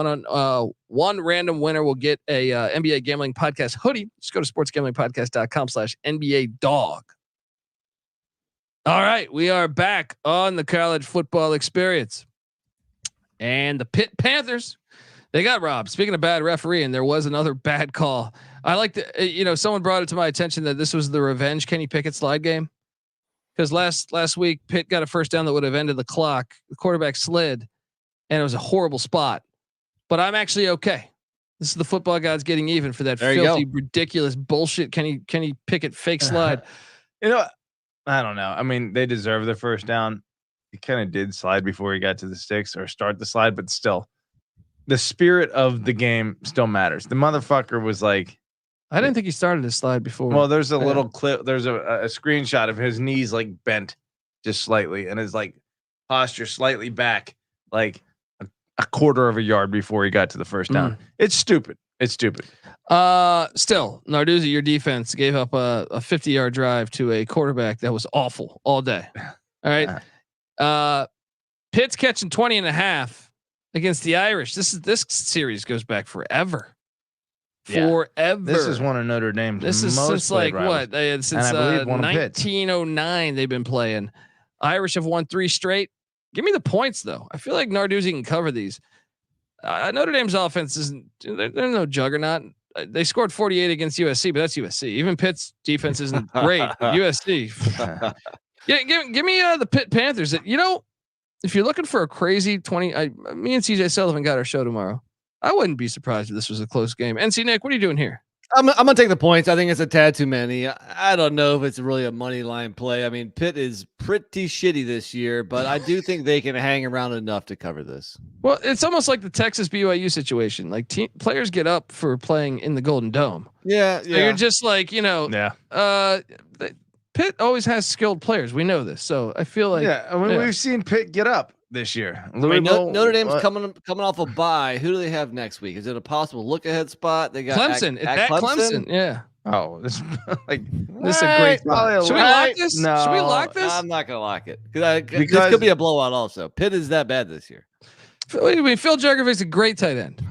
A: one random winner will get a NBA Gambling Podcast hoodie. Just go to sportsgamblingpodcast.com/NBA Dog. All right, we are back on the College Football Experience, and the Pitt Panthers, they got robbed. Speaking of bad refereeing, there was another bad call. I like the, someone brought it to my attention that this was the revenge Kenny Pickett slide game, because last week Pitt got a first down that would have ended the clock. The quarterback slid, and it was a horrible spot. But I'm actually okay. This is the football gods getting even for that filthy, ridiculous bullshit Kenny Pickett fake slide.
D: I don't know. I mean, they deserve the first down. He kind of did slide before he got to the sticks or start the slide, but still, the spirit of the game still matters. The motherfucker was like,
A: I didn't think he started his slide before.
D: Well, there's a little clip. There's a screenshot of his knees like bent just slightly and his like posture slightly back, like a quarter of a yard before he got to the first down. It's stupid. It's stupid.
A: Still, Narduzzi, your defense gave up a 50-yard drive to a quarterback that was awful all day. All right. Pitt's catching 20.5 against the Irish. This series goes back forever. Forever.
D: This is one of Notre Dame's.
A: This is since like what? Since 1909 they've been playing. Irish have won 3 straight. Give me the points though. I feel like Narduzzi can cover these. Notre Dame's offense isn't. They're no juggernaut. They scored 48 against USC, but that's USC. Even Pitt's defense isn't great. USC. Give me the Pitt Panthers. If you're looking for a crazy 20, me and CJ Sullivan got our show tomorrow. I wouldn't be surprised if this was a close game. NC Nick, what are you doing here?
C: I'm gonna take the points. I think it's a tad too many. I don't know if it's really a money line play. I mean, Pitt is pretty shitty this year, but I do think they can hang around enough to cover this.
A: Well, it's almost like the Texas BYU situation. Like players get up for playing in the Golden Dome.
C: Yeah.
A: So you're just like, Pitt always has skilled players. We know this, so I feel like
D: we've seen Pitt get up. this year.
C: Notre Dame's coming off a bye. Who do they have next week? Is it a possible look ahead spot? They got
A: Clemson. At Clemson. Yeah.
D: Oh, this
A: this is a great spot. Should we lock this?
D: No,
A: should we lock this?
C: I'm not gonna lock it because this could be a blowout. Also, Pitt is that bad this year.
A: What do you mean? Phil Jurgovic's a great tight end.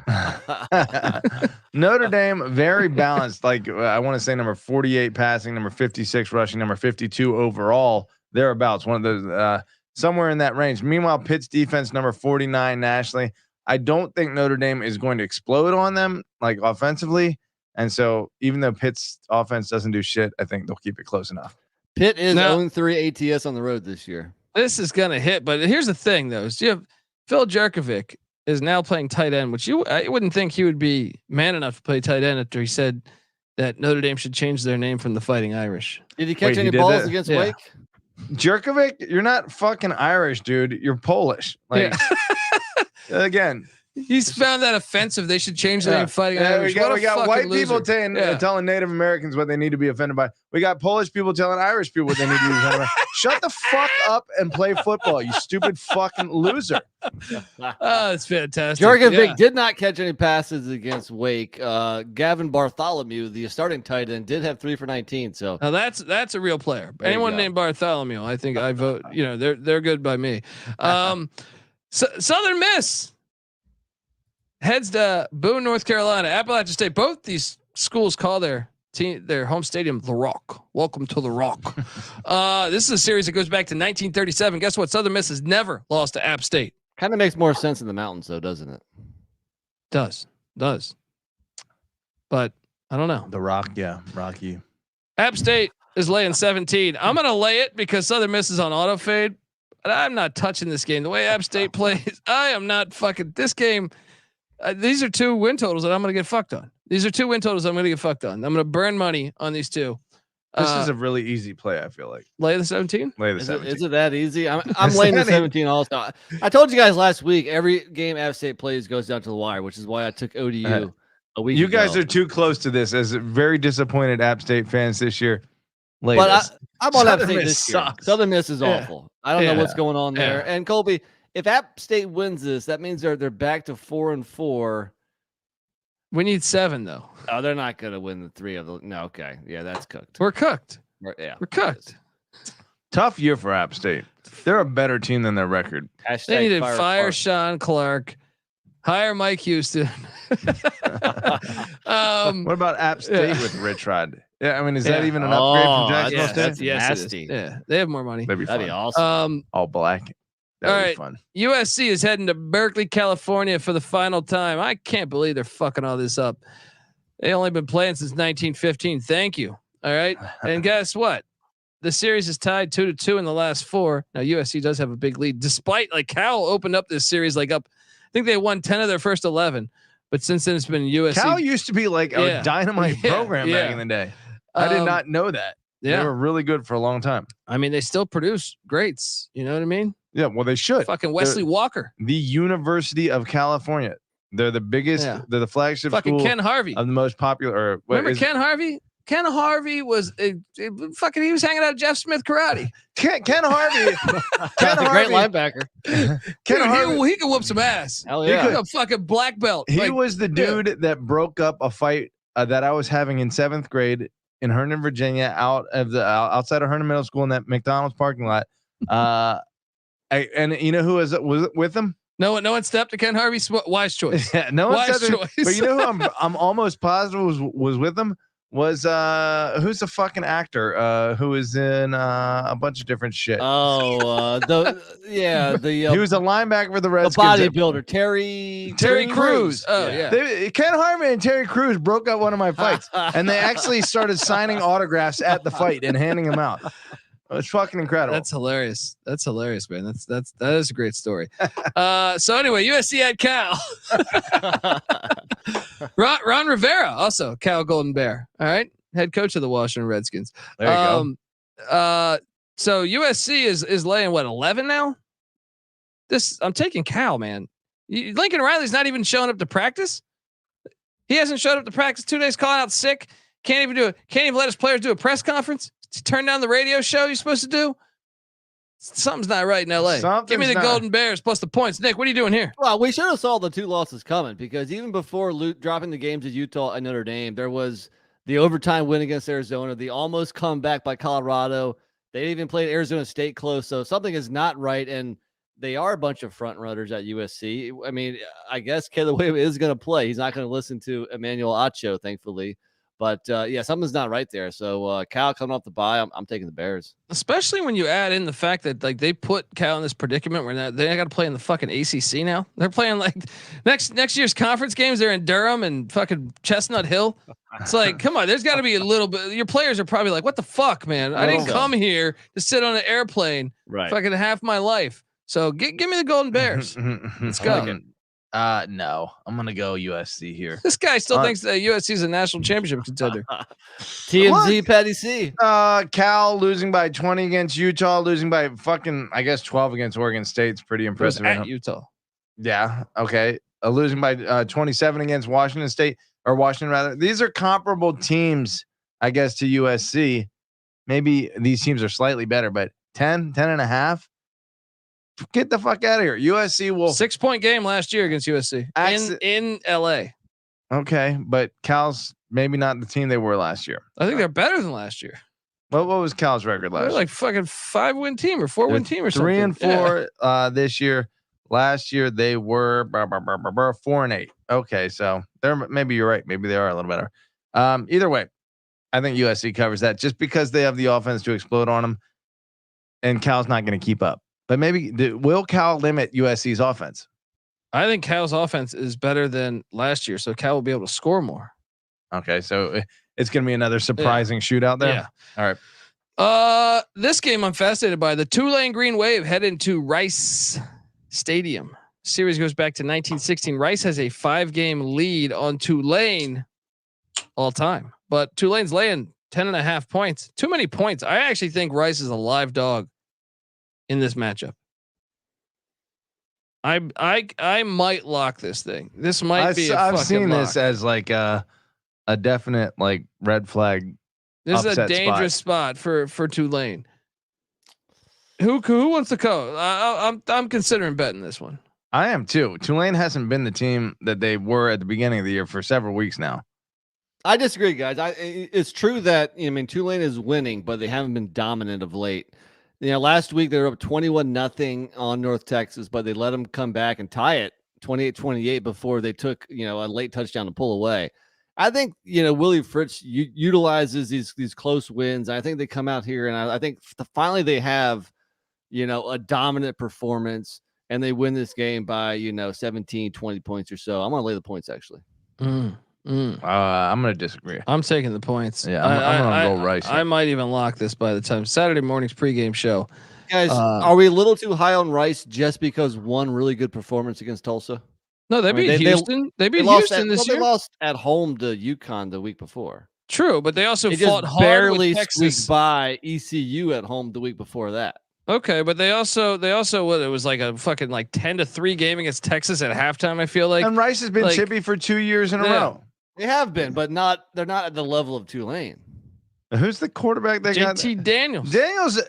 D: Notre Dame, very balanced. Like I want to say, number 48 passing, number 56 rushing, number 52 overall. Thereabouts, one of those somewhere in that range. Meanwhile, Pitt's defense, number 49 nationally. I don't think Notre Dame is going to explode on them like offensively. And so, even though Pitt's offense doesn't do shit, I think they'll keep it close enough.
C: Pitt is 0-3 ATS on the road this year.
A: This is gonna hit, but here's the thing, though: is you have Phil Jurkovic is now playing tight end, which I wouldn't think he would be man enough to play tight end after he said that Notre Dame should change their name from the Fighting Irish.
C: Did he catch any balls against Wake?
D: Jurkovic, you're not fucking Irish, dude. You're Polish. Like again.
A: He's found that offensive. They should change their name. Fighting Irish.
D: We got white people telling Native Americans what they need to be offended by. We got Polish people telling Irish people what they need to be offended by. Shut the fuck up and play football, you stupid fucking loser.
A: Oh, it's fantastic.
C: Jurkovic did not catch any passes against Wake. Gavin Bartholomew, the starting tight end, did have 3 for 19. So
A: now that's a real player. Anyone named Bartholomew, I think I vote. They're good by me. Southern Miss heads to Boone, North Carolina, Appalachian State. Both these schools call their home stadium The Rock. Welcome to The Rock. This is a series that goes back to 1937. Guess what? Southern Miss has never lost to App State.
C: Kind of makes more sense in the mountains, though, doesn't it?
A: Does. But I don't know.
D: The Rock, yeah, Rocky.
A: App State is laying 17. I'm gonna lay it because Southern Miss is on auto fade, but I'm not touching this game. The way App State plays, I am not fucking this game. These are 2 win totals that I'm going to get fucked on. I'm going to burn money on these 2.
D: This is a really easy play. I feel like
A: lay the 17.
D: Lay the 17.
C: Is it that easy? I'm laying the 17 also. I told you guys last week, every game App State plays goes down to the wire, which is why I took ODU a week
D: You
C: ago.
D: guys are too close to this as very disappointed App State fans this year.
C: But I'm on App State this year. Southern Miss is awful. I don't know what's going on there. And Colby, if App State wins this, that means they're back to 4-4.
A: We need 7 though.
C: Oh, they're not going to win the 3 of the. No, okay, yeah, that's cooked.
A: We're cooked.
C: We're
A: cooked.
D: Tough year for App State. They're a better team than their record.
A: They needed fire Sean Clark, hire Mike Houston.
D: What about App State with Rich Rod? Yeah, I mean, is that even an upgrade from Jacksonville State?
C: That's nasty.
A: Yeah, they have more money.
D: That'd
C: be awesome.
D: All black.
A: All right, fun. USC is heading to Berkeley, California for the final time. I can't believe they're fucking all this up. They only been playing since 1915. Thank you. All right, and guess what? The series is tied 2-2 in the last 4. Now USC does have a big lead, despite like Cal opened up this series like up. I think they won 10 of their first 11, but since then it's been USC.
D: Cal used to be like a dynamite program back in the day. I did not know that.
A: Yeah.
D: They were really good for a long time.
A: I mean, they still produce greats. You know what I mean?
D: Yeah, well, they should.
A: Fucking Wesley Walker.
D: The University of California. They're the biggest. Yeah. They're the flagship
A: fucking
D: school
A: Ken Harvey
D: of the most popular.
A: Remember Ken Harvey? Ken Harvey was fucking. He was hanging out at Jeff Smith karate.
D: Ken Harvey.
C: Ken Harvey, great linebacker.
A: Ken Harvey, he could whoop some ass.
C: Hell yeah,
A: he could a fucking black belt.
D: He was the dude that broke up a fight that I was having in 7th grade in Herndon, Virginia, outside of Herndon Middle School in that McDonald's parking lot. And you know who was with him?
A: No one stepped to Ken Harvey's wise choice.
D: Yeah, no one
A: wise
D: stepped
A: choice.
D: But you know who I'm almost positive was with him was who's the fucking actor who was in a bunch of different shit.
A: Oh,
D: he was a linebacker for the Redskins.
C: The bodybuilder Terry
A: Crews. Oh yeah.
D: Ken Harvey and Terry Crews broke up one of my fights, and they actually started signing autographs at the fight and handing them out. It's fucking incredible.
A: That's hilarious. That's hilarious, man. That is a great story. So anyway, USC had Cal. Ron Rivera, also Cal Golden Bear. All right, head coach of the Washington Redskins.
D: There you
A: go. So USC is laying what 11 now. I'm taking Cal, man. Lincoln Riley's not even showing up to practice. He hasn't showed up to practice 2 days, calling out sick. Can't even let his players do a press conference. Turn down the radio show you're supposed to do. Something's not right in LA. Give me the Golden Bears plus the points. Nick, what are you doing here?
C: Well, we should have saw the 2 losses coming because even before dropping the games at Utah and Notre Dame, there was the overtime win against Arizona, the almost comeback by Colorado. They even played Arizona State close, so something is not right, and they are a bunch of front runners at USC. I mean, I guess Caleb Wade is going to play. He's not going to listen to Emmanuel Acho, thankfully. But yeah, something's not right there. So Cal coming off the bye, I'm taking the Bears.
A: Especially when you add in the fact that like they put Cal in this predicament where they got to play in the fucking ACC now. They're playing like next year's conference games. They're in Durham and fucking Chestnut Hill. It's like, come on, there's got to be a little bit. Your players are probably like, what the fuck, man? I didn't come here to sit on an airplane fucking half my life. So give me the Golden Bears. Let's go.
D: No, I'm gonna go USC here.
A: This guy still thinks that USC is a national championship contender.
C: TMZ, Patty C.
D: Cal losing by 20 against Utah, losing by fucking, I guess 12 against Oregon State's pretty impressive.
A: At Utah.
D: Yeah. Okay. Losing by 27 against Washington State or Washington rather. These are comparable teams, I guess, to USC. Maybe these teams are slightly better, but 10 and a half. Get the fuck out of here. USC will
A: 6-point game last year against USC in LA.
D: Okay, but Cal's maybe not the team they were last year.
A: I think they're better than last year.
D: What was Cal's record last year?
A: Like fucking 5-win team or 4-win team or something.
D: 3-4 this year. Last year they were 4-8. Okay, so they're maybe you're right. Maybe they are a little better. Either way, I think USC covers that just because they have the offense to explode on them, and Cal's not going to keep up. But maybe will Cal limit USC's offense?
A: I think Cal's offense is better than last year, so Cal will be able to score more.
D: Okay, so it's going to be another surprising shootout there.
A: Yeah.
D: All right.
A: This game I'm fascinated by. The Tulane Green Wave head into Rice Stadium. Series goes back to 1916. Rice has a 5-game lead on Tulane all time, but Tulane's laying 10.5 points. Too many points. I actually think Rice is a live dog in this matchup. I might lock this thing. This might be. I've seen
D: lock. This as like a definite like red flag.
A: This is a dangerous spot for Tulane. Who wants to go? I'm considering betting this one.
D: I am too. Tulane hasn't been the team that they were at the beginning of the year for several weeks now.
C: I disagree, guys. It's true that Tulane is winning, but they haven't been dominant of late. Last week they were up 21-0 on North Texas, but they let them come back and tie it 28-28 before they took, a late touchdown to pull away. I think, Willie Fritz utilizes these close wins. I think they come out here and I think finally they have, a dominant performance and they win this game by, 17, 20 points or so. I'm going to lay the points actually.
D: I'm going to disagree.
A: I'm taking the points.
D: Yeah, I'm going to go Rice.
A: I might even lock this by the time Saturday morning's pregame show.
C: Guys, are we a little too high on Rice just because one really good performance against Tulsa?
A: No, they beat Houston. They beat Houston this year.
C: They lost at home to UConn the week before.
A: True, but they also fought hard
C: barely
A: with Texas.
C: Squeaked by ECU at home the week before that.
A: Okay, but they also what it was like a fucking 10-3 game against Texas at halftime. I feel like,
D: and Rice has been chippy for 2 years in a row.
C: They have been, but they're not at the level of Tulane.
D: Who's the quarterback they got?
A: JT Daniels.
D: Daniels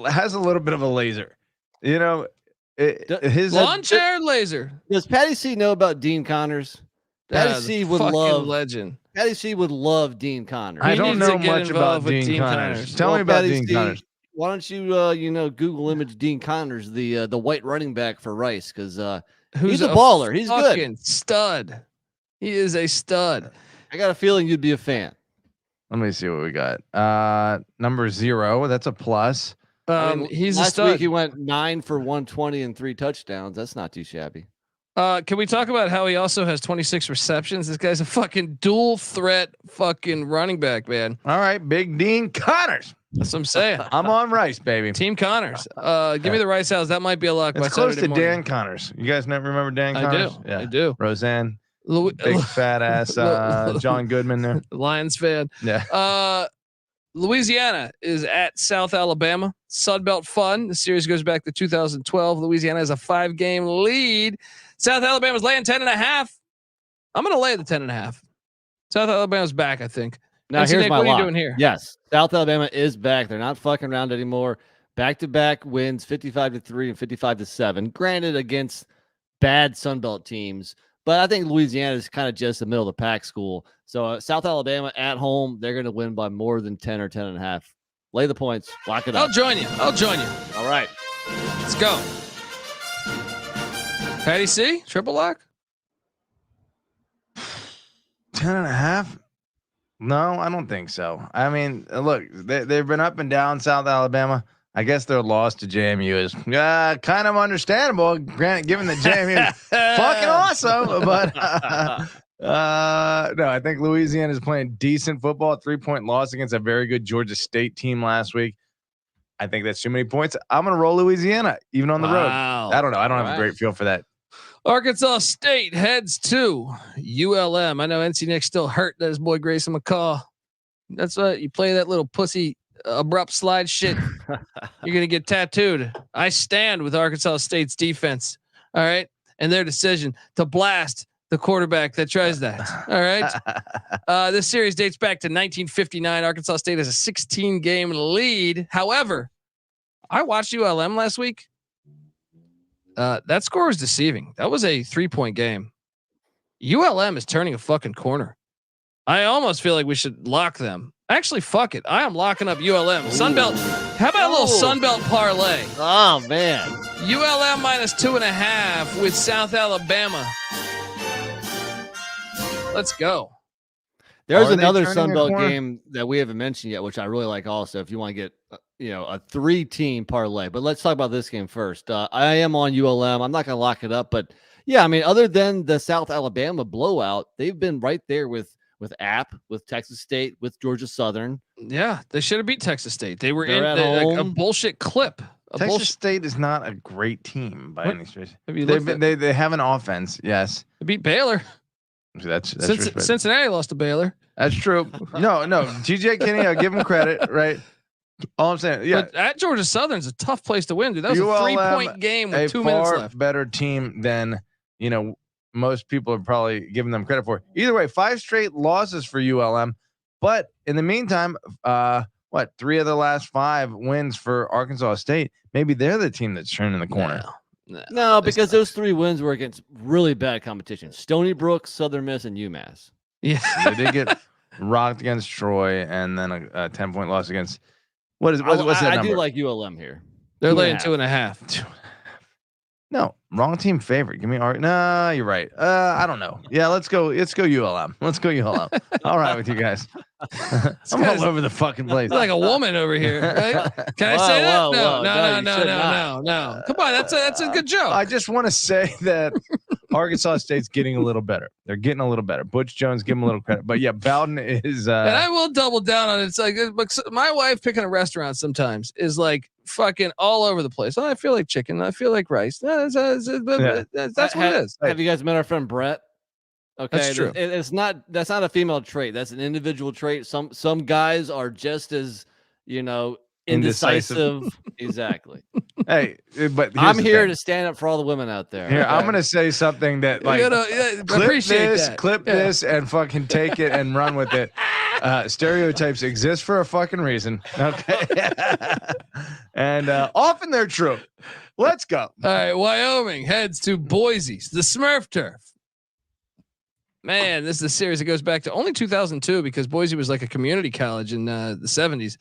D: has a little bit of a laser. His
A: lawn chair laser.
C: Does Patty C know about Dean Connors? Patty C would love
A: legend.
C: Patty C would love Dean Connors.
D: I don't know much about Dean Connors. Tell me about Dean Connors.
C: Why don't you Google image Dean Connors, the white running back for Rice, because he's a baller. He's good.
A: Stud. He is a stud.
C: I got a feeling you'd be a fan.
D: Let me see what we got. Number 0. That's a plus.
A: He's
C: last
A: a stud.
C: Week he went 9 for 120 and 3 touchdowns. That's not too shabby.
A: Can we talk about how he also has 26 receptions? This guy's a fucking dual threat fucking running back, man.
D: All right, big Dean Connors.
A: That's what I'm saying.
D: I'm on Rice, baby.
A: Team Connors. Give me the Rice House. That might be a lock.
D: It's close to Dan Connors. You guys never remember Dan Connors?
A: I do.
D: Roseanne. Big fat ass John Goodman there.
A: Lions fan.
D: Yeah.
A: Louisiana is at South Alabama. Sunbelt Fun. The series goes back to 2012. Louisiana has a 5-game lead. South Alabama's laying 10.5. I'm going to lay the 10.5. South Alabama's back, I think.
C: Now here's
A: Nick,
C: my
A: what
C: lock.
A: are you doing here?
C: Yes, South Alabama is back. They're not fucking around anymore. Back-to-back wins, 55-3 and 55-7. Granted, against bad Sun Belt teams, but I think Louisiana is kind of just the middle of the pack school. So South Alabama at home, they're going to win by more than 10 or 10.5. Lay the points. Lock it up.
A: I'll join you.
C: All right.
A: Let's go. Patty C, triple lock?
D: 10.5? No, I don't think so. I mean, look, they've been up and down South Alabama. I guess their loss to JMU is kind of understandable, granted, given that JMU is fucking awesome. But no, I think Louisiana is playing decent football. 3-point loss against a very good Georgia State team last week. I think that's too many points. I'm going to roll Louisiana, even on the road. I don't know. I don't have a great feel for that.
A: Arkansas State heads to ULM. I know NC Nick's still hurt. That his boy Grayson McCall. That's what you play that little pussy abrupt slide shit. You're going to get tattooed. I stand with Arkansas State's defense. All right. And their decision to blast the quarterback that tries that. All right. This series dates back to 1959. Arkansas State has a 16-game lead. However, I watched ULM last week. That score was deceiving. That was a 3-point game. ULM is turning a fucking corner. I almost feel like we should lock them. Actually, fuck it. I am locking up ULM. Sunbelt. How about a little Sunbelt parlay?
C: Oh, man.
A: ULM -2.5 with South Alabama. Let's go.
C: There's another Sunbelt game that we haven't mentioned yet, which I really like also, if you want to get a 3-team parlay. But let's talk about this game first. I am on ULM. I'm not going to lock it up, but yeah, I mean, other than the South Alabama blowout, they've been right there with App, with Texas State, with Georgia Southern.
A: Yeah, they should have beat Texas State. They were in a bullshit clip.
D: Texas State is not a great team by any stretch. They have an offense. Yes,
A: they beat Baylor.
D: That's
A: Cincinnati lost to Baylor.
D: That's true. No. TJ Kinney, I'll give him credit. Right. All I'm saying, yeah.
A: But at Georgia Southern's a tough place to win, dude. That was a 3-point game with 2 minutes left.
D: Better team than most people are probably giving them credit for. Either way, 5 straight losses for ULM. But in the meantime, 3 of the last 5 wins for Arkansas State. Maybe they're the team that's turning the corner.
C: No, because those 3 wins were against really bad competition: Stony Brook, Southern Miss, and UMass.
A: Yeah,
D: they did get rocked against Troy, and then a 10-point loss against. What's that number?
C: I do like ULM here.
A: They're laying 2.5.
D: No, wrong team favorite. Give me No, you're right. I don't know. Yeah, let's go ULM. Let's go ULM. All right with you guys. I'm all over the fucking place.
A: Like a woman over here, right? Can I say that? No. Come on, that's a good joke.
D: I just want to say that Arkansas State's getting a little better. They're getting a little better. Butch Jones, give him a little credit. But yeah, Bowden is. And
A: I will double down on it. It's like my wife picking a restaurant sometimes is like fucking all over the place. Oh, I feel like chicken. I feel like rice. That's what it is.
C: Have you guys met our friend Brett? Okay,
A: that's true.
C: That's not a female trait. That's an individual trait. Some guys are just as indecisive. Exactly.
D: Hey, but
C: I'm here to stand up for all the women out there.
D: Here, okay? I'm gonna say something that clip this and fucking take it and run with it. Stereotypes exist for a fucking reason. Okay. And often they're true. Let's go.
A: All right, Wyoming heads to Boise's, the Smurf turf. Man, this is a series that goes back to only 2002 because Boise was like a community college in the 70s.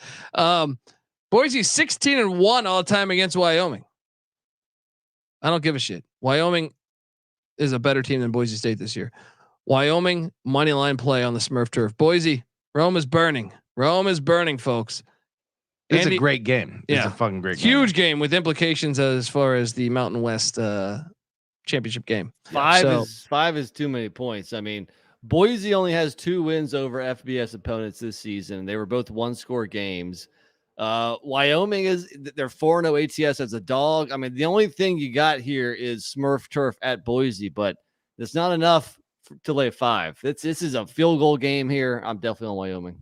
A: Boise's 16-1 all time against Wyoming. I don't give a shit. Wyoming is a better team than Boise State this year. Wyoming money line play on the Smurf turf. Boise, Rome is burning. Rome is burning, folks.
D: It's a great game. It's a fucking great game.
A: Huge game with implications as far as the Mountain West championship game.
C: 5 is too many points. I mean, Boise only has 2 wins over FBS opponents this season. They were both 1-score games. Wyoming they're 4-0 ATS as a dog. I mean, the only thing you got here is Smurf turf at Boise, but it's not enough to lay 5. This is a field goal game here. I'm definitely on Wyoming.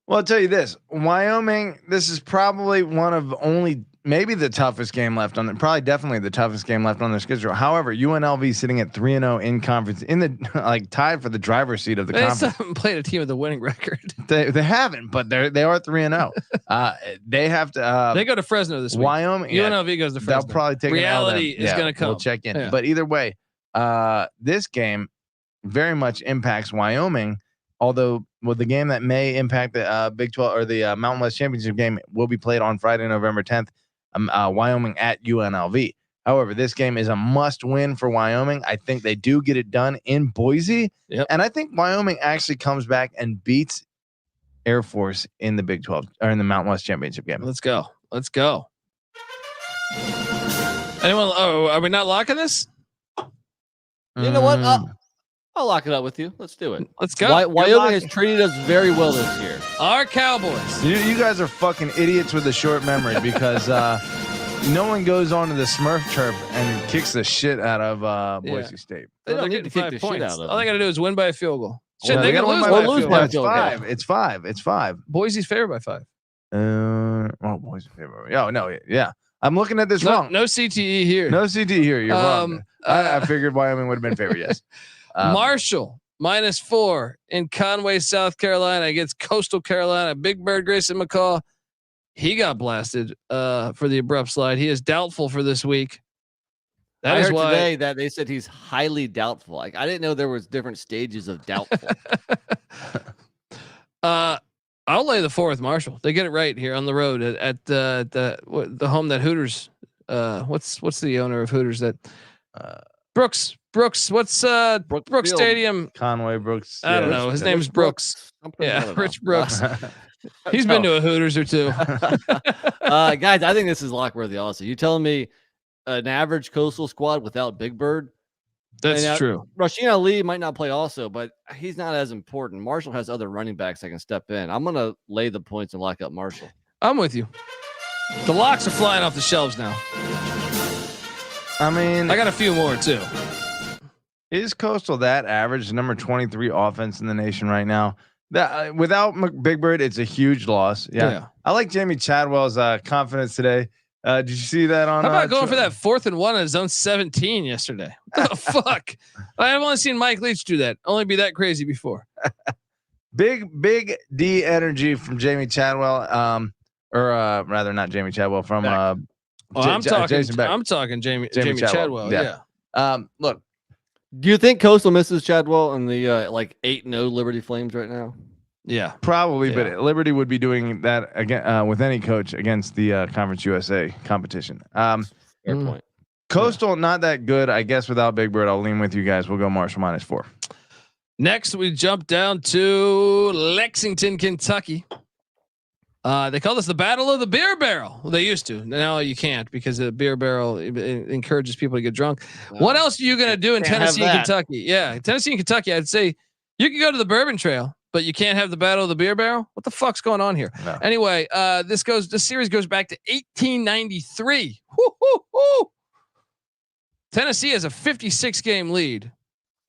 D: Well, I'll tell you this, Wyoming, this is probably one of only maybe the toughest game left on probably definitely the toughest game left on their schedule. However, UNLV sitting at 3-0 in conference in the like tied for the driver's seat of the conference.
A: They haven't played a team with a winning record.
D: They haven't, but they are 3-0. They have to.
A: They go to Fresno this week.
D: Wyoming.
A: UNLV goes to Fresno.
D: They'll probably take
A: reality is going to come.
D: We'll check in,
A: Yeah.
D: but either way, this game very much impacts Wyoming. Although, the game that may impact the Big 12 or the Mountain West Championship game will be played on Friday, November 10th. Wyoming at UNLV. However, this game is a must-win for Wyoming. I think they do get it done in Boise, and I think Wyoming actually comes back and beats Air Force in the Big 12 or in the Mountain West Championship game.
A: Let's go. Anyone? Oh, are we not locking this?
C: You know what? I'll lock it up with you. Let's do it.
A: Let's go.
C: Wyoming has treated us very well this year.
A: Our Cowboys.
D: You guys are fucking idiots with a short memory because no one goes on to the Smurf chirp and kicks the shit out of Boise State.
C: They don't need to kick the shit out of them.
A: All they got to do is win by a field goal. Shit,
D: Well,
A: they can lose by a field goal.
D: It's five.
A: Boise's favored by 5.
D: Boise's favored. Yeah. I'm looking at this wrong.
A: No CTE here.
D: No CTE here. You're wrong. I figured Wyoming would have been favored. Yes.
A: Marshall -4 in Conway, South Carolina against Coastal Carolina. Big Bird Grayson McCall, he got blasted for the abrupt slide. He is doubtful for this week.
C: I heard today that they said he's highly doubtful. Like I didn't know there was different stages of doubtful.
A: I'll lay the 4 with Marshall. They get it right here on the road at the home that Hooters. What's the owner of Hooters that? Brooks. What's Brooks Stadium?
D: Conway Brooks.
A: I don't know. His name's Brooks. Yeah, Rich Brooks. He's been to a Hooters or two.
C: Guys, I think this is lock-worthy also. You telling me an average Coastal squad without Big Bird?
A: That's true.
C: Rasheen Ali might not play also, but he's not as important. Marshall has other running backs that can step in. I'm going to lay the points and lock up Marshall.
A: I'm with you. The locks are flying off the shelves now.
D: I mean,
A: I got a few more too.
D: Is Coastal that average? Number 23 offense in the nation right now. That without Big Bird, it's a huge loss. Yeah. I like Jamie Chadwell's confidence today. Did you see that on?
A: How about going for that 4th and 1 in zone 17 yesterday? What the fuck? I've only seen Mike Leach do that. Only be that crazy before.
D: Big D energy from Jamie Chadwell. Or rather, not Jamie Chadwell from.
A: I'm talking Jamie Chadwell. Yeah.
D: Look.
C: Do you think Coastal misses Chadwell and the 8-0 Liberty Flames right now?
A: Yeah,
D: probably. But Liberty would be doing that again with any coach against the Conference USA competition.
C: Fair point.
D: Coastal not that good, I guess. Without Big Bird, I'll lean with you guys. We'll go Marshall -4.
A: Next, we jump down to Lexington, Kentucky. They call this the Battle of the Beer Barrel. Well, they used to. Now you can't because the beer barrel encourages people to get drunk. What else are you going to do in Tennessee and Kentucky? Yeah, Tennessee and Kentucky. I'd say you can go to the Bourbon Trail, but you can't have the Battle of the Beer Barrel. What the fuck's going on here? No. Anyway, this series goes back to 1893. Woo. Tennessee has a 56 game lead.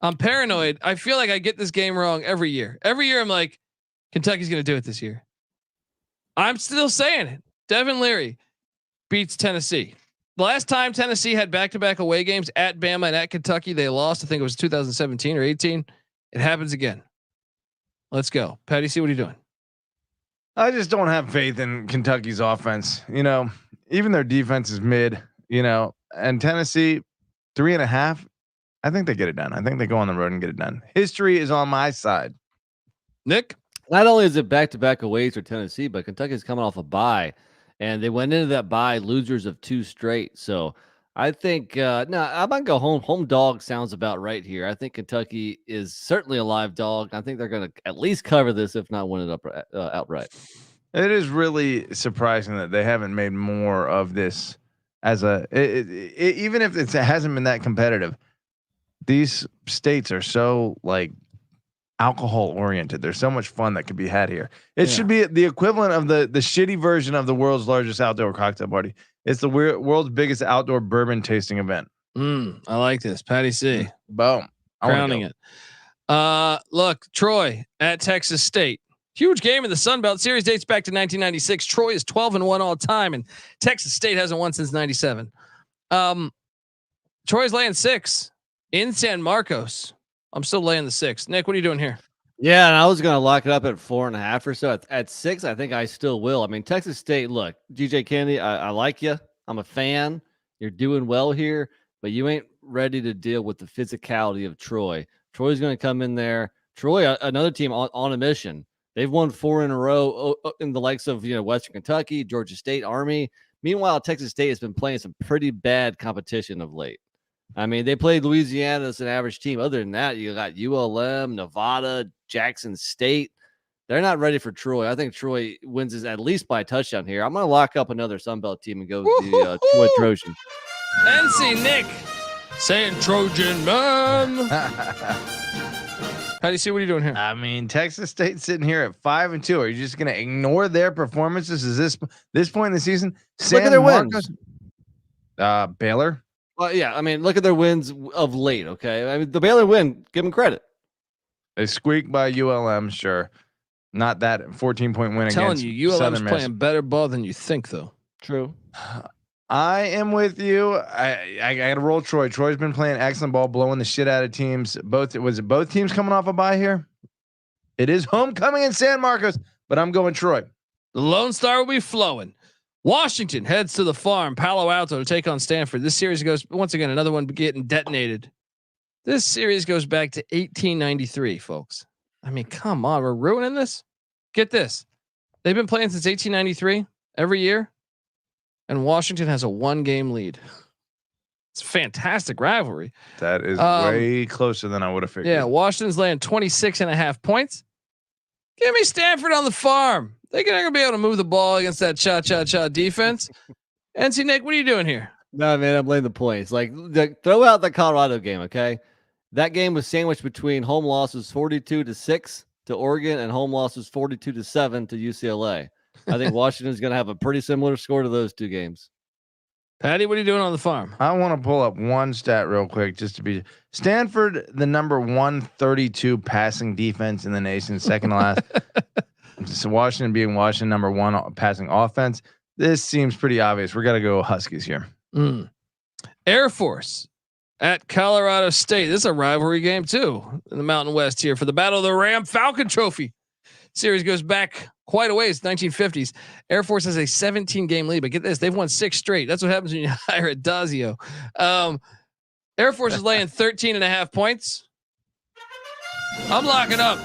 A: I'm paranoid. I feel like I get this game wrong every year. Every year I'm like, Kentucky's going to do it this year. I'm still saying it. Devin Leary beats Tennessee. The last time Tennessee had back-to-back away games at Bama and at Kentucky, they lost. I think it was 2017 or 18. It happens again. Let's go. Patty C, what are you doing?
D: I just don't have faith in Kentucky's offense. You know, even their defense is mid, and Tennessee 3.5. I think they get it done. I think they go on the road and get it done. History is on my side.
A: Nick?
C: Not only is it back-to-back aways for Tennessee, but Kentucky's coming off a bye, and they went into that bye losers of 2 straight. So I think I might go home. Home dog sounds about right here. I think Kentucky is certainly a live dog. I think they're going to at least cover this, if not win it up outright.
D: It is really surprising that they haven't made more of this as even if it hasn't been that competitive. These states are so alcohol oriented. There's so much fun that could be had here. It should be the equivalent of the shitty version of the world's largest outdoor cocktail party. It's the world's biggest outdoor bourbon tasting event.
A: I like this. Patty C.
D: Boom.
A: Crowning it. Look, Troy at Texas State. Huge game in the Sun Belt. Series dates back to 1996. Troy is 12-1 all time, and Texas State hasn't won since 97. Troy's laying 6 in San Marcos. I'm still laying the 6. Nick, what are you doing here?
C: Yeah, and I was going to lock it up at 4.5 or so. At 6, I think I still will. I mean, Texas State, look, DJ Kennedy, I like you. I'm a fan. You're doing well here, but you ain't ready to deal with the physicality of Troy. Troy's going to come in there. Troy, another team on a mission. They've won 4 in a row in the likes of, Western Kentucky, Georgia State, Army. Meanwhile, Texas State has been playing some pretty bad competition of late. I mean, they played Louisiana as an average team. Other than that, you got ULM, Nevada, Jackson State. They're not ready for Troy. I think Troy wins this at least by a touchdown here. I'm going to lock up another Sun Belt team and go with the Troy Trojans.
A: NC Nick saying Trojan man. How do you see? What are you doing here?
D: I mean, Texas State sitting here at 5-2. Are you just going to ignore their performances? Is this point in the season?
C: Look at their wins.
D: Baylor.
C: Well, yeah. I mean, look at their wins of late. Okay. I mean, the Baylor win. Give them credit.
D: They squeaked by ULM. Sure. Not that 14-point win
A: I'm telling
D: against
A: you, ULM's
D: Southern Miss.
A: playing better ball than you think, though.
C: True.
D: I am with you. I got to roll Troy. Troy's been playing excellent ball, blowing the shit out of teams. Both teams coming off a bye here? It is homecoming in San Marcos, but I'm going Troy.
A: The Lone Star will be flowing. Washington heads to the farm, Palo Alto, to take on Stanford. This series goes, once again, another one getting detonated. This series goes back to 1893, folks. I mean, come on, we're ruining this. Get this. They've been playing since 1893 every year, and Washington has a 1-game lead. It's a fantastic rivalry.
D: That is way closer than I would have figured.
A: Yeah, Washington's laying 26.5 points. Give me Stanford on the farm. They're not going to be able to move the ball against that cha-cha-cha defense. NC Nick, what are you doing here?
C: No, man, I'm laying the points. Like, throw out the Colorado game, okay? That game was sandwiched between home losses 42-6 to Oregon and home losses 42-7 to UCLA. I think Washington's going to have a pretty similar score to those two games.
A: Patty, what are you doing on the farm?
D: I want to pull up one stat real quick just to be Stanford, the number 132 passing defense in the nation, second to last. So Washington being Washington, number 1 passing offense. This seems pretty obvious. We're going to go Huskies here.
A: Air Force at Colorado State. This is a rivalry game too in the Mountain West here for the Battle of the Ram Falcon Trophy. Series goes back quite a ways, 1950s. Air Force has a 17-game lead, but get this, they've won 6 straight. That's what happens when you hire a Dazio. Air Force is laying 13.5 points. I'm locking up.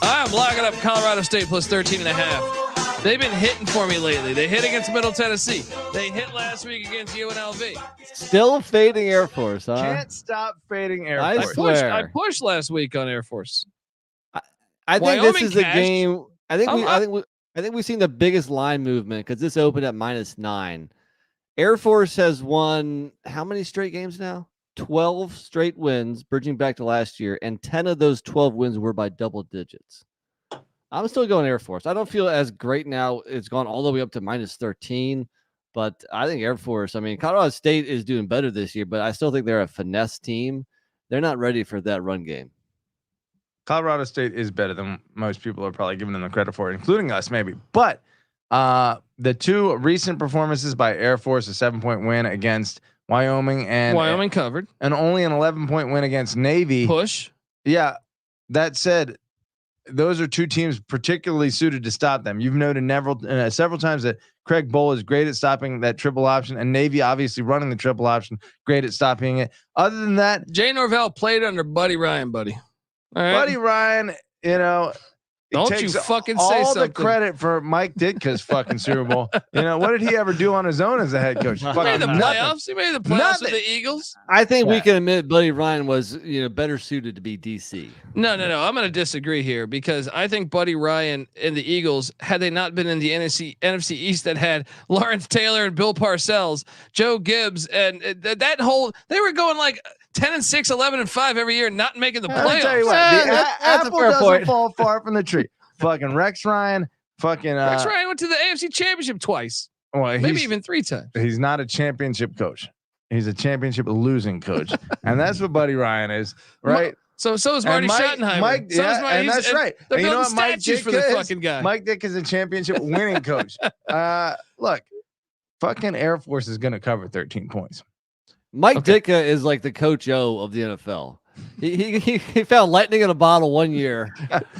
A: I'm locking up Colorado State plus 13.5. They've been hitting for me lately. They hit against Middle Tennessee. They hit last week against UNLV.
C: Still fading Air Force, huh?
D: Can't stop fading Air
C: I
D: Force.
C: swear.
A: I pushed last week on Air Force.
C: I think
A: Wyoming
C: this is a
A: cashed.
C: game. I think we've seen the biggest line movement because this opened at -9. Air Force has won how many straight games now? 12 straight wins, bridging back to last year, and 10 of those 12 wins were by double digits. I'm still going Air Force. I don't feel as great now. It's gone all the way up to -13, but I think Air Force. I mean, Colorado State is doing better this year, but I still think they're a finesse team. They're not ready for that run game.
D: Colorado State is better than most people are probably giving them the credit for, including us, maybe. But the two recent performances by Air Force, a 7-point win against Wyoming and
A: covered,
D: and only an 11-point win against Navy.
A: Push.
D: Yeah. That said, those are two teams particularly suited to stop them. You've noted several times that Craig Bowl is great at stopping that triple option, and Navy obviously running the triple option, great at stopping it. Other than that,
A: Jay Norvell played under Buddy Ryan, buddy. All right.
D: Buddy Ryan,
A: Don't you fucking say
D: all
A: something.
D: the credit for Mike Ditka's fucking Super Bowl. What did he ever do on his own as a head coach?
A: He made the playoffs. He made the playoffs with the Eagles.
C: I think we can admit Buddy Ryan was, better suited to be DC.
A: No. I'm going to disagree here because I think Buddy Ryan and the Eagles, had they not been in the NFC East that had Lawrence Taylor and Bill Parcells, Joe Gibbs, and they were going like 10-6, 11-5 every year, not making the playoffs.
D: I'll tell you what, the apple doesn't fall far from the tree. Fucking Rex Ryan. Rex
A: Ryan went to the AFC Championship twice.
D: Well,
A: maybe even 3 times.
D: He's not a championship coach. He's a championship losing coach, and that's what Buddy Ryan is, right?
A: So is Marty Schottenheimer.
D: That's right.
A: They're
D: and
A: building statues for the fucking guy.
D: Mike Dick is a championship winning coach. Look, fucking Air Force is going to cover 13 points.
C: Mike Ditka is like the Coach O of the NFL. He found lightning in a bottle one year.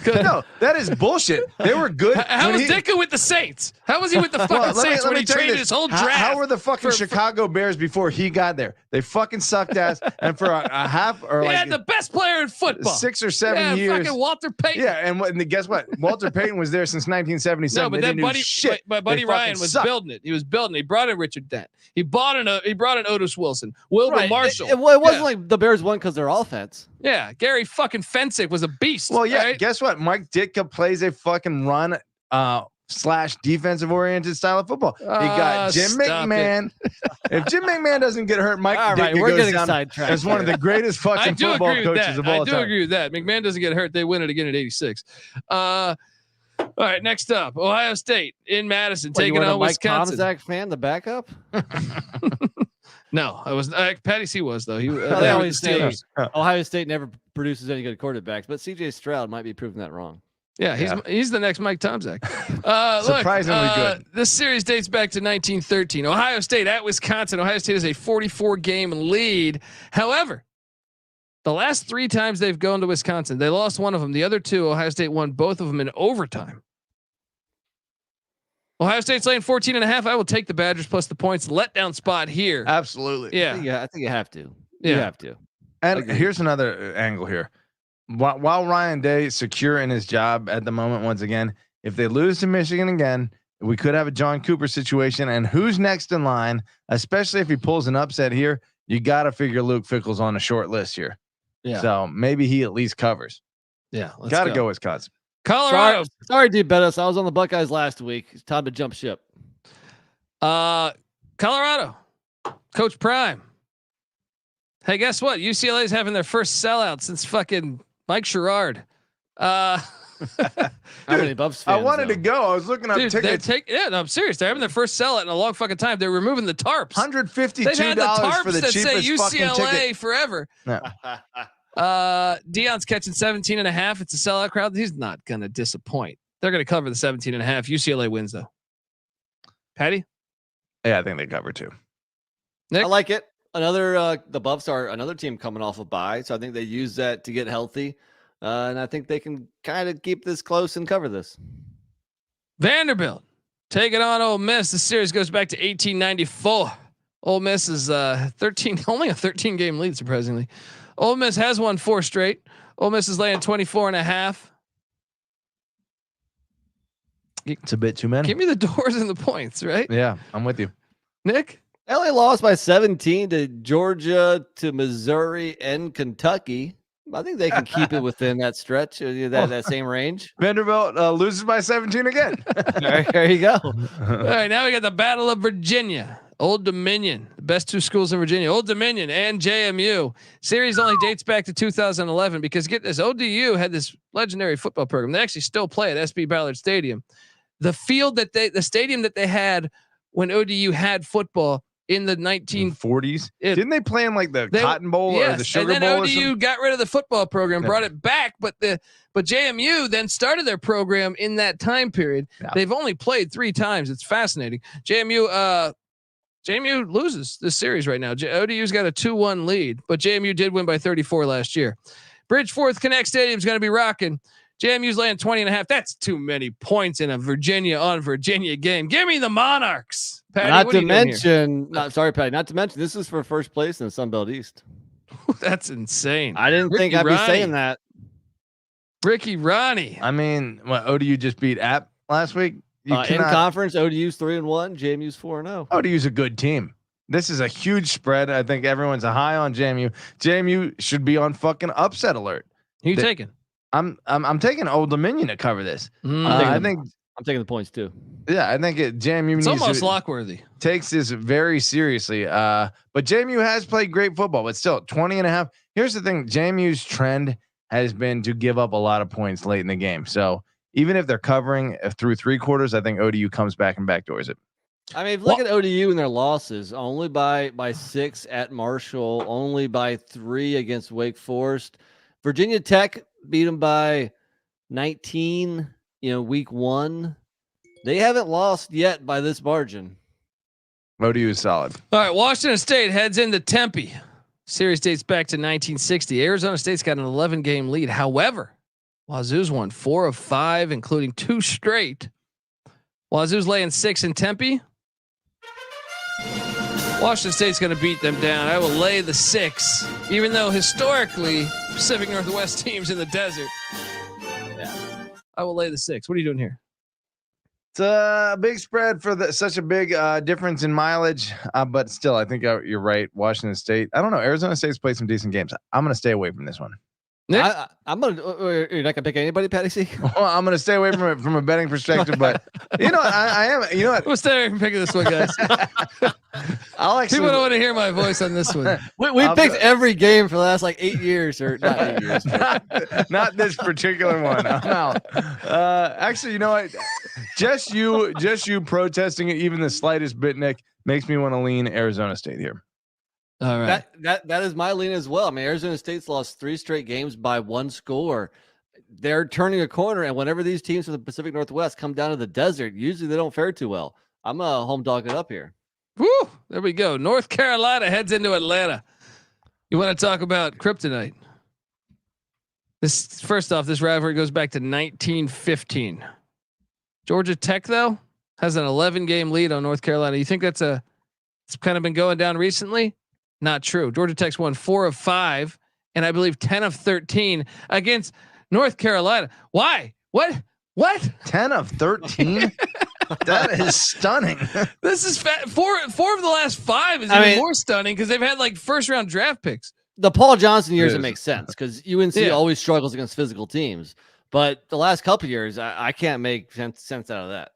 D: No, that is bullshit. They were good.
A: How was Ditka with the Saints? How was he with the fucking Saints when he traded his whole draft?
D: How were the fucking Chicago Bears before he got there? They fucking sucked ass. And for a half or
A: he had the best player in football.
D: 6 or 7 years.
A: Fucking Walter Payton.
D: Yeah, and guess what? Walter Payton was there since 1977.
A: No, but then Buddy Ryan was building it. He was building it. He brought in Richard Dent. He brought in Otis Wilson, Wilbur Marshall.
C: It wasn't like the Bears won because their offense.
A: Yeah, Gary fucking Fensick was a beast.
D: Well, yeah.
A: Right?
D: Guess what? Mike Ditka plays a fucking run / defensive oriented style of football. You got Jim McMahon. If Jim McMahon doesn't get hurt, Mike Ditka goes down as one of the greatest fucking football coaches of all time.
A: I do agree with that. McMahon doesn't get hurt, they win it again at 86. All right, next up, Ohio State in Madison taking on Wisconsin.
C: Mike Tomczak fan, the backup?
A: No, I was. Patty C was though. He
C: they always say Ohio State never produces any good quarterbacks, but CJ Stroud might be proving that wrong.
A: Yeah, he's the next Mike Tomczak.
D: Surprisingly good.
A: This series dates back to 1913. Ohio State at Wisconsin. Ohio State has a 44-game lead. However, the last 3 times they've gone to Wisconsin, they lost one of them. The other 2, Ohio State won both of them in overtime. Ohio State's laying 14.5. I will take the Badgers plus the points. Letdown spot here.
D: Absolutely.
A: Yeah.
C: I think you have to.
A: Yeah.
C: You have to.
D: And here's another angle here. While Ryan Day is secure in his job at the moment, once again, if they lose to Michigan again, we could have a John Cooper situation. And who's next in line, especially if he pulls an upset here, you got to figure Luke Fickell's on a short list here.
A: Yeah.
D: So maybe he at least covers.
A: Yeah.
D: Got to go Wisconsin.
A: Colorado.
C: Sorry, dude, Bettis. I was on the Buckeyes last week. It's time to jump ship.
A: Colorado. Coach Prime. Hey, guess what? UCLA's having their first sellout since fucking Mike Sherrard.
C: How many Buffs fans?
D: I wanted to go. I was looking up tickets.
A: I'm serious. They're having their first sellout in a long fucking time. They're removing the tarps.
D: $152
A: They've had the tarps
D: for the
A: that
D: cheapest
A: say
D: fucking
A: UCLA
D: ticket.
A: forever.
D: No.
A: Deion's catching 17.5. It's a sellout crowd. He's not going to disappoint. They're going to cover the 17.5. UCLA wins though. Patty?
D: Yeah, I think they cover too.
A: Nick?
C: I like it. The Buffs are another team coming off a bye, so I think they use that to get healthy, and I think they can kind of keep this close and cover this.
A: Vanderbilt taking on Ole Miss. The series goes back to 1894. Ole Miss is only a 13-game lead, surprisingly. Ole Miss has won 4 straight. Ole Miss is laying 24.5.
D: It's a bit too many.
A: Give me the doors and the points, right?
D: Yeah, I'm with you.
A: Nick?
C: LA lost by 17 to Georgia, to Missouri, and Kentucky. I think they can keep it within that stretch, that same range.
D: Vanderbilt loses by 17 again.
C: There you go.
A: All right, now we got the Battle of Virginia. Old Dominion, the best 2 schools in Virginia, Old Dominion and JMU. Series only dates back to 2011 because get this, ODU had this legendary football program. They actually still play at SB Ballard Stadium. The stadium that they had when ODU had football in the 1940s.
D: Didn't they play in like the Cotton Bowl or the Sugar Bowl?
A: And then ODU got rid of the football program, brought it back, but JMU then started their program in that time period. Yeah. They've only played 3 times. It's fascinating. JMU loses this series right now. ODU's got a 2-1 lead, but JMU did win by 34 last year. Bridgeforth Connect Stadium is going to be rocking. JMU's laying 20.5. That's too many points in a Virginia game. Give me the Monarchs. Patty,
C: not to mention, this is for first place in the Sun Belt East.
A: That's insane.
C: I didn't think I'd be saying that.
A: Ricky Ronnie.
D: I mean, ODU just beat App last week.
C: In conference, ODU's 3-1, JMU's 4-0.
D: ODU's a good team. This is a huge spread. I think everyone's high on JMU. JMU should be on fucking upset alert.
A: Who you taking?
D: I'm taking Old Dominion to cover this.
C: I think I'm taking the points too.
D: Yeah, I think JMU
A: it's almost lockworthy.
D: Takes this very seriously. But JMU has played great football, but still 20.5. Here's the thing: JMU's trend has been to give up a lot of points late in the game. So even if they're covering through 3 quarters, I think ODU comes back and backdoors it.
C: I mean, if you look at ODU and their losses, only by 6 at Marshall, only by 3 against Wake Forest. Virginia Tech beat them by 19. Week 1. They haven't lost yet by this margin.
D: ODU is solid.
A: All right, Washington State heads into Tempe. Series dates back to 1960. Arizona State's got an 11-game lead. However, Wazoo's won 4 of 5, including 2 straight. Wazoo's laying 6 in Tempe. Washington State's going to beat them down. I will lay the 6, even though historically Pacific Northwest teams in the desert. Yeah, I will lay the 6. What are you doing here?
D: It's a big spread for such a big difference in mileage, but still, I think you're right. Washington State. I don't know. Arizona State's played some decent games. I'm going to stay away from this one.
A: Nick?
C: I'm gonna. You're not gonna pick anybody, Patty C.
D: Well, I'm gonna stay away from it from a betting perspective, but I am. You know what?
A: We'll stay away from picking this one, guys.
D: I'll actually.
A: People don't want to hear my voice on this one.
C: We picked every game for the last 8 years, or not 8 years.
D: Not this particular one. I'm out. Actually, you know what? Just you protesting it, even the slightest bit, Nick, makes me want to lean Arizona State here.
A: All right.
C: That is my lean as well. I mean, Arizona State's lost 3 straight games by 1 score. They're turning a corner, and whenever these teams from the Pacific Northwest come down to the desert, usually they don't fare too well. I'm a home dog it up here.
A: Woo! There we go. North Carolina heads into Atlanta. You want to talk about kryptonite? This rivalry goes back to 1915. Georgia Tech though has an 11-game lead on North Carolina. You think it's kind of been going down recently? Not true. Georgia Tech's won 4 of 5, and I believe 10 of 13 against North Carolina. Why? What?
D: 10 of 13? That is stunning.
A: This is four of the last 5 is even more stunning because they've had like first-round draft picks.
C: The Paul Johnson years, it makes sense because UNC always struggles against physical teams. But the last couple of years, I can't make sense out of that.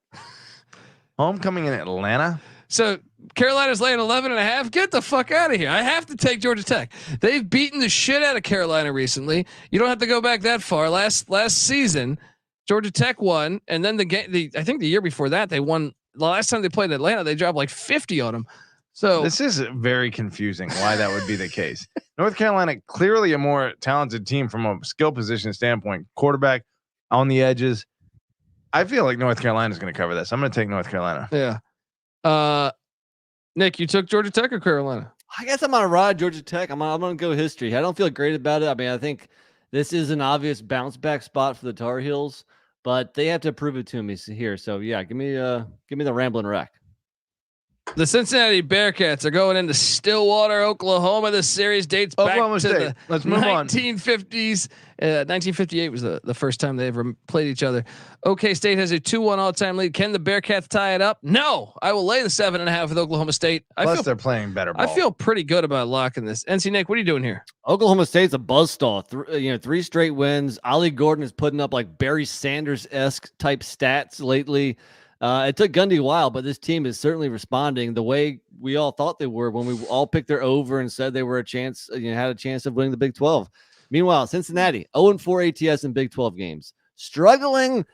D: Homecoming in Atlanta.
A: So Carolina's laying 11.5. Get the fuck out of here. I have to take Georgia Tech. They've beaten the shit out of Carolina recently. You don't have to go back that far. Last season, Georgia Tech won, and then I think the year before that they won. The last time they played in Atlanta, they dropped like 50 on them. So
D: this is very confusing why that would be the case. North Carolina, clearly a more talented team from a skill position standpoint. Quarterback on the edges. I feel like North Carolina is going to cover this. I'm going to take North Carolina.
A: Yeah. Nick, you took Georgia Tech or Carolina?
C: I guess I'm on a ride Georgia Tech. I'm going to go history. I don't feel great about it. I mean, I think this is an obvious bounce back spot for the Tar Heels, but they have to prove it to me here. So yeah, give me the Ramblin' Wreck.
A: The Cincinnati Bearcats are going into Stillwater, Oklahoma. This series dates back to the 1950s. 1958 was the first time they ever played each other. OK State has a 2-1 all-time lead. Can the Bearcats tie it up? No. I will lay the 7.5 with Oklahoma State.
D: Plus, they're playing better ball.
A: I feel pretty good about locking this. NC Nick, what are you doing here?
C: Oklahoma State's a buzzsaw. 3 straight wins. Ollie Gordon is putting up like Barry Sanders-esque type stats lately. It took Gundy a while, but this team is certainly responding the way we all thought they were when we all picked their over and said they were had a chance of winning the Big 12. Meanwhile, Cincinnati 0-4 ATS in Big 12 games, struggling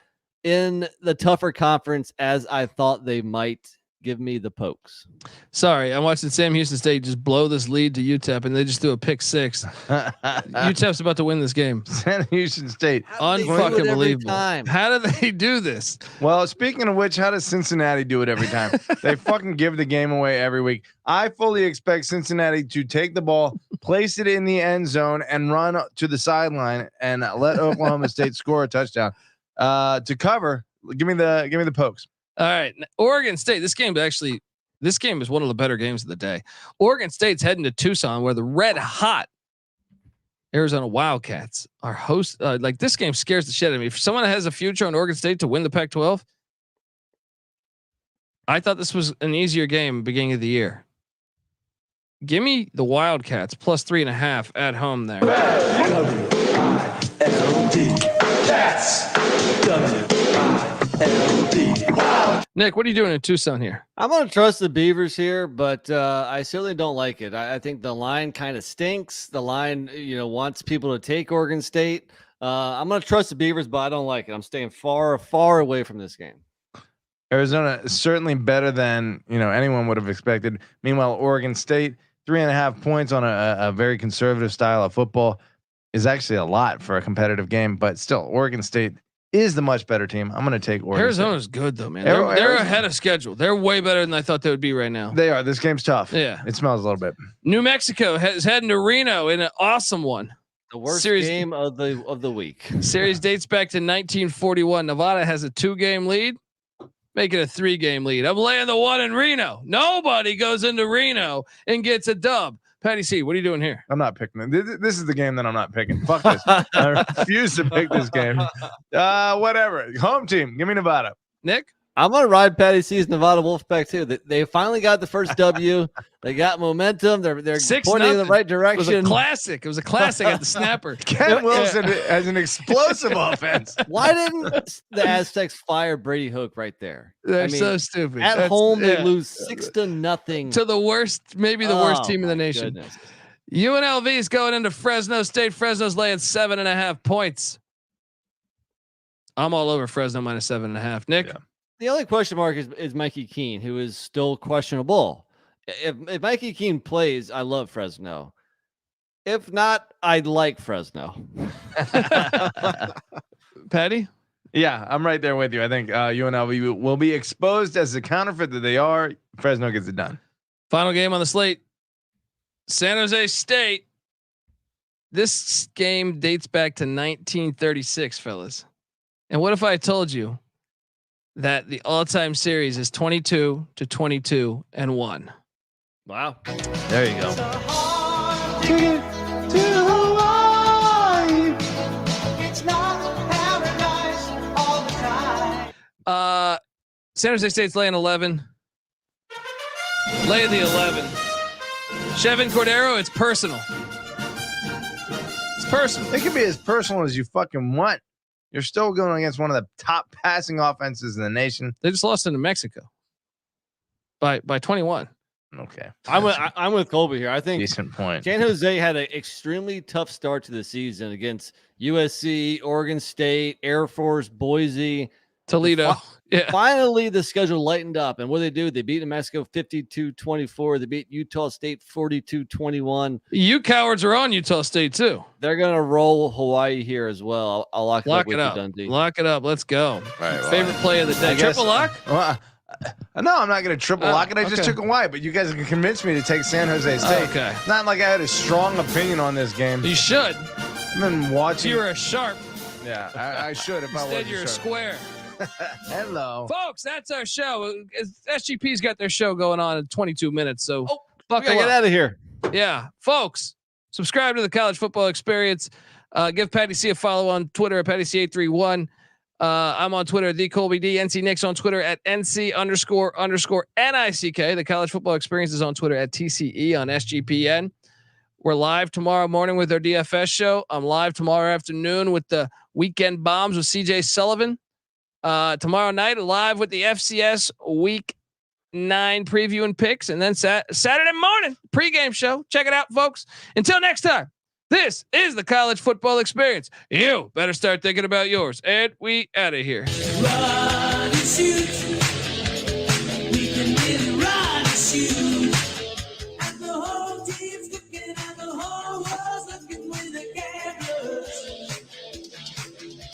C: in the tougher conference as I thought they might. Give me the Pokes.
A: Sorry, I'm watching Sam Houston State just blow this lead to UTEP, and they just threw a pick 6. UTEP's about to win this game.
D: Sam Houston State,
A: unfucking believable. How do they do this?
D: Well, speaking of which, how does Cincinnati do it every time? They fucking give the game away every week. I fully expect Cincinnati to take the ball, place it in the end zone, and run to the sideline and let Oklahoma State score a touchdown to cover. Give me the Pokes.
A: All right, Oregon State. This game is one of the better games of the day. Oregon State's heading to Tucson, where the red hot Arizona Wildcats are host. Like this game scares the shit out of me. If someone has a future on Oregon State to win the Pac-12, I thought this was an easier game beginning of the year. Give me the Wildcats plus 3.5 at home there. Nick, what are you doing in Tucson here?
C: I'm going to trust the Beavers here, but I certainly don't like it. I think the line kind of stinks. The line, wants people to take Oregon State. I'm going to trust the Beavers, but I don't like it. I'm staying far, far away from this game.
D: Arizona is certainly better than anyone would have expected. Meanwhile, Oregon State 3.5 points on a very conservative style of football. is actually a lot for a competitive game, but still, Oregon State is the much better team. I'm going to take Oregon.
A: Arizona's
D: State.
A: good though, man. They're ahead of schedule. They're way better than I thought they would be right now.
D: They are. This game's tough.
A: Yeah,
D: it smells a little bit.
A: New Mexico is heading to Reno in an awesome one.
C: The worst game of the week.
A: Series dates back to 1941. Nevada has a 2-game lead. Make it a 3-game lead. I'm laying the one in Reno. Nobody goes into Reno and gets a dub. Patty C, what are you doing here?
D: I'm not picking it. This is the game that I'm not picking. Fuck this. I refuse to pick this game. Whatever. Home team. Give me Nevada.
A: Nick?
C: I'm gonna ride Patty C's Nevada Wolfpack too. They finally got the first W. They got momentum. They're pointing in the right direction.
A: It was a classic. It was a classic at the snapper.
D: Ken Wilson has an explosive offense.
C: Why didn't the Aztecs fire Brady Hook right there?
A: They're so stupid.
C: At home, they lose 6-0
A: to the worst, maybe the worst team in the nation.
C: Goodness.
A: UNLV is going into Fresno State. Fresno's laying 7.5 points. I'm all over Fresno minus 7.5. Nick?
D: Yeah.
C: The only question mark is Mikey Keene, who is still questionable. If Mikey Keene plays, I love Fresno. If not, I like Fresno.
A: Patty?
D: Yeah, I'm right there with you. I think UNLV will be exposed as the counterfeit that they are. Fresno gets it done.
A: Final game on the slate. San Jose State. This game dates back to 1936, fellas. And what if I told you that the all-time series is 22-22-1?
C: Wow.
D: There you go.
A: San Jose State's laying 11. Lay the 11. Chevin Cordero, it's personal. It's personal.
D: It can be as personal as you fucking want. You're still going against one of the top passing offenses in the nation.
A: They just lost to New Mexico by 21.
D: Okay.
C: I'm with Colby here. I think
D: decent point.
C: San Jose had an extremely tough start to the season against USC, Oregon State, Air Force, Boise,
A: Toledo. Yeah.
C: Finally, the schedule lightened up. And what they do, they beat New Mexico 52-24. They beat Utah State 42-21.
A: You cowards are on Utah State too.
C: They're going to roll Hawaii here as well. I'll lock it up with you, Dundee.
A: Lock it up. Let's go.
D: All right, well,
A: favorite play of the day. Triple lock?
D: Well, no, I'm not going to triple lock it. I just took Hawaii, but you guys can convince me to take San Jose State.
A: Okay.
D: Not like I had a strong opinion on this game.
A: You should.
D: I've been watching.
A: If you were a sharp.
D: Yeah, I should if I was.
A: Instead, you're a square.
D: Hello,
A: folks. That's our show. SGP's got their show going on in 22 minutes. So buckle
C: get out of here.
A: Yeah, folks. Subscribe to the College Football Experience. Give Patty C a follow on Twitter at PattyC831. I'm on Twitter at TheColbyD. NC Nick's on Twitter at NC__NICK. The College Football Experience is on Twitter at TCE on SGPN. We're live tomorrow morning with our DFS show. I'm live tomorrow afternoon with the Weekend Bombs with CJ Sullivan. Tomorrow night, live with the FCS Week 9 preview and picks, and then Saturday morning pregame show. Check it out, folks. Until next time, this is the College Football Experience. You better start thinking about yours, and we out of here. Run and shoot.